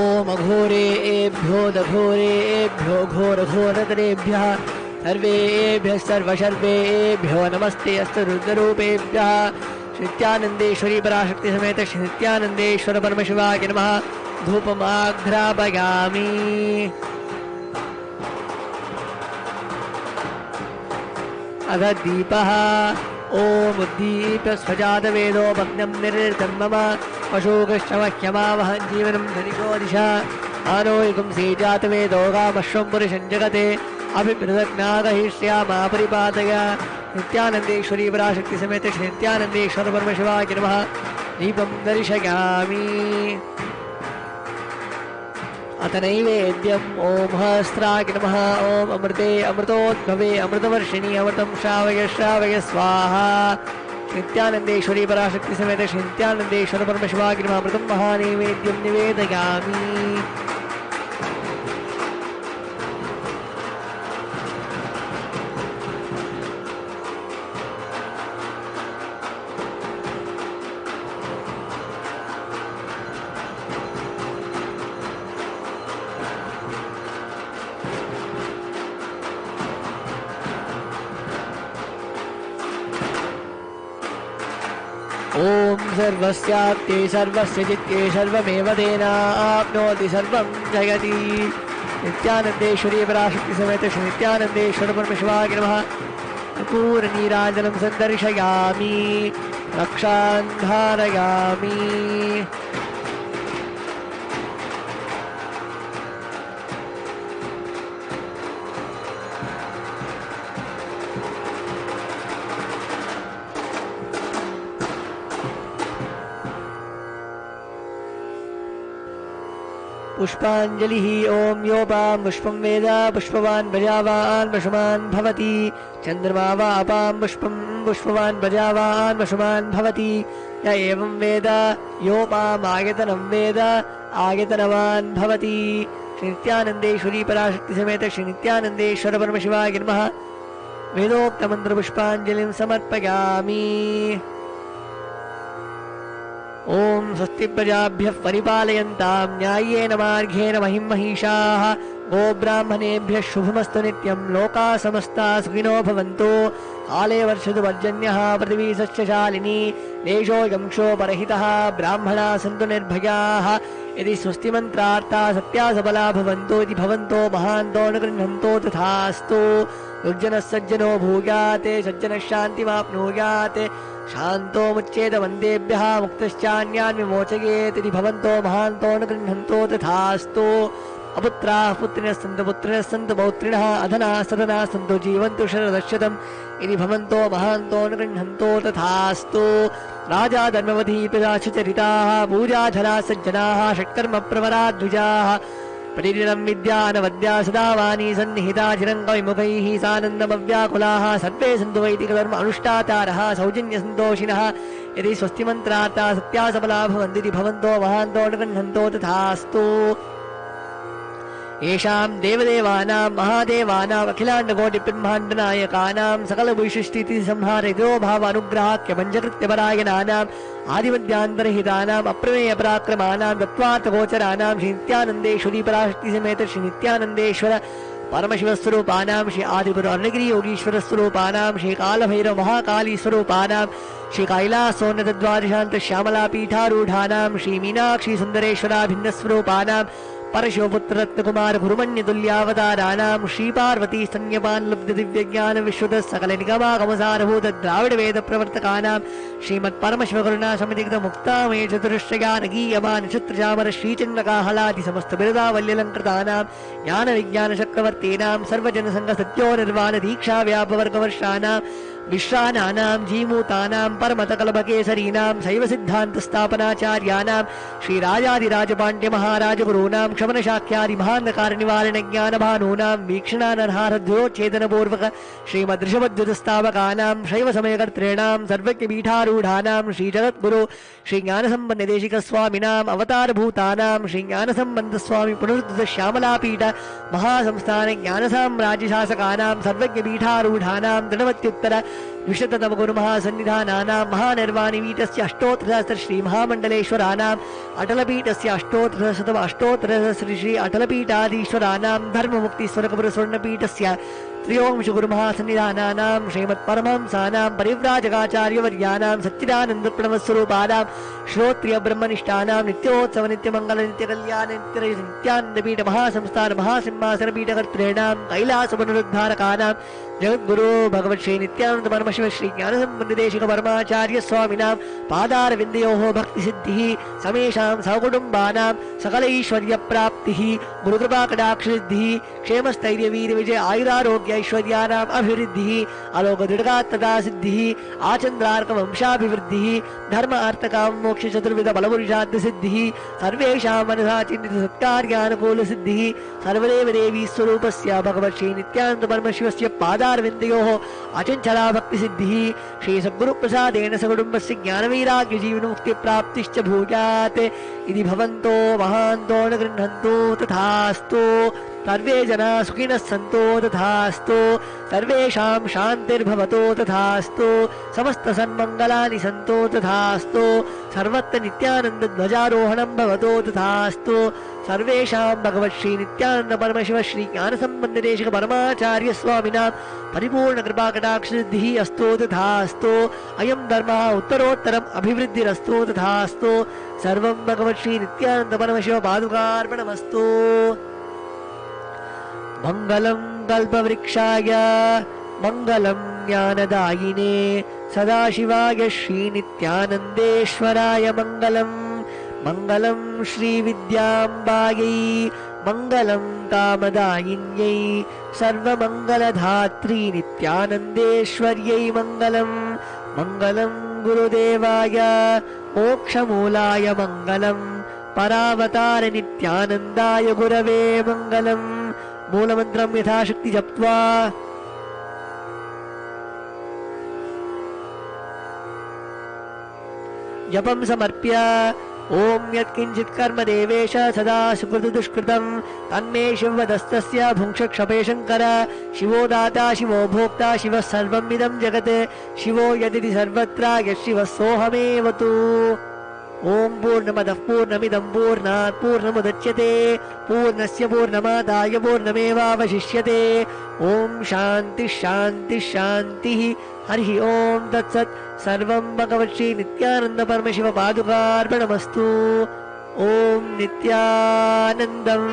ओम घोरेभ्यो दघोरेभ्यो घोरघोरतरेभ्यः सर्वेभ्यः सर्वशर्वेभ्यो नमस्ते अस्तु रुद्ररूपेभ्यः। श्री नित्यानंदेश्वरी पराशक्ति समेत श्री नित्यानंदेश्वर परमशिवाय नमः। धूपमाघ्रापयामि। अथ दीपः। ओम उद्दीप्य स्वजातवेदो भग्नं निर्ऋतं मम पशुकृष्णमह्यमावहं जीवनं धनिको दिशा आनोयुगं सेजातवेदो गामश्वं पुरुषं जगते अभिप्रदज्ञागहिष्यामा परिपादय। नित्यानंदेश्वरी पराशक्ति समेत श्री नित्यानंदेश्वर परमशिवाय नमः। दीपं दर्शयामि। अथ नैवेद्यम् ओम सहस्राय नमः। ओम अमृते अमृतोद्भवे अमृतवर्षिणि अमृतं श्रावय श्रावय स्वाहा। नित्यानंदेश्वरी पराशक्ति समेत श्री नित्यानंदेश्वर परमशिवाय नमः। अमृतं महानैवेद्यं निवेदयामि। ओम सर्वस्याप्ते सर्वस्य जित्ते सर्वमेव तेनाप्नोति सर्वं जगति। नित्यानंदेश्वरी पराशक्ति समेत श्री नित्यानंदेश्वर परमशिवाय नमः। कर्पूरनीराजनं सन्दर्शयामि। रक्षां धारयामि। पुष्पांजलिः। ओम योपां पुष्पं वेद पुष्पवान् प्रजावान् पशुमान् भवति। चंद्रमा वा अपां पुष्पं पुष्पवान् प्रजावान् पशुमान् भवति। य एवं वेद योपाम् आयतनं वेद आयतनवान् भवति। श्री नित्यानंदेश्वरी पराशक्ति समेत श्री नित्यानंदेश्वर परमशिवाय नमः। वेदोक्तमन्त्रपुष्पाञ्जलिं समर्पयामि। ओम स्वस्ति प्रजाभ्यः परिपालयन्तां न्याय्येन मार्गेण महिं महिषाः। गोब्राह्मणेभ्यः शुभमस्तु नित्यं। लोकाः समस्ताः सुखिनो भवन्तु। काले वर्षतु पर्जन्यः पृथिवी सस्यशालिनी। देशोऽयं क्षोभरहितः। ब्राह्मणाः सन्तु निर्भयाः। यदि स्वस्तिमन्त्रार्थाः सत्या सबला भवन्तु इति भवन्तो महान्तो अनुगृह्णन्तो तथास्तु। दुर्जनः सज्जनो भूयात् सज्जनः शान्तिमाप्नुयात्। शान्तो मुच्येत वन्देभ्यः मुक्तश्चान्यान् विमोचयेत् इति भवन्तो महान्तो अनुगृह्णन्तो तथास्तु। अपुत्राः पुत्रिणः सन्तु पुत्रिणः सन्तु पौत्रिणः अधनाः सधनाः सन्तु जीवन्तु शरदशतम् इति भवन्तो महान्तो अनुगृह्णन्तो तथास्तु। राजा धर्मवती पिता सुचरिताः पूजाधराः सज्जनाः षट्कर्मप्रवरा द्विजाः। प्रतिदिनं विद्यानवद्या सदा वाणी सन्निहिता चिरङ्गविमुखैः सानन्दमव्याकुलाः। सर्वे सन्तु वैदिकधर्म अनुष्ठातारः सौजन्यसन्तोषिणः। यदि स्वस्तिमन्त्रार्थाः सत्या सबला भवन्ति इति भवन्तो महान्तो अनुगृह्णन्तो तथास्तु। येषां देवदेवानां महादेवानाम् अखिलाण्डकोटिब्रह्माण्डनायकानां सकलभूषिष्ठितिसंहारयो भावानुग्रहाख्यपञ्चकृत्यपरायणानाम् आदिमध्यान्तरहितानाम् अप्रमेयपराक्रमाणां तत्त्वार्थगोचराणां श्री नित्यानंदेश्वरी पराशक्ति समेत श्री नित्यानंदेश्वर परमशिवस्वरूपानां श्री आदिगुरु अर्णगिरि योगीश्वरस्वरूपानां श्री कालभैरव महाकाली स्वरूपानां श्री कैलासोन्नतद्वादशान्त श्यामला पीठारूढानां श्री मीनाक्षी सुन्दरेश्वराभिन्नस्वरूपानां परशिवपुत्ररत्नकुमार गुरुमन्यतुल्यावताराणां श्रीपार्वती स्तन्यपान् लब्ध दिव्यज्ञान विश्वद सकल निगमागमसारभूत द्राविड वेद प्रवर्तकानां श्रीमत्परमशिवकरुणा समितिकृत मुक्तामये चतुरश्रयान गीयमान छत्रचामर श्रीचन्द्रकाहलादि समस्त बिरदावल्यलङ्कृतानां ज्ञान विज्ञान चक्रवर्तीनां सर्वजनसङ्घ सत्योनिर्वाण दीक्षा व्यापवर्गवर्षाणां विश्रानानां जीमूतानां परमतकलभकेसरीनां शैव सिद्धान्त स्थापनाचार्याणां श्रीराजादिराजपाण्ड्य महाराजगुरूणां क्षमनशाख्यादि महान्धकार निवारण ज्ञान भानूनां वीक्षणानर्हारध्योच्छेदनपूर्वक श्रीमदृषभद्युतस्तावकानां शैव समयकर्तॄणां सर्वज्ञपीठारूढानां श्रीजगद्गुरु श्रीज्ञानसम्पन्नदेशिकस्वामिनाम् अवतारभूतानां श्रीज्ञानसम्बन्धस्वामी पुनरुद्धृत श्यामलापीठ महासंस्थान ज्ञानसाम्राज्यशासकानां सर्वज्ञपीठारूढानां दृढवत्युत्तर द्विशततमगुरु महासन्निधानानां महानिर्वाणिपीठस्य अष्टोत्तरसहस्र श्री महामण्डलेश्वराणाम् अटलपीठस्य अष्टोत्तरसहस्र श्री अटलपीठाधीश्वराणां धर्ममुक्तिस्वरकपुर स्वर्णपीठस्य त्रियोंश गुरु महासन्निधानानां श्रीमत्परमहंसानां परिव्राजकाचार्यवर्याणां सच्चिदानन्दप्रणवस्वरूपाणां श्रोत्रिय ब्रह्मनिष्ठानां नित्योत्सव नित्यमङ्गल नित्यकल्याण नित्यानन्दपीठ महासंस्थान महासिंहासनपीठकर्तॄणां कैलासपुनरुद्धारकानां जगद्गुरो भगवत् श्री नित्यानंद परमशिव श्री ज्ञानसम्बन्धदेशिक परमाचार्य स्वामिनां पादारविन्दयोः भक्तिसिद्धिः समेषां सकुटुम्बानां सकलैश्वर्यप्राप्तिः गुरुकृपाकटाक्षसिद्धिः क्षेमस्थैर्यवीरविजय आयुरारोग्य ऐश्वर्याणाम् अभिवृद्धिः अलोकदृढगात्तदा सिद्धिः आचन्द्रार्कवंशाभिवृद्धिः धर्म अर्थकाम मोक्ष चतुर्विध बलपुरुषार्थसिद्धिः सर्वेषां मनसा चिन्तित सत्कार्यानुकूलसिद्धिः सर्वदेव देवी स्वरूपस्य भगवत् श्री नित्यानंद परमशिवस्य पादारविन्दयोः अचञ्चला भक्तिसिद्धिः श्री सद्गुरुप्रसादेन सकुटुम्बस्य ज्ञानवैराग्यजीवनमुक्तिप्राप्तिश्च भूयात् इति भवन्तो महान्तो न गृह्णन्तु तथास्तु सर्वे जना सुखिनः सन्तु तथास्तु सर्वेषां शान्तिर्भवतु तथास्तु समस्त सन्मङ्गलानि सन्तु तथास्तु सर्वत्र नित्यानन्दध्वजारोहणं भवतु तथास्तु सर्वेषां भगवत् श्री नित्यानंद परमशिव श्री ज्ञानसम्बन्धदेशिक परमाचार्य स्वामिनां परिपूर्ण कृपाकटाक्षसिद्धिः अस्तु तथास्तु अयं धर्मः उत्तरोत्तरम् अभिवृद्धिरस्तु तथास्तु सर्वं भगवत् श्री नित्यानंद परमशिव पादुकार्पणमस्तु। मङ्गलं कल्पवृक्षाय मङ्गलं ज्ञानदायिने सदाशिवाय श्रीनित्यानन्देश्वराय मङ्गलम् मङ्गलं श्रीविद्याम्बायै मङ्गलं कामदायिन्यै सर्वमङ्गलधात्री नित्यानन्देश्वर्यै मङ्गलम् मङ्गलं गुरुदेवाय मोक्षमूलाय मङ्गलम् परावतार नित्यानन्दाय गुरवे मङ्गलम्। मूलमन्त्रं यथाशक्ति जप्त्वा जपं समर्प्य ओम यत्किंचित् कर्म देवेश सदा सुकृत दुष्कृतं तन्मे शिवदस्तस्य भुङ्क्षक्षपे शङ्कर शिवो दाता शिवो भोक्ता शिवः सर्वमिदं जगत् शिवो यदिति सर्वत्र यशिवः सोऽहमेव तु। ओम पूर्णमदः पूर्णमिदं पूर्णात् पूर्णमुदच्यते पूर्णस्य पूर्णमादाय पूर्णमेवावशिष्यते। ओम शान्ति शान्ति शान्तिः। हरिः ओम तत्सत्। सर्वं भगवत् श्री नित्यानंद परमशिव पादुकार्पणमस्तु। ओम नित्यानन्दम्।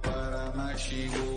Paramashivam